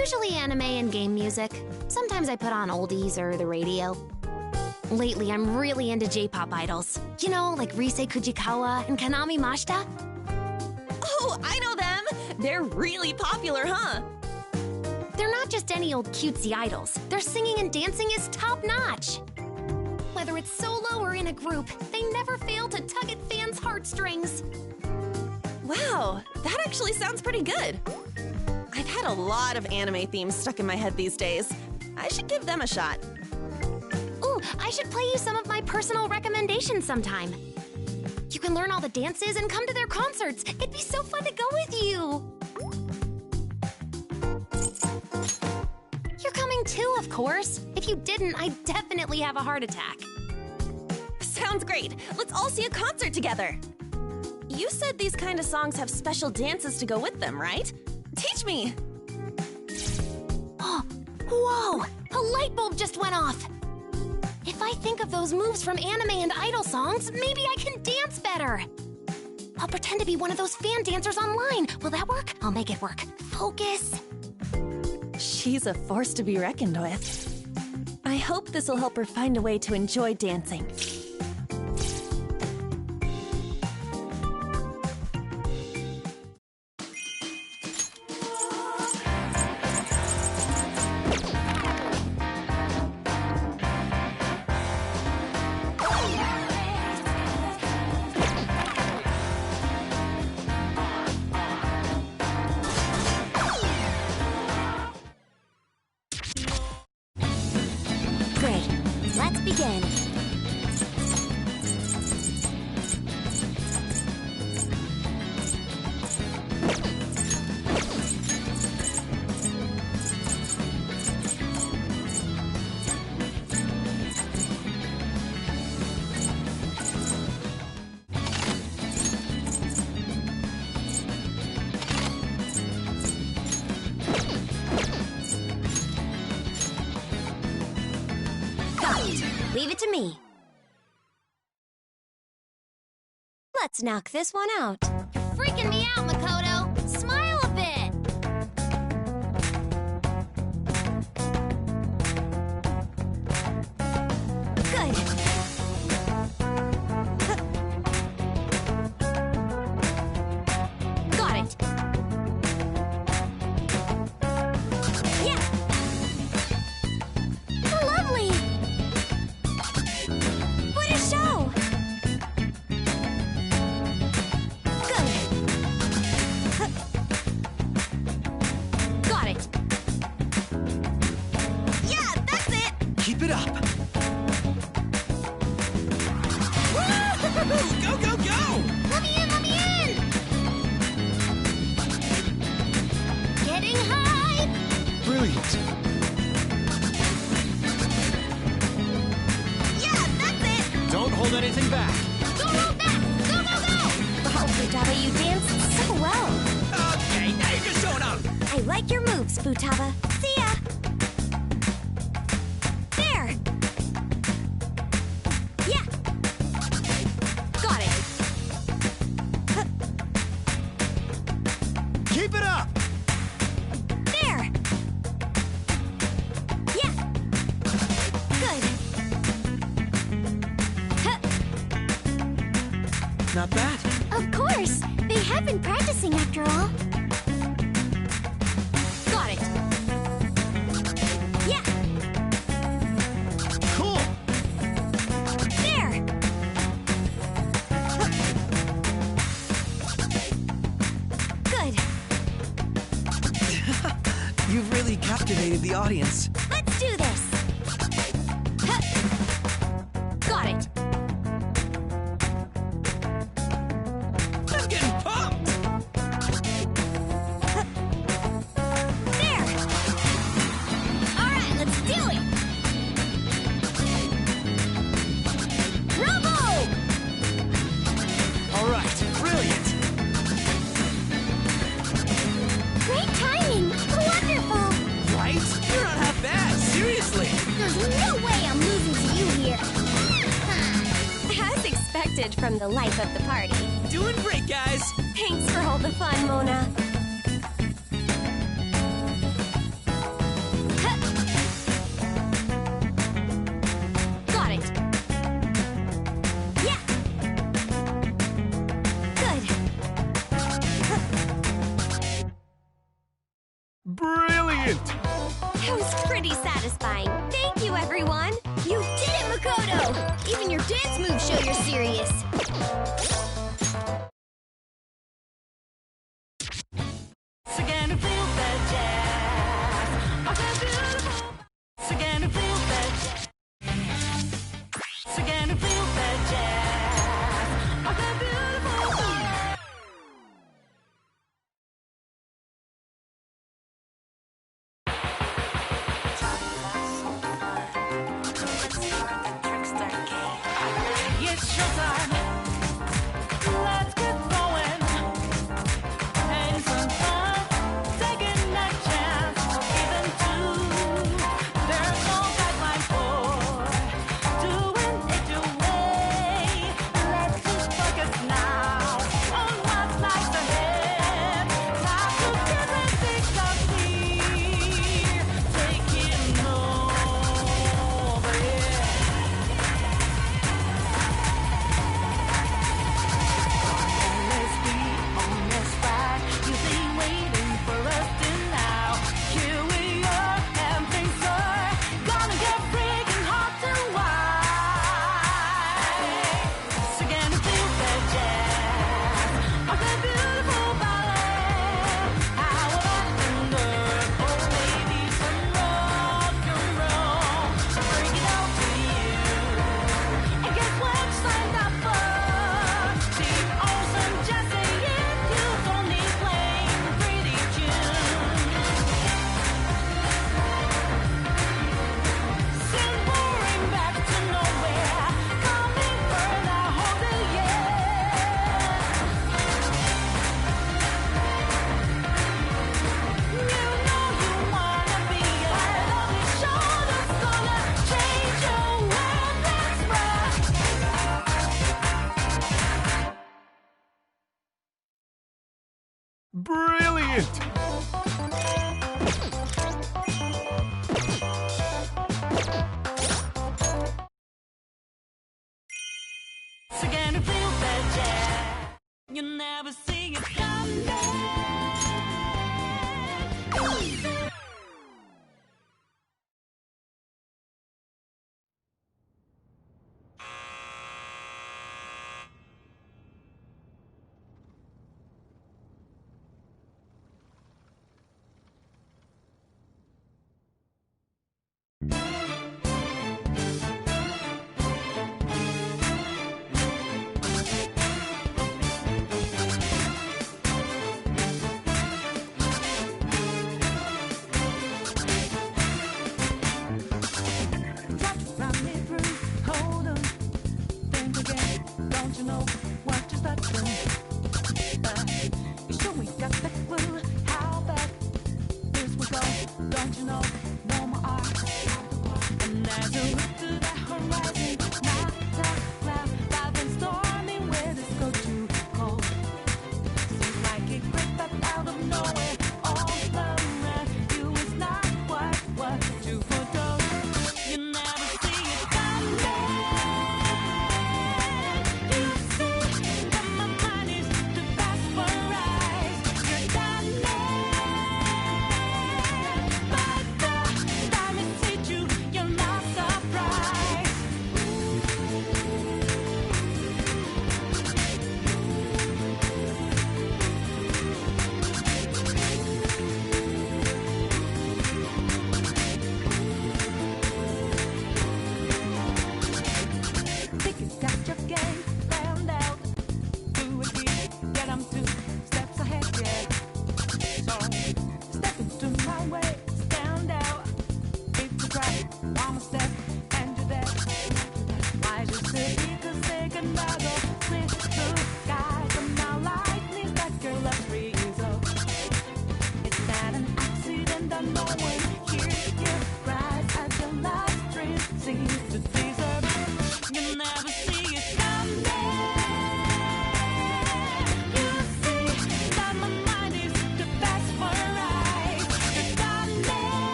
Usually anime and game music. Sometimes I put on oldies or the radio. Lately, I'm really into J-pop idols. You know, like Rise Kujikawa and Kanami Mashita. Oh, I know them! They're really popular, huh? They're not just any old cutesy idols. Their singing and dancing is top-notch. Whether it's solo or in a group, they never fail to tug at fans' heartstrings. Wow, that actually sounds pretty good. I've had a lot of anime themes stuck in my head these days. I should give them a shot. Ooh, I should play you some of my personal recommendations sometime. You can learn all the dances and come to their concerts. It'd be so fun to go with you. sing too, of course. If you didn't, I'd definitely have a heart attack. Sounds great. Let's all see a concert together. You said these kind of songs have special dances to go with them, right? Teach me. Oh, whoa! A light bulb just went off. If I think of those moves from anime and idol songs, maybe I can dance better. I'll pretend to be one of those fan dancers online. Will that work? I'll make it work. Focus. She's a force to be reckoned with. I hope this will help her find a way to enjoy dancing. Great. Let's begin. Leave it to me. Let's knock this one out. Freaking me out, Makoto. Smile a bit. Good. Got it. Yeah. Lovely. What a show. Good. Got it. Yeah, that's it! Keep it up. Woo! Go, go, go! Let me in, let me in! Getting high! Brilliant. Yeah, that's it! Don't hold anything back. Go, go, back! Go, go, go! Wow, Futaba, you danced so well. Okay, now you're just showing up. I like your moves, Futaba. See ya. There. Yeah. Got it. Keep it up! There. Yeah. Good. Huh. Not bad. Of course! They have been practicing after all. Got it. Yeah. Cool! There. Huh. Good. You've really captivated the audience. Let's do this. Huh. Got it. I'm getting pumped. Huh. There. All right, let's do it! Bravo! All right, brilliant! Great timing! Wonderful! Right? You're not half bad. Seriously. There's no way I'm losing to you here. As expected from the life of the party. Doing great, guys. Thanks for all the fun, Mona. Huh. Got it. Yeah. Good. Huh. Brilliant! That was pretty satisfying. Thank you, everyone. You did it, Makoto! Even your dance moves show you're serious. Again to feel that jazz. I feel beautiful. Again to feel that jazz. Again to feel that jazz. I feel beautiful. Brilliant! Again, to feel that jazz. You never see it come back.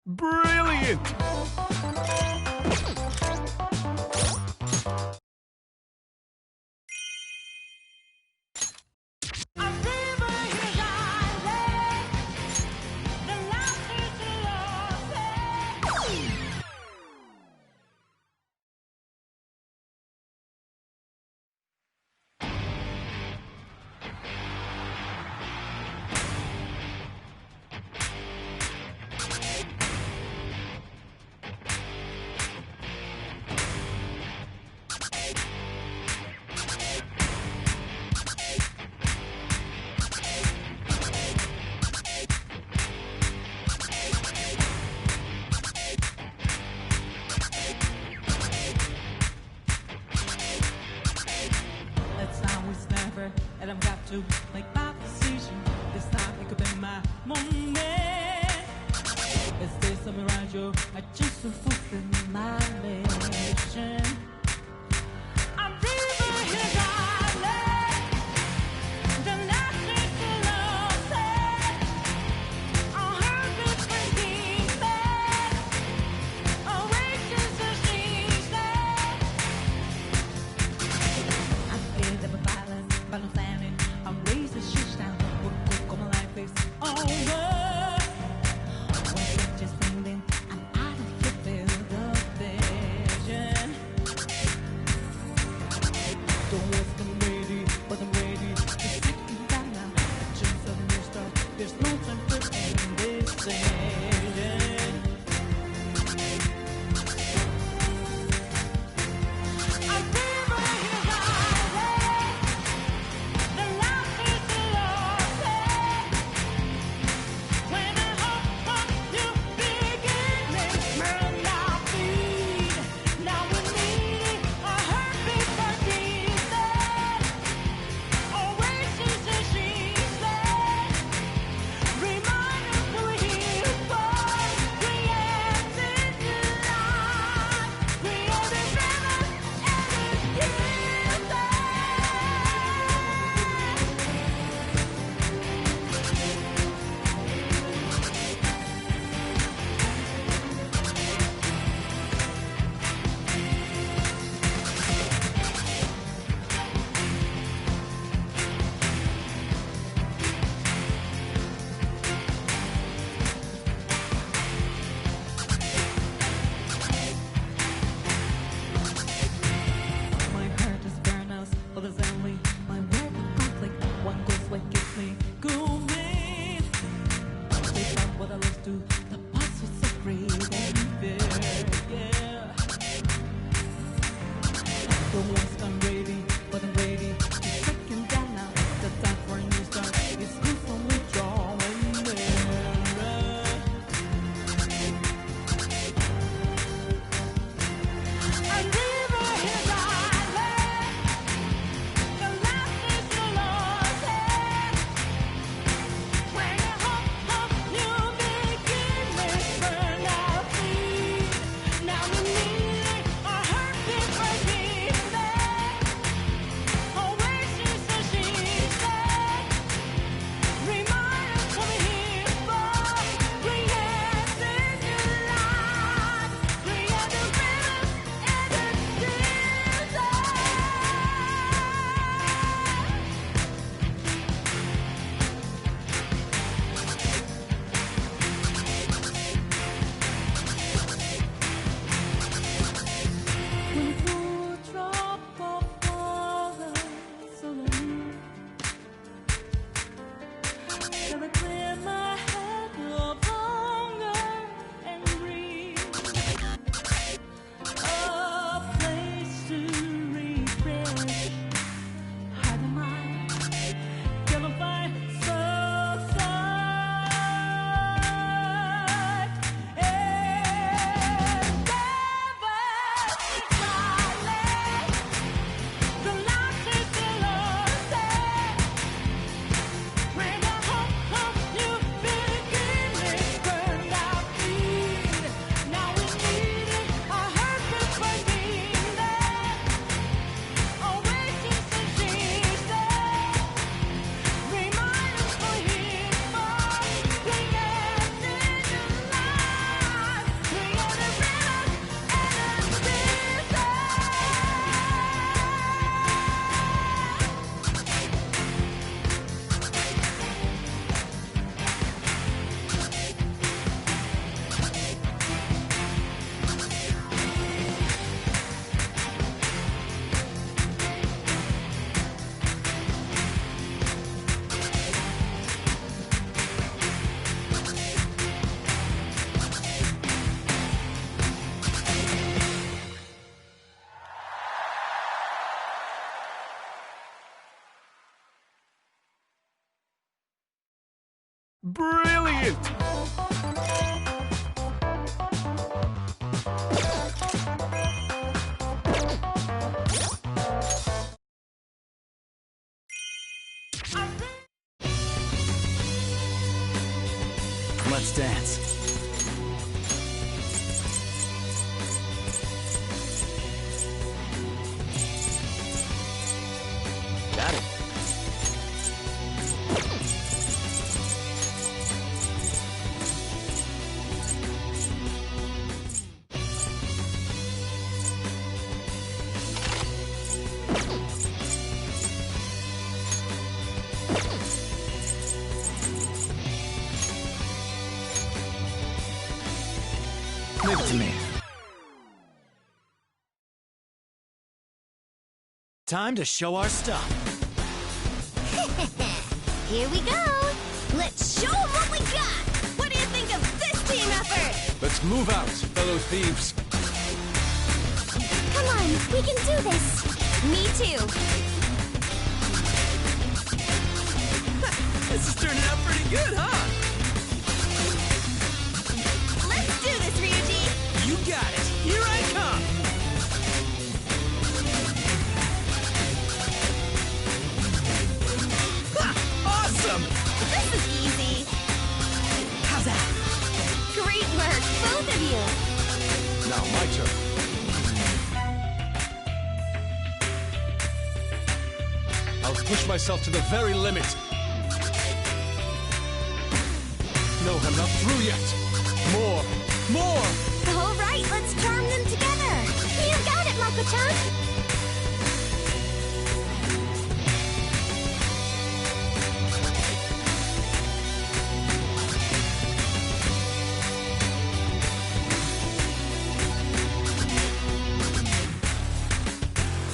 Brilliant! And I've got to make my decision. This time it could be my moment. Is this a mirage or I just fulfill my mission? I'm dreaming here, darling. The night is lost. I'll have this thinking that oasis is easy. I feel the violence. But I'm standing, I'm raising shit down. Come on, life is over. When it's just ending, I'm out of here, feel the vision. Brilliant! Let's dance. Got it. Leave it to me. Time to show our stuff. Here we go. Let's show 'em what we got. What do you think of this team effort? Let's move out, fellow thieves. Come on, we can do this. Me too. This is turning out pretty good, huh? Let's do this, Ryuji. You got it. Here I come. Ha! Awesome! This is easy. How's that? Great work, both of you. Now, my turn. I'll push myself to the very limit. No, I'm not through yet. More! More! All right, let's charm them together. You got it, Mako-chan.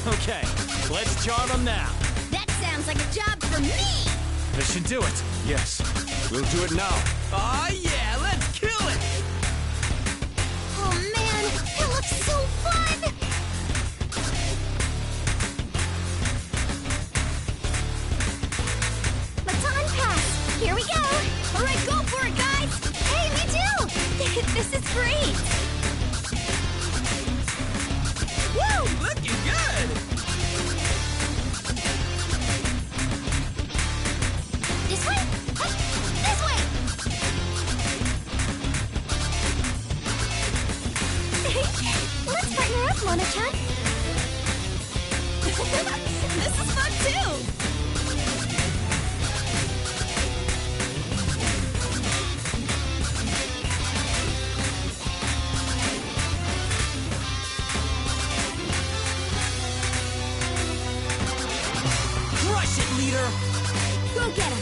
Okay, let's charm them now. That sounds like a job for me. This should do it. Yes, we'll do it now. Aw, yeah, let's kill it! Oh man, it looks so fun! Baton pass! Here we go! All right, go for it, guys. Hey, me too! This is great! Woo! Looking good! This way! Huh, this way! Let's partner up, Mona-chan! This is fun too. Crush it, leader! Go get him.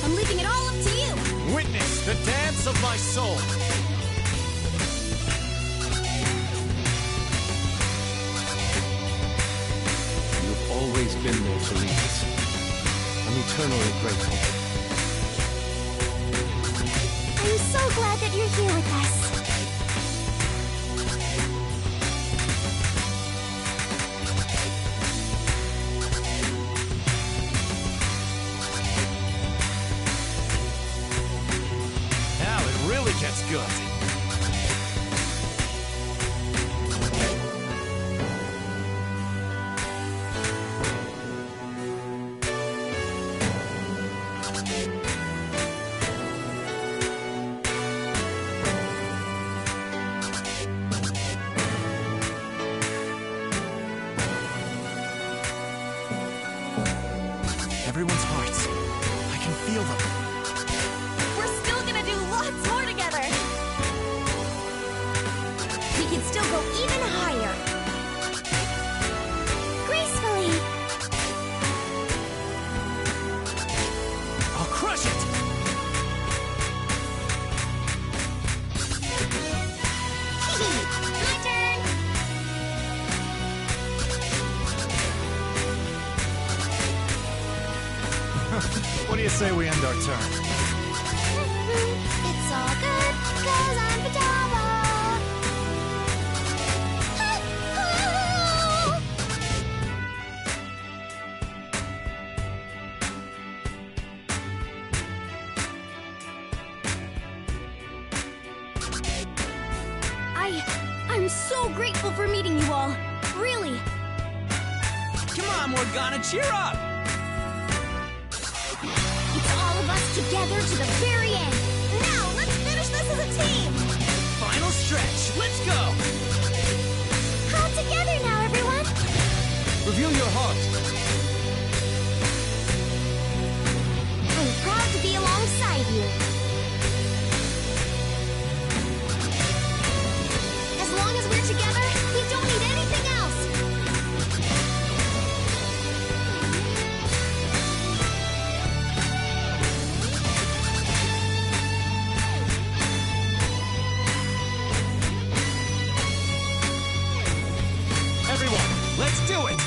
I'm leaving it all up to you. Witness the dance of my soul. You've always been there to lead us. I'm eternally grateful. I'm so glad that you're here with us. Now it really gets good. Everyone's hearts. I can feel them. We're still gonna do lots more together. We can still go even higher. Gracefully. I'll crush it. My turn. What do you say we end our turn? It's all good, 'cause I'm Pajama. I'm so grateful for meeting you all. Really. Come on, Morgana, cheer up! It's all of us together to the very end. Now, let's finish this as a team! Final stretch, let's go! All together now, everyone. Reveal your heart. I'm proud to be alongside you. As long as we're together, we don't need anything else. Everyone, let's do it!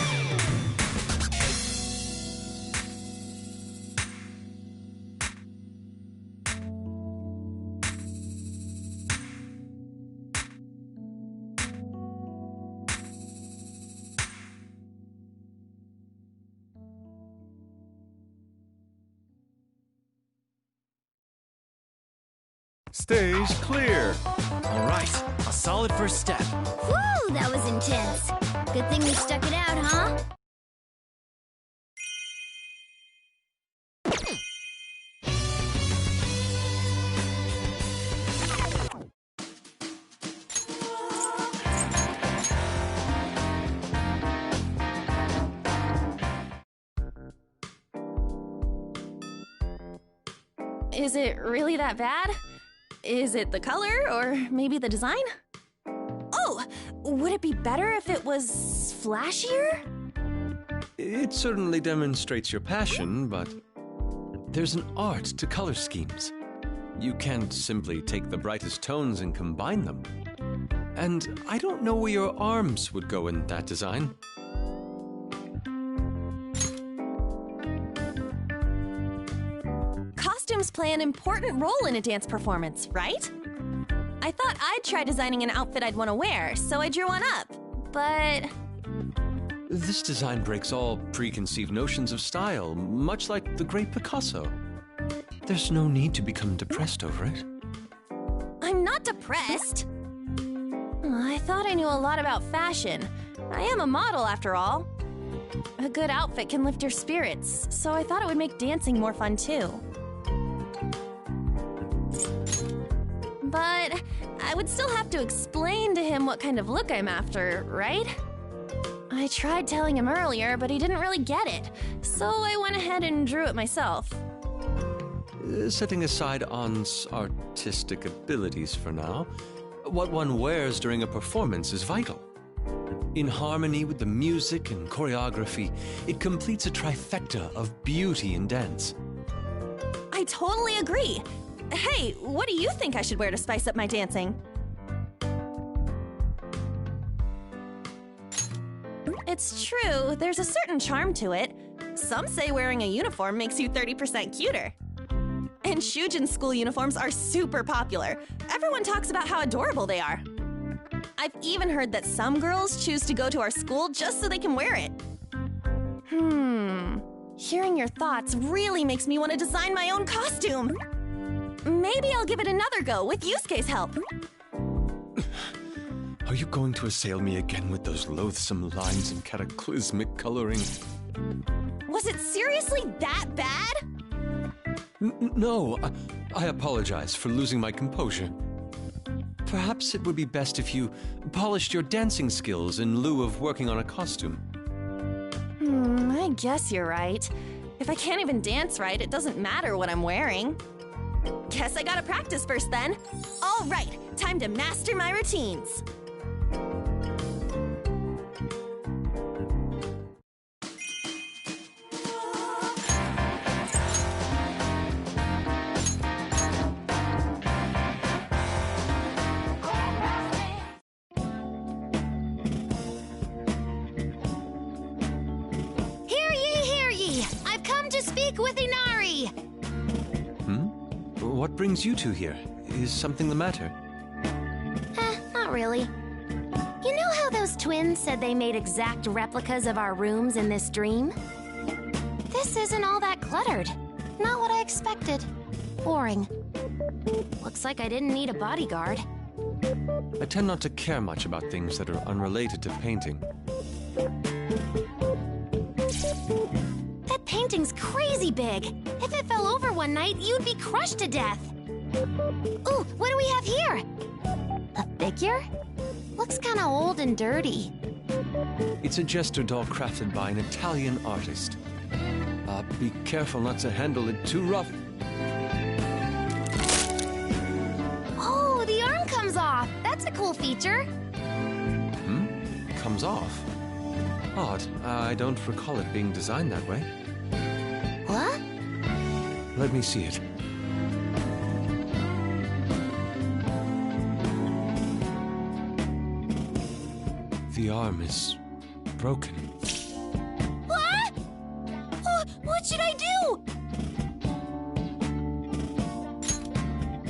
Stage clear. All right, a solid first step. Whew, that was intense. Good thing we stuck it out, huh? Is it really that bad? Is it the color, or maybe the design? Oh, would it be better if it was flashier? It certainly demonstrates your passion, but there's an art to color schemes. You can't simply take the brightest tones and combine them. And I don't know where your arms would go in that design. Costumes play an important role in a dance performance, right? I thought I'd try designing an outfit I'd want to wear, so I drew one up. But This design breaks all preconceived notions of style, much like the great Picasso. There's no need to become depressed over it. I'm not depressed. I thought I knew a lot about fashion. I am a model, after all. A good outfit can lift your spirits, so I thought it would make dancing more fun, too. But I would still have to explain to him what kind of look I'm after, right? I tried telling him earlier, but he didn't really get it, so I went ahead and drew it myself. Setting aside On's artistic abilities for now, what one wears during a performance is vital. In harmony with the music and choreography, it completes a trifecta of beauty and dance. I totally agree. Hey, what do you think I should wear to spice up my dancing? It's true, there's a certain charm to it. Some say wearing a uniform makes you 30% cuter. And Shujin school uniforms are super popular. Everyone talks about how adorable they are. I've even heard that some girls choose to go to our school just so they can wear it. Hearing your thoughts really makes me want to design my own costume. Maybe I'll give it another go with Yusuke's help. Are you going to assail me again with those loathsome lines and cataclysmic coloring? Was it seriously that bad? No, I apologize for losing my composure. Perhaps it would be best if you polished your dancing skills in lieu of working on a costume. I guess you're right. If I can't even dance right, it doesn't matter what I'm wearing. Guess I gotta practice first then. All right, time to master my routines. Hear ye! I've come to speak with Inari! What brings you two here? Is something the matter? Not really. You know how those twins said they made exact replicas of our rooms in this dream? This isn't all that cluttered. Not what I expected. Boring. Looks like I didn't need a bodyguard. I tend not to care much about things that are unrelated to painting. That painting's crazy big. If it fell over one night, you'd be crushed to death. Ooh, what do we have here? A figure? Looks kinda old and dirty. It's a jester doll crafted by an Italian artist. Be careful not to handle it too rough. Oh, the arm comes off. That's a cool feature. Comes off. Odd. I don't recall it being designed that way. What? Let me see it. The arm is broken. What? What should I do?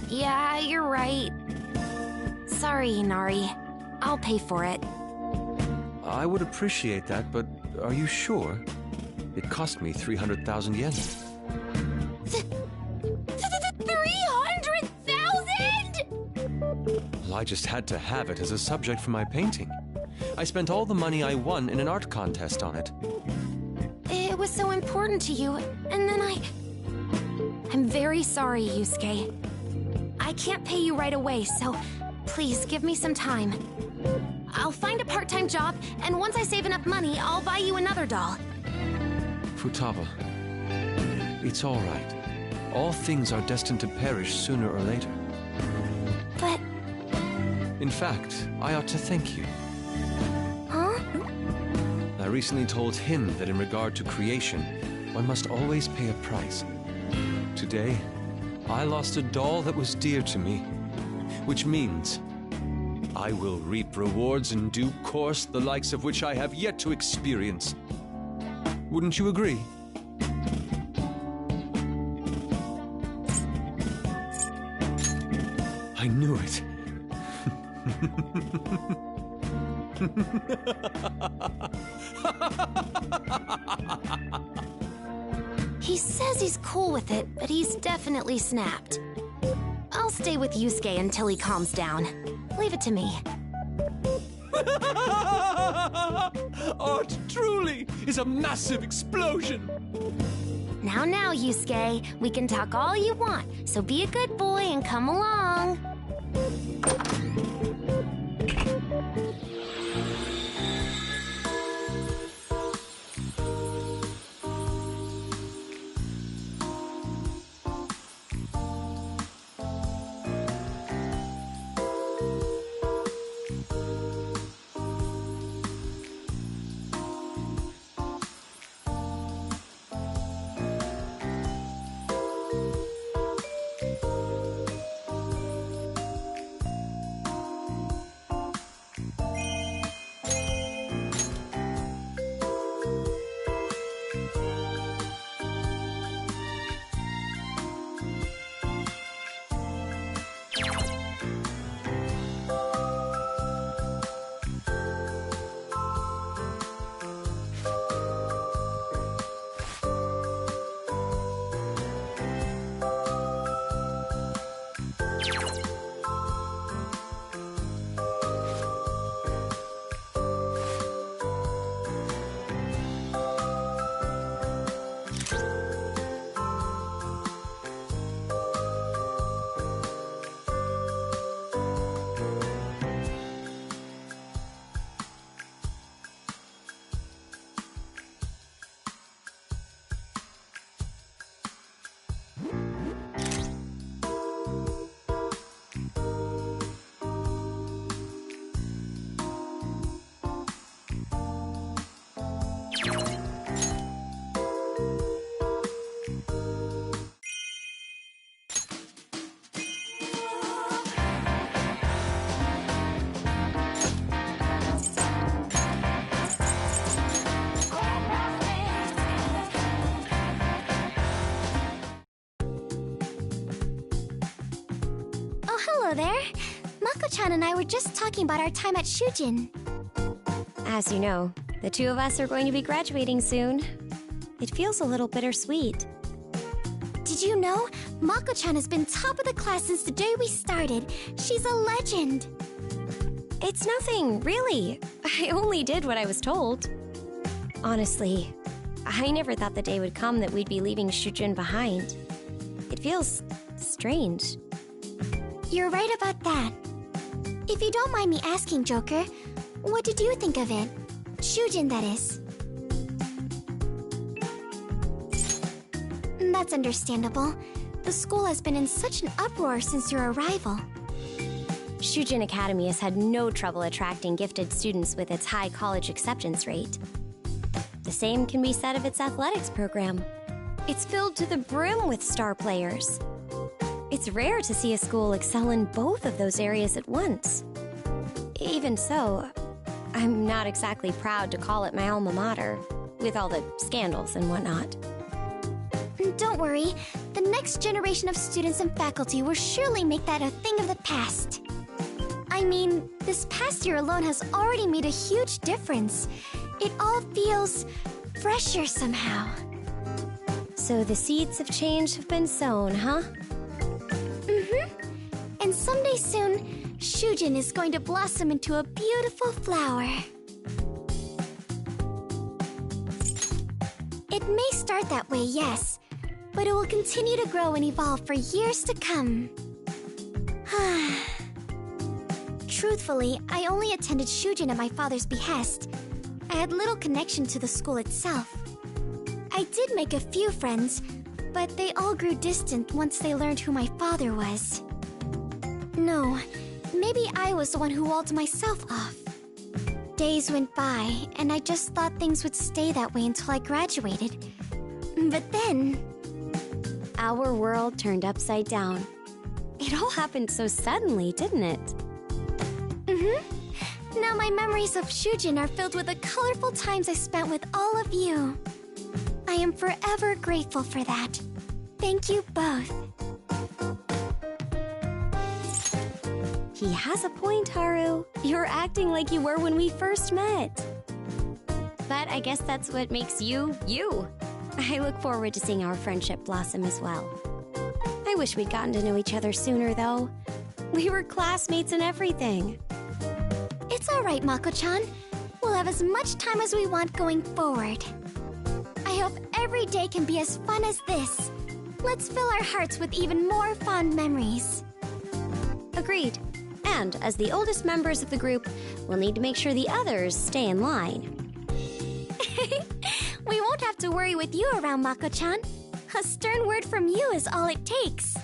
Yeah, you're right. Sorry, Inari. I'll pay for it. I would appreciate that, but are you sure? It cost me 300,000 yen. 300,000?! Well, I just had to have it as a subject for my painting. I spent all the money I won in an art contest on it. It was so important to you, and then I'm very sorry, Yusuke. I can't pay you right away, so please give me some time. I'll find a part-time job, and once I save enough money, I'll buy you another doll. Futaba, it's all right. All things are destined to perish sooner or later. But... In fact, I ought to thank you. Huh? I recently told him that in regard to creation, one must always pay a price. Today, I lost a doll that was dear to me, which means I will reap rewards in due course, the likes of which I have yet to experience. Wouldn't you agree? I knew it. He says he's cool with it, but he's definitely snapped. I'll stay with Yusuke until he calms down. Leave it to me. Art truly is a massive explosion! Now, Yusuke, we can talk all you want, so be a good boy and come along. Hello there. Mako-chan and I were just talking about our time at Shujin. As you know, the two of us are going to be graduating soon. It feels a little bittersweet. Did you know? Mako-chan has been top of the class since the day we started. She's a legend. It's nothing, really. I only did what I was told. Honestly, I never thought the day would come that we'd be leaving Shujin behind. It feels strange. You're right about that. If you don't mind me asking, Joker, what did you think of it? Shujin, that is. That's understandable. The school has been in such an uproar since your arrival. Shujin Academy has had no trouble attracting gifted students with its high college acceptance rate. The same can be said of its athletics program. It's filled to the brim with star players. It's rare to see a school excel in both of those areas at once. Even so, I'm not exactly proud to call it my alma mater, with all the scandals and whatnot. Don't worry, the next generation of students and faculty will surely make that a thing of the past. I mean, this past year alone has already made a huge difference. It all feels fresher somehow. So the seeds of change have been sown, huh? Mm-hmm. And someday soon, Shujin is going to blossom into a beautiful flower. It may start that way, yes, but it will continue to grow and evolve for years to come. Truthfully, I only attended Shujin at my father's behest. I had little connection to the school itself. I did make a few friends, but they all grew distant once they learned who my father was. No, maybe I was the one who walled myself off. Days went by, and I just thought things would stay that way until I graduated. But then... Our world turned upside down. It all happened so suddenly, didn't it? Mm-hmm. Now my memories of Shujin are filled with the colorful times I spent with all of you. I am forever grateful for that. Thank you both. He has a point, Haru. You're acting like you were when we first met. But I guess that's what makes you, you. I look forward to seeing our friendship blossom as well. I wish we'd gotten to know each other sooner, though. We were classmates and everything. It's all right, Mako-chan. We'll have as much time as we want going forward. I hope every day can be as fun as this. Let's fill our hearts with even more fond memories. Agreed. And as the oldest members of the group, we'll need to make sure the others stay in line. We won't have to worry with you around, Mako-chan. A stern word from you is all it takes.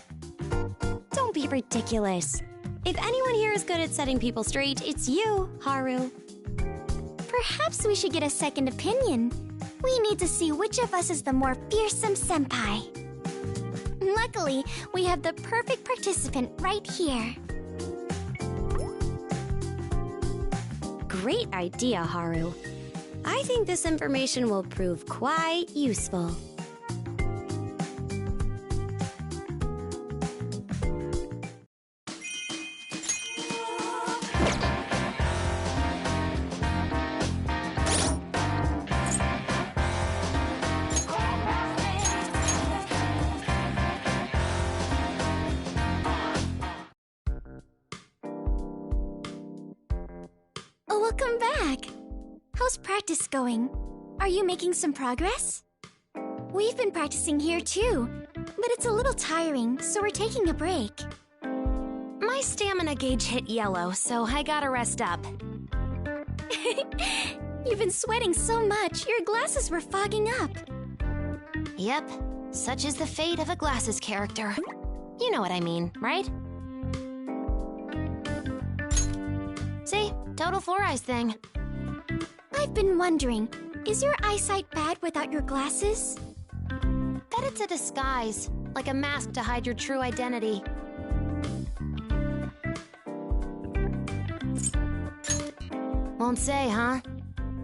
Don't be ridiculous. If anyone here is good at setting people straight, it's you, Haru. Perhaps we should get a second opinion. We need to see which of us is the more fearsome senpai. Luckily, we have the perfect participant right here. Great idea, Haru. I think this information will prove quite useful. Welcome back. How's practice going? Are you making some progress? We've been practicing here too, but it's a little tiring, so we're taking a break. My stamina gauge hit yellow, so I gotta rest up. You've been sweating so much, your glasses were fogging up. Yep, such is the fate of a glasses character. You know what I mean, right? See? Total four eyes thing. I've been wondering, is your eyesight bad without your glasses? Bet it's a disguise, like a mask to hide your true identity. Won't say, huh?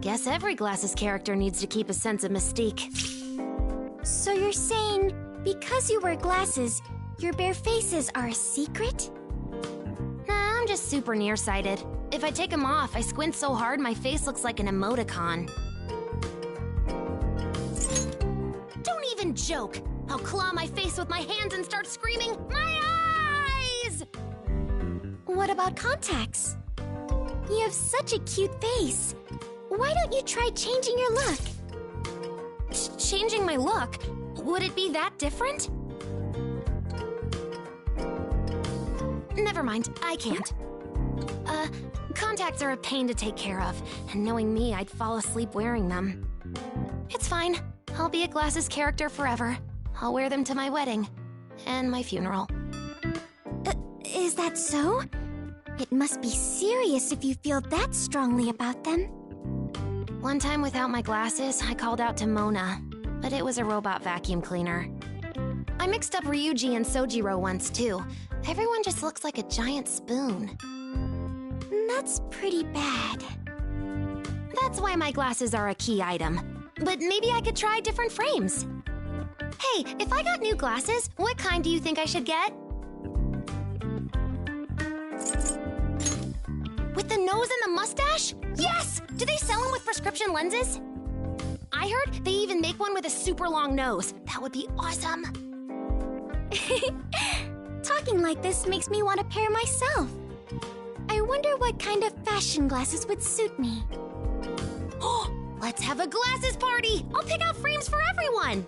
Guess every glasses character needs to keep a sense of mystique. So you're saying, because you wear glasses, your bare faces are a secret? Nah, I'm just super nearsighted. If I take them off, I squint so hard my face looks like an emoticon. Don't even joke! I'll claw my face with my hands and start screaming, "My eyes!" What about contacts? You have such a cute face. Why don't you try changing your look? Changing my look? Would it be that different? Never mind, I can't. Contacts are a pain to take care of, and knowing me, I'd fall asleep wearing them. It's fine. I'll be a glasses character forever. I'll wear them to my wedding. And my funeral. Is that so? It must be serious if you feel that strongly about them. One time without my glasses, I called out to Mona, but it was a robot vacuum cleaner. I mixed up Ryuji and Sojiro once too. Everyone just looks like a giant spoon. That's pretty bad. That's why my glasses are a key item. But maybe I could try different frames. Hey, if I got new glasses, what kind do you think I should get? With the nose and the mustache? Yes! Do they sell them with prescription lenses? I heard they even make one with a super long nose. That would be awesome. Talking like this makes me want a pair myself. I wonder what kind of fashion glasses would suit me. Oh, let's have a glasses party! I'll pick out frames for everyone!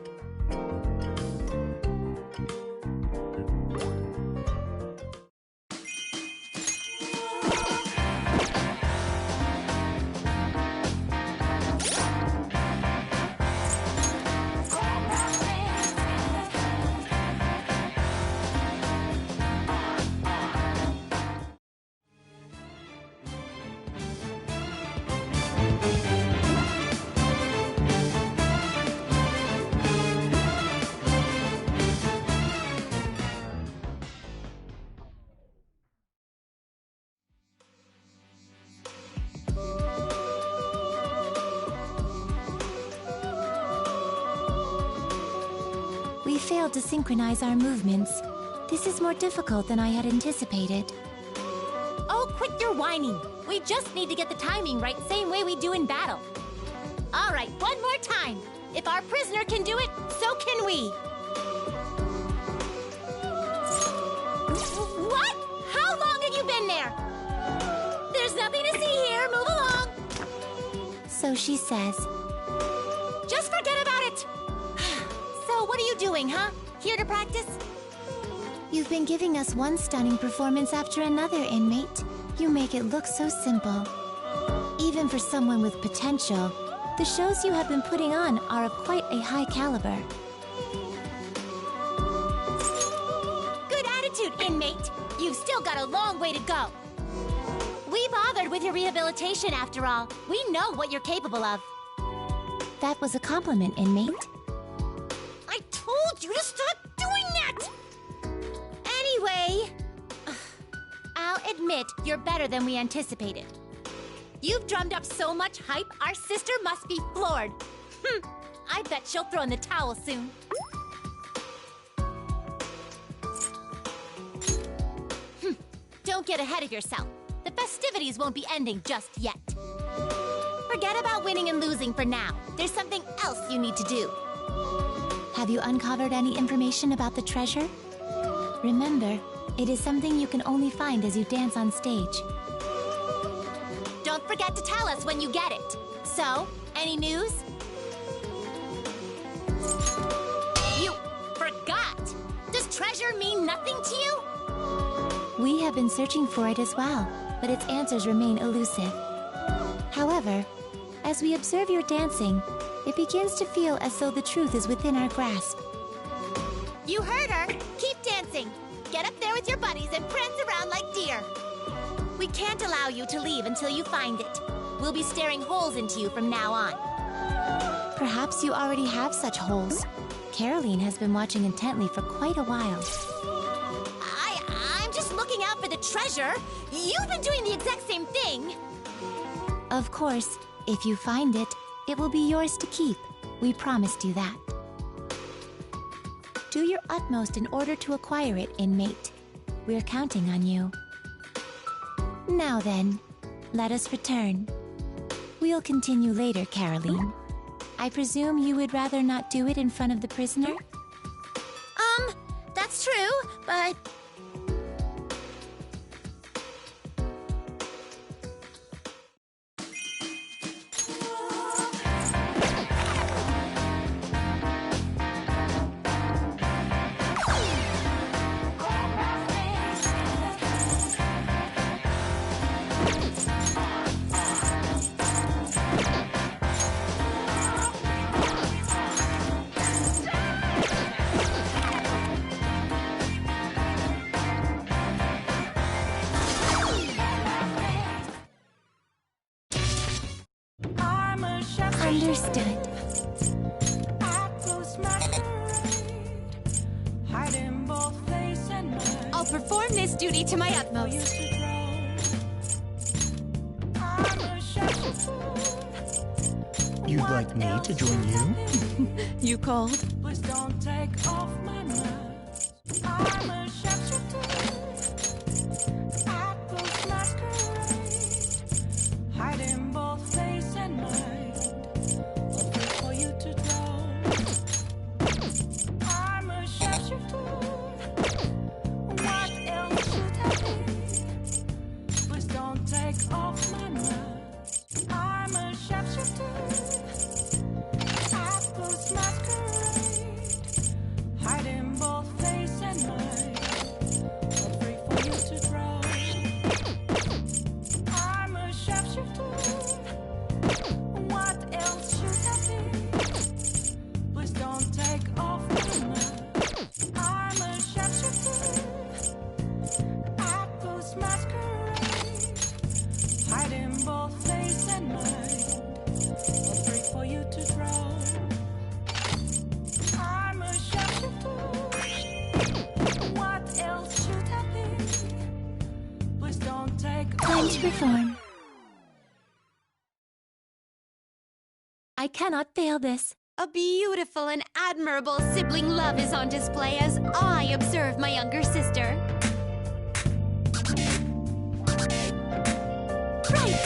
We failed to synchronize our movements. This is more difficult than I had anticipated. Oh, quit your whining. We just need to get the timing right, same way we do in battle. All right, one more time. If our prisoner can do it, so can we. What? How long have you been there? There's nothing to see here. Move along. So she says. Just forget about it. So what are you doing, huh? Here to practice? You've been giving us one stunning performance after another, inmate. You make it look so simple. Even for someone with potential, the shows you have been putting on are of quite a high caliber. Good attitude, inmate. You've still got a long way to go. We bothered with your rehabilitation after all. We know what you're capable of. That was a compliment, inmate. I told you to stop doing that! Anyway, I'll admit you're better than we anticipated. You've drummed up so much hype, our sister must be floored. I bet she'll throw in the towel soon. Don't get ahead of yourself. The festivities won't be ending just yet. Forget about winning and losing for now. There's something else you need to do. Have you uncovered any information about the treasure? Remember, it is something you can only find as you dance on stage. Don't forget to tell us when you get it. So, any news? You forgot! Does treasure mean nothing to you? We have been searching for it as well, but its answers remain elusive. However, as we observe your dancing, it begins to feel as though the truth is within our grasp. You heard her! Keep dancing! Get up there with your buddies and prance around like deer! We can't allow you to leave until you find it. We'll be staring holes into you from now on. Perhaps you already have such holes. Caroline has been watching intently for quite a while. I'm just looking out for the treasure. You've been doing the exact same thing. Of course, if you find it, it will be yours to keep. We promised you that. Do your utmost in order to acquire it, inmate. We're counting on you. Now then, let us return. We'll continue later, Caroline. I presume you would rather not do it in front of the prisoner? That's true, but... Understood. I'll perform this duty to my utmost. You'd like me to join you? You called? Please don't take off my mask. I'm a chef. Apples masquerade, hiding both face and mind. I'll wait for you to draw. I'm a chef. What else should I be? Please don't take off my mask. I'm a chef. Apples masquerade, hiding both face and mind. I'll wait for you to draw. I'm a chef. What else should I be? Please don't take off my mask. I'm a chef. Apples masquerade, hiding both face and mind. I'll wait for you to draw. I'm a chef. What else should I be? Please don't take Time to perform. I cannot fail this. A beautiful and admirable sibling love is on display as I observe my younger sister. Right!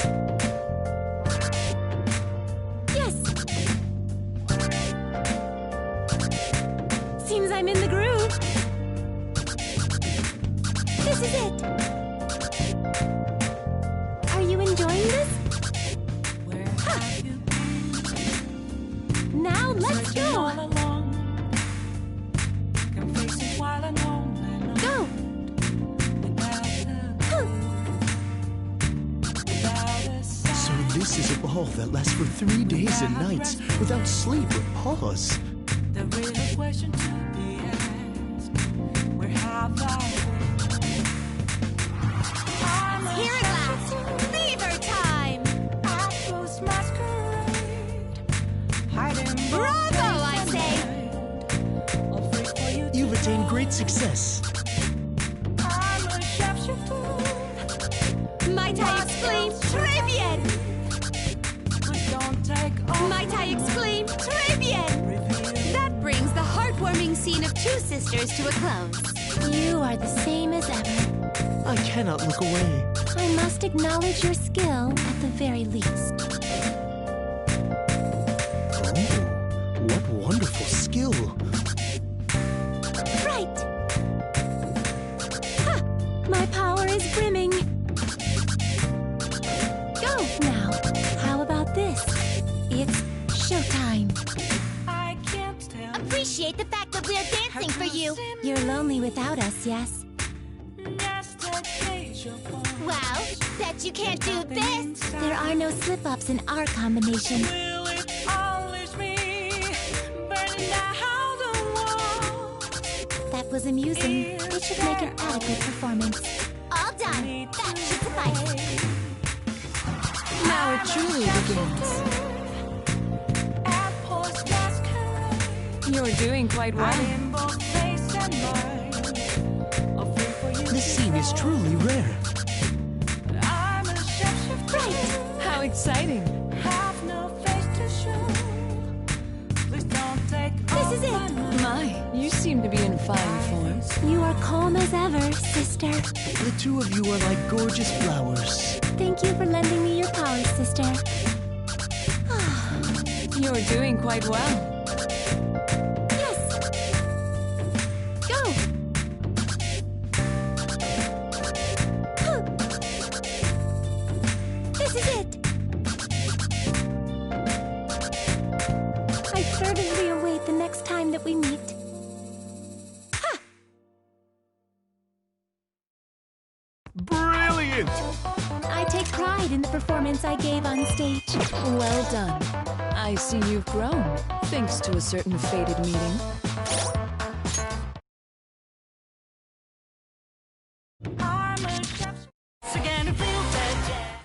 Yes! Seems I'm in the groove. This is it! Are you enjoying this? Where have you been? Now let's Searching go! all along. Can face it while alone and Go! without a So sign. this is a ball that lasts for 3 days and nights without sleep or pause. The real question to be asked: where have I been? I'm a Here at last, fever time! Apples masquerade, hiding Bravo, I say! I'll wait for you to You've attained great success. I'm a chef. Might I exclaim, très bien! Please don't take off. Might I exclaim, très bien! That brings the heartwarming scene of two sisters to a close. You are the same as ever. I cannot look away. I must acknowledge your skill at the very least. Oh, what wonderful skill. Right! Ha! My power is brimming. Go now. How about this? It's showtime. I can't tell. Appreciate the fact that we're dancing for you. You're lonely without us, yes? Yesterday's your phone. Well, bet you can't do this. There are no slip-ups in our combination. Will it always be burning down the wall? That was amusing. It should make an adequate performance. All done. That should suffice. Now it truly begins. Apples masquerade, You're doing quite well. hiding both face and mind. I'll wait for you This to scene is draw. truly rare. I'm a chef. How exciting. Have no face to show. Please don't take This is off it. my mask. My, you seem to be in fine form. You are calm as ever, sister. The two of you are like gorgeous flowers. Thank you for lending me your power, sister. You're doing quite well. Yes! Go! Huh. This is it! I fervently await the next time that we meet. Ha! Brilliant! I take pride in the performance I gave on stage. Well done. I see you've grown, thanks to a certain fated meeting. I'm a chef. Again, feel that.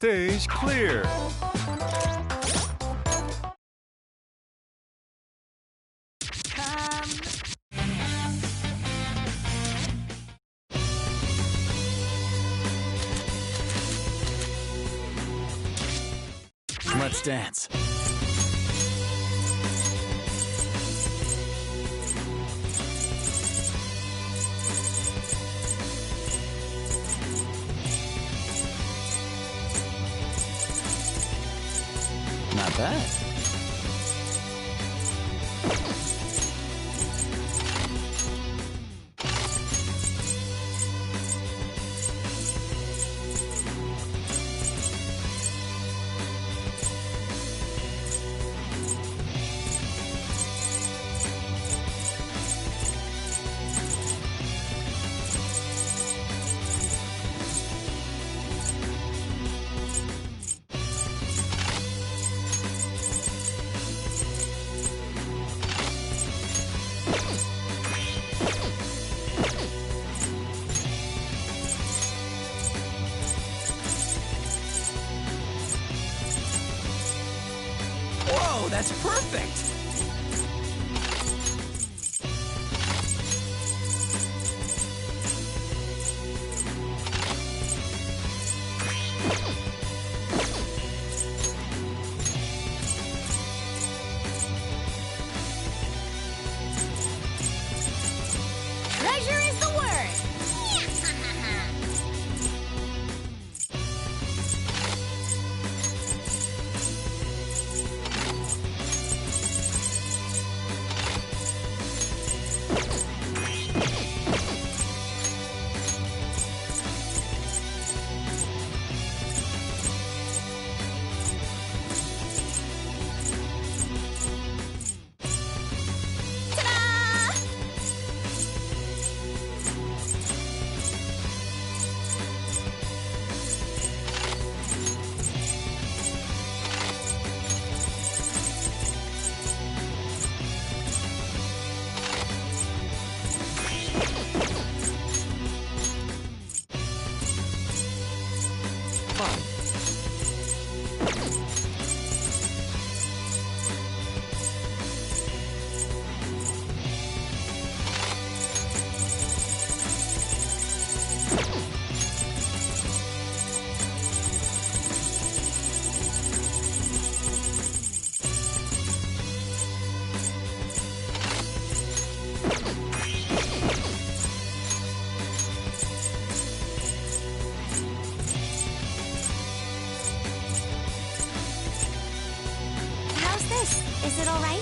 Stage clear. Let's dance. Not bad. Whoa, that's perfect! Treasure is the word! How's this? Is it all right?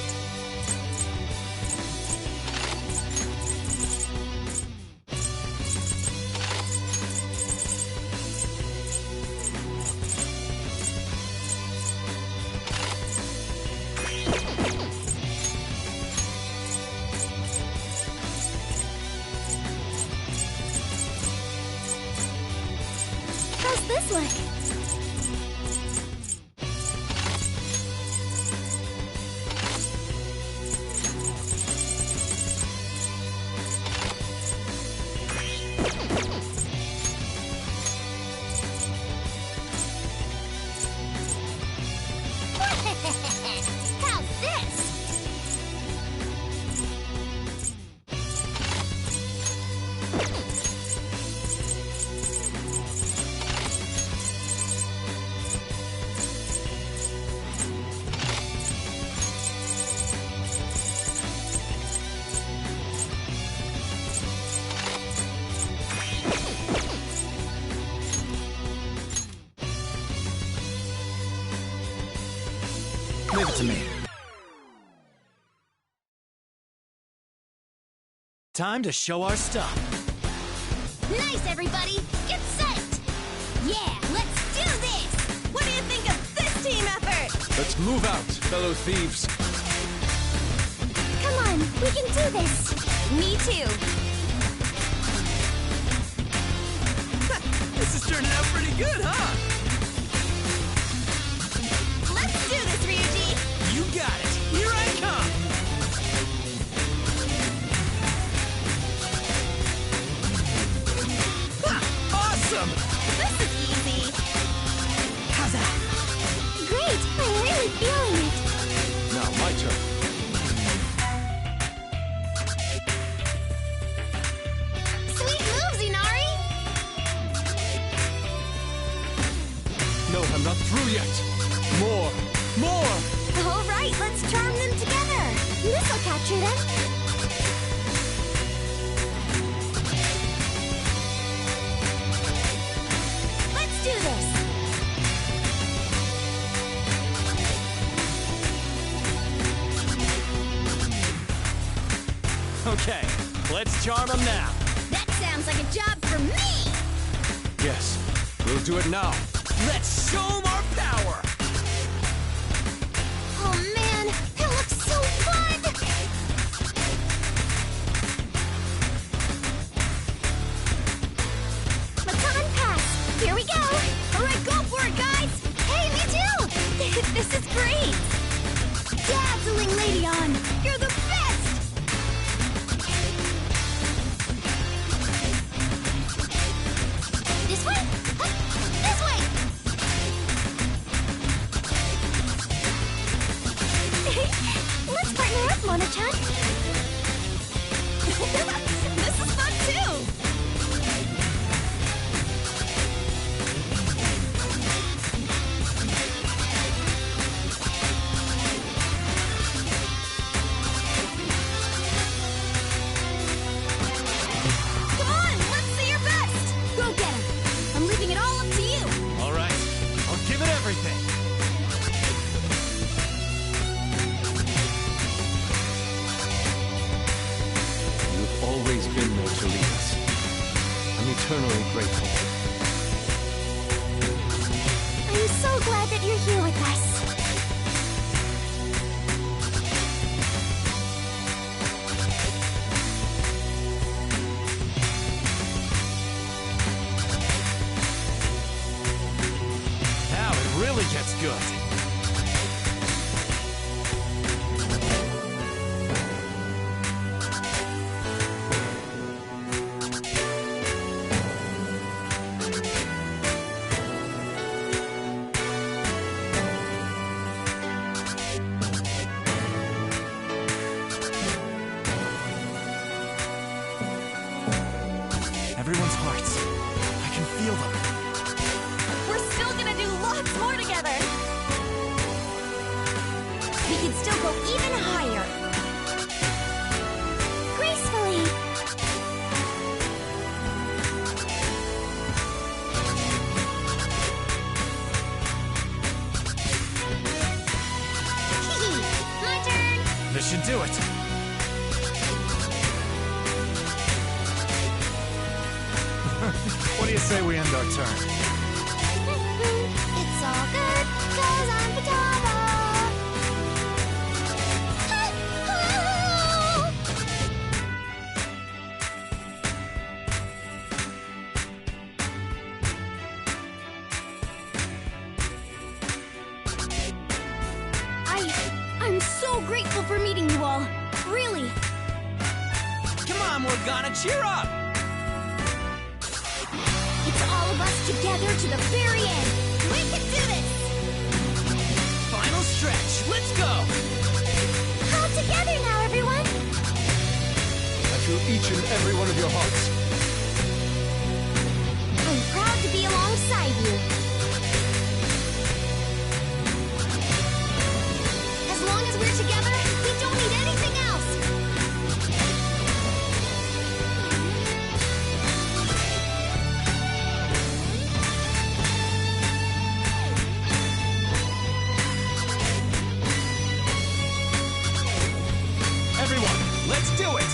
How's this look? How's this? Leave it to me. Time to show our stuff. Nice, everybody! Get set! Yeah, let's do this! What do you think of this team effort? Let's move out, fellow thieves. Come on, we can do this. Me too. This is turning out pretty good, huh? Let's do this, Ryuji! You got it! Here I come! Ha! Awesome! This is easy. through yet. More! More! All right, let's charm them together. This'll capture them. Let's do this. Okay, let's charm them now. That sounds like a job for me. Yes, we'll do it now. Let's show 'em our power! Oh man, that looks so fun! Baton pass! Here we go! Alright, go for it, guys! Hey, me too! This is great! Dazzling Lady On! You're the best! This way? Huh? This way! Let's partner up, Mona-chan. This is fun too! Come on, let's see your best! Go get him! I'm leaving it all up to you! All right, I'll give it everything. You've always been there to lead us. I'm eternally grateful. I'm so glad that you're here with us. Now it really gets good. Everyone's hearts. I can feel them. We're still gonna do lots more together! We can still go even higher. Gracefully. My turn. This should do it. What do you say we end our turn? It's all good, 'cause I'm Futaba. I'm so grateful for meeting you all. Really. Come on, Morgana, cheer up! It's all of us together to the very end. We can do this! Final stretch, let's go! All together now, everyone! I feel each and every one of your hearts. I'm proud to be alongside you. As long as we're together, we don't need anything else! Everyone, let's do it!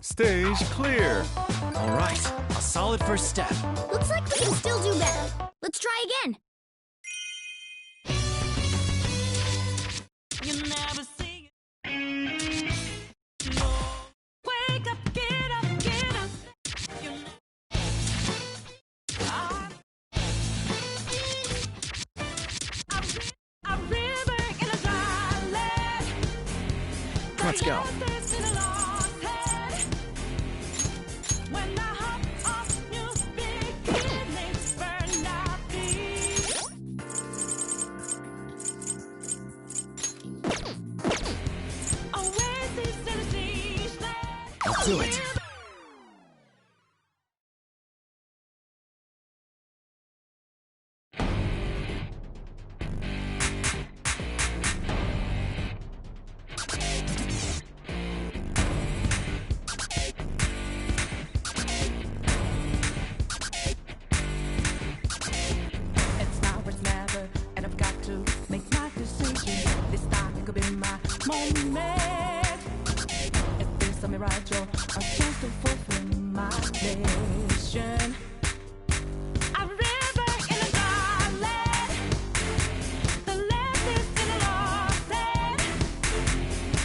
Stage clear. All right, a solid first step. Looks like we can still do better. Let's try again. You never see it. Wake up, get up, get up. You a river in a dry land. Let's go. Let's do it. It's now or it's never, and I've got to make my decision. This time it could be my moment. If there's something right, Joe, a chance to fulfill my mission. A river in a garland, the left is in a lost land.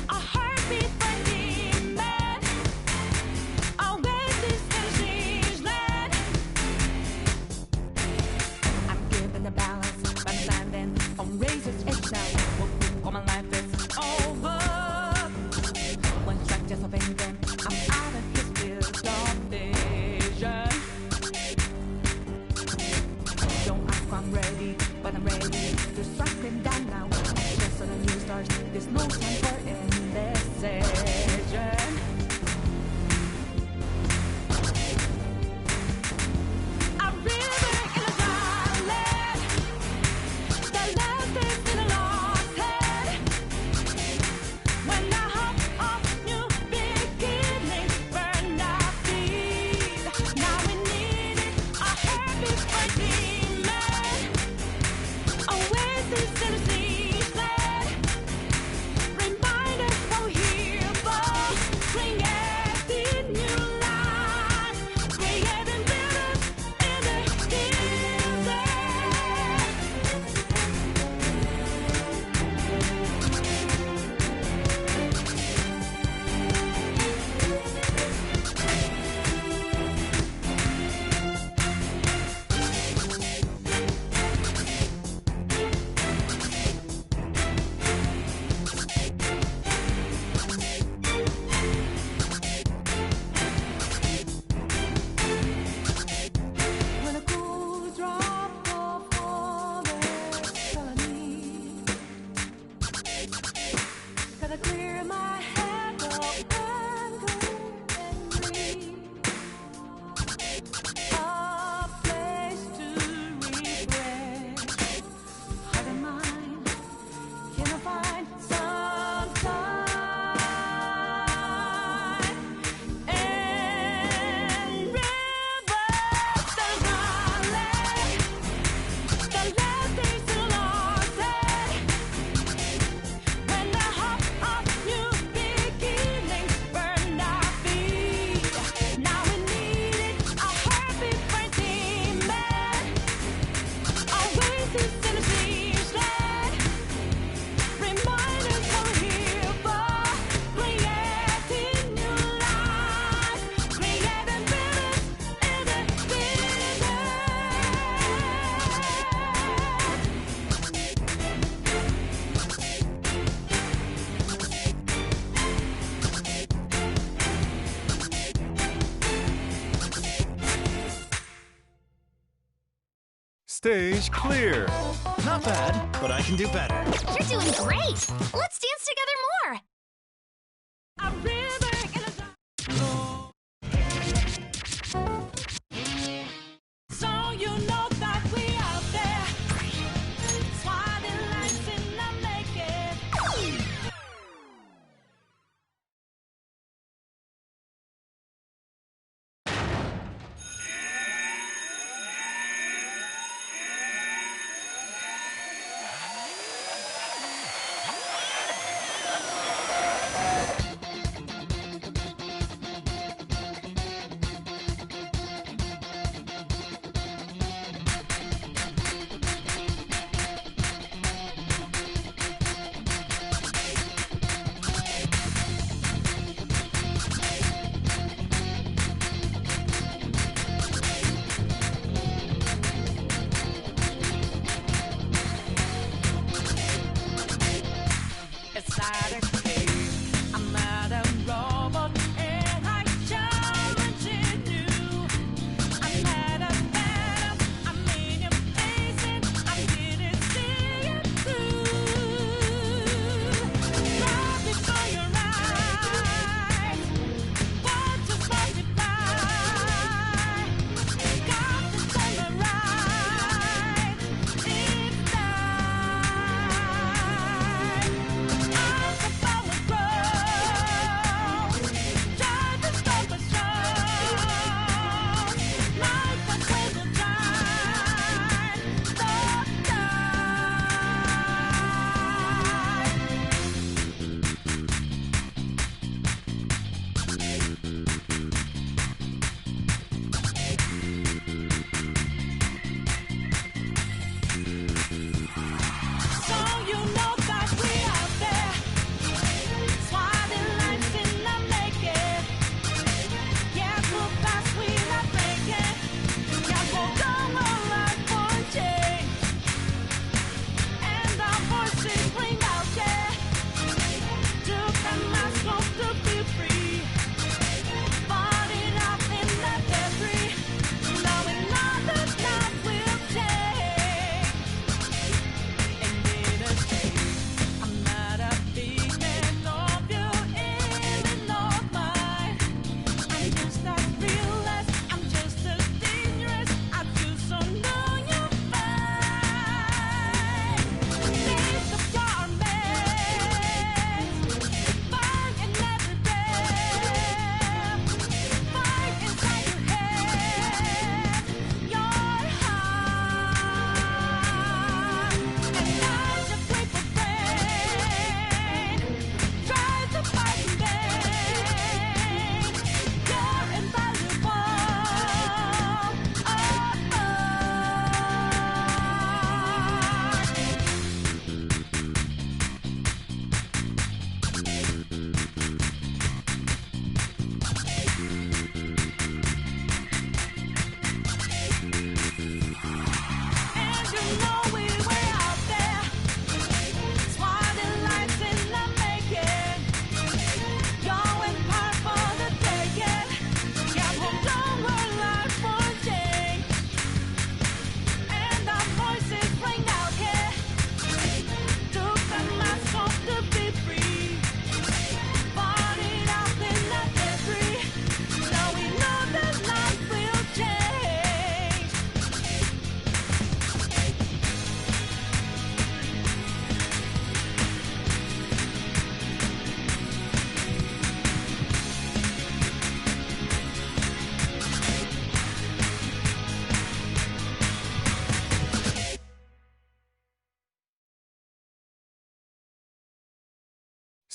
A heartbeat for a demon, a oasis in a strange land. I'm given the balance, but I'm standing on razor's edge now. All my life is over. One strike just open them, I'm out of his field of vision. Don't ask I'm ready, but I'm ready to strike him down now. Just on a new start, there's no time for indecision. A river in a garland, the left is in a lost head. When the hope of new beginnings burned our feet, now we need it, a heartbeat for a demon, oasis in a sea land. Remind us we're here for creating new life, creating rhythms in the desert. When a cool drop of water fell on me, gotta clear my head of anger and grief. A place to refresh heart and mind. Can I find some time and rivers that are garland, the last days to lost head. When the hope of new beginnings burned our feet, now we need it, a heartbeat for a demon, oasis in a strange land. Remind us we're here for creating new life, creating rhythms in the desert. Stage clear. Not bad, but I can do better. You're doing great! Let's dance together more! A river in a so you know that we out there, swatting lights in the naked.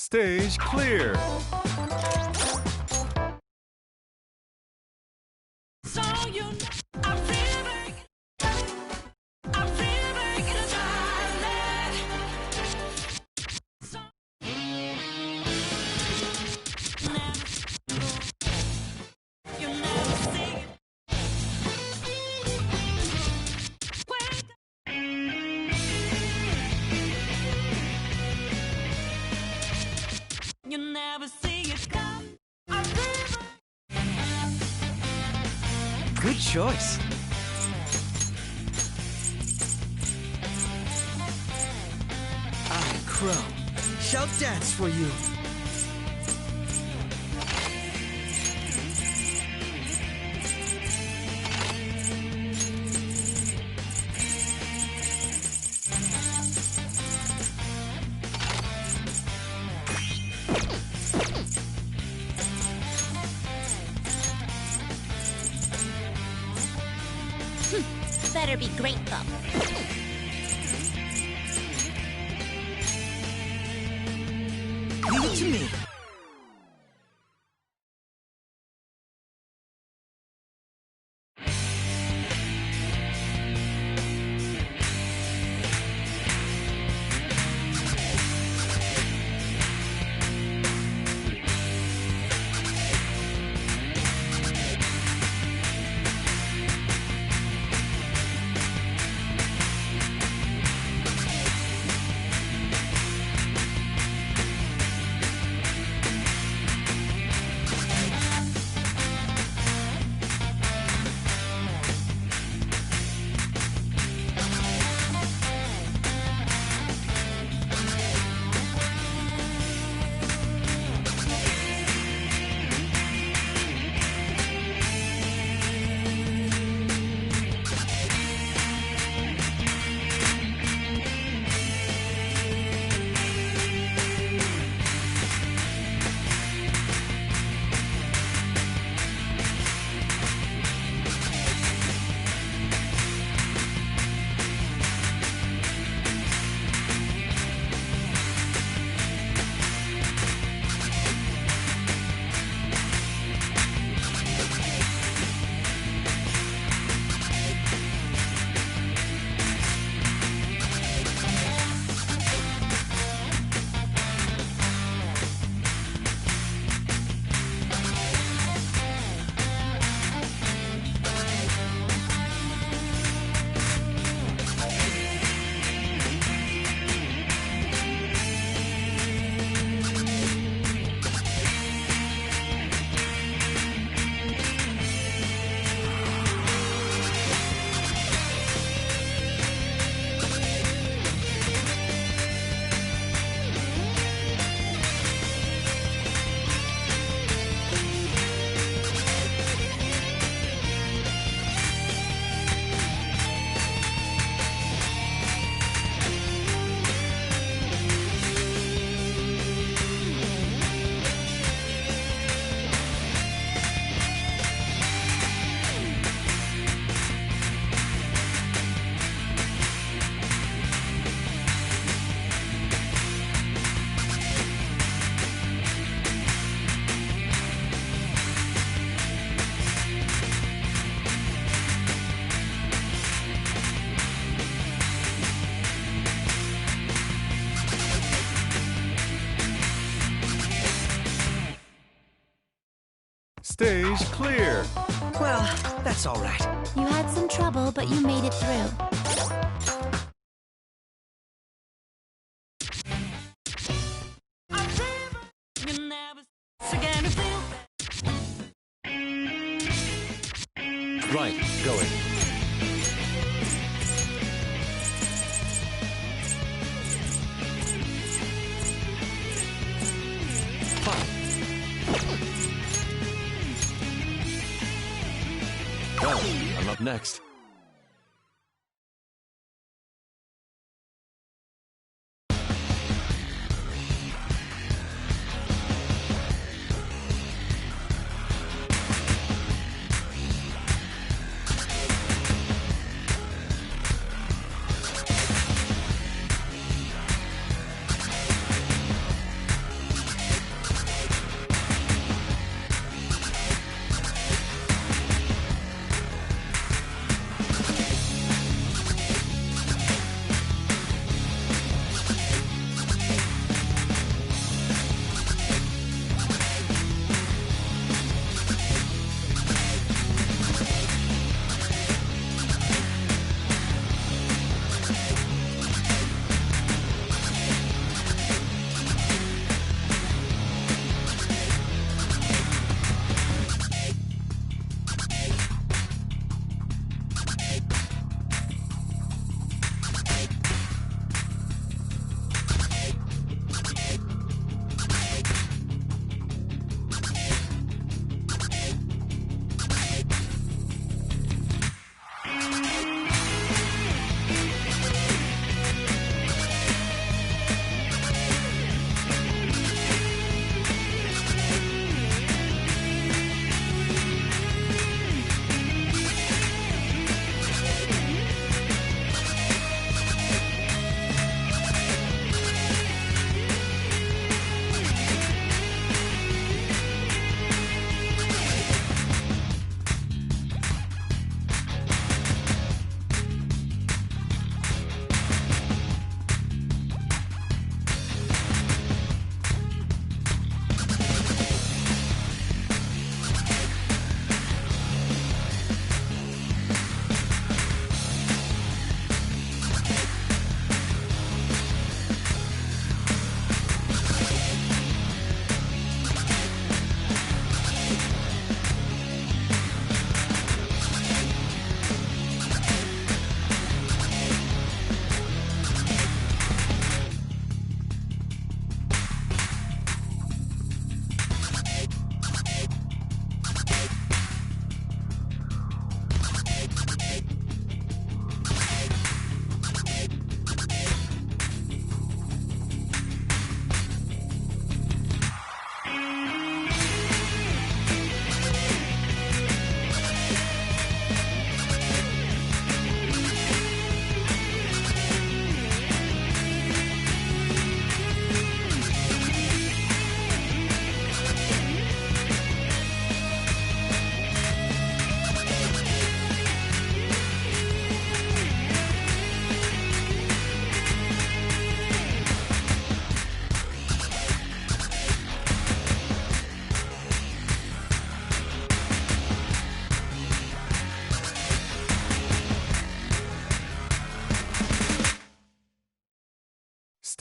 Stage clear. So you know I'm feeling in a toilet. So you never see it. Wait. You never see it come. I'm feeling. Good choice. Ah, Crow. Shout dance for you. Better be grateful. Leave it to me. Stage clear. Well, that's all right. You had some trouble, but you made it through. You never again feel. Right, going. Well, I'm up next.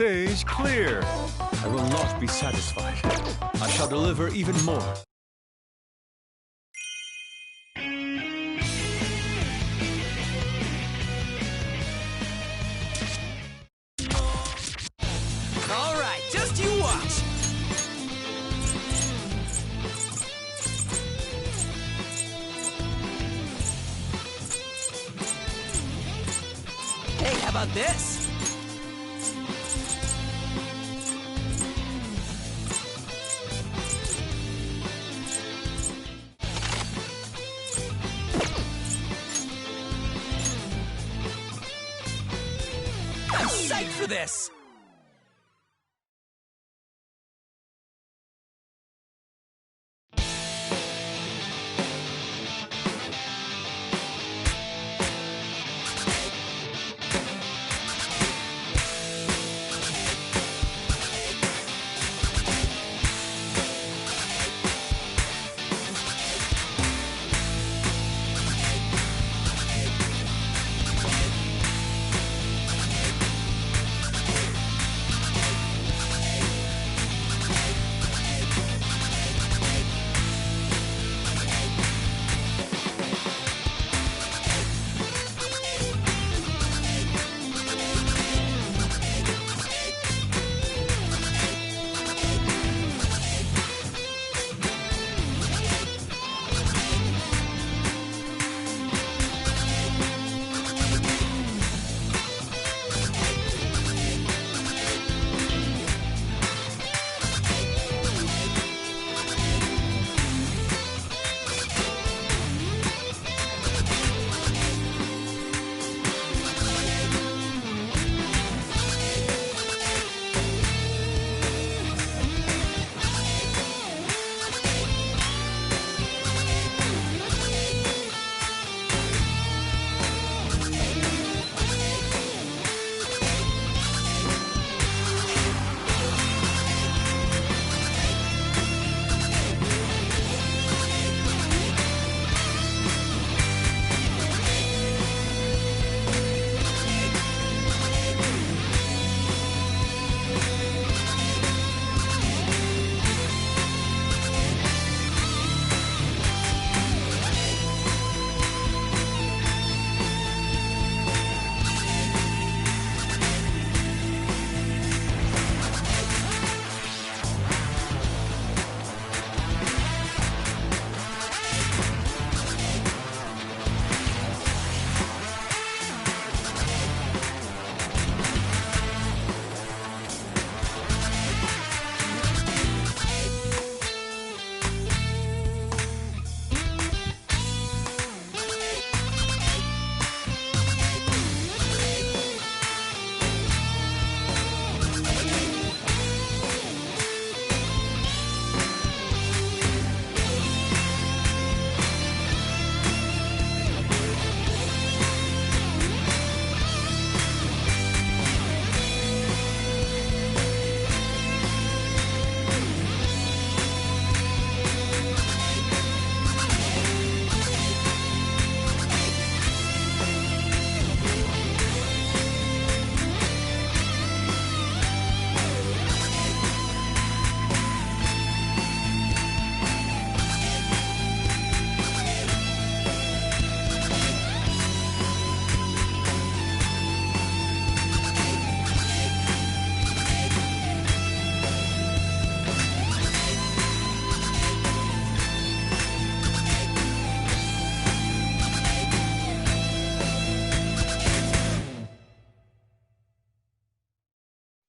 Stage clear. I will not be satisfied. I shall deliver even more. All right, just you watch. Hey, how about this? I'm psyched for this!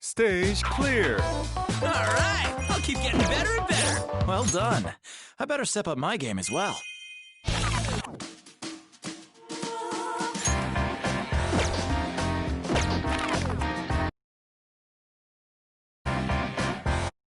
Stage clear. All right, I'll keep getting better and better. Well done. I better step up my game as well.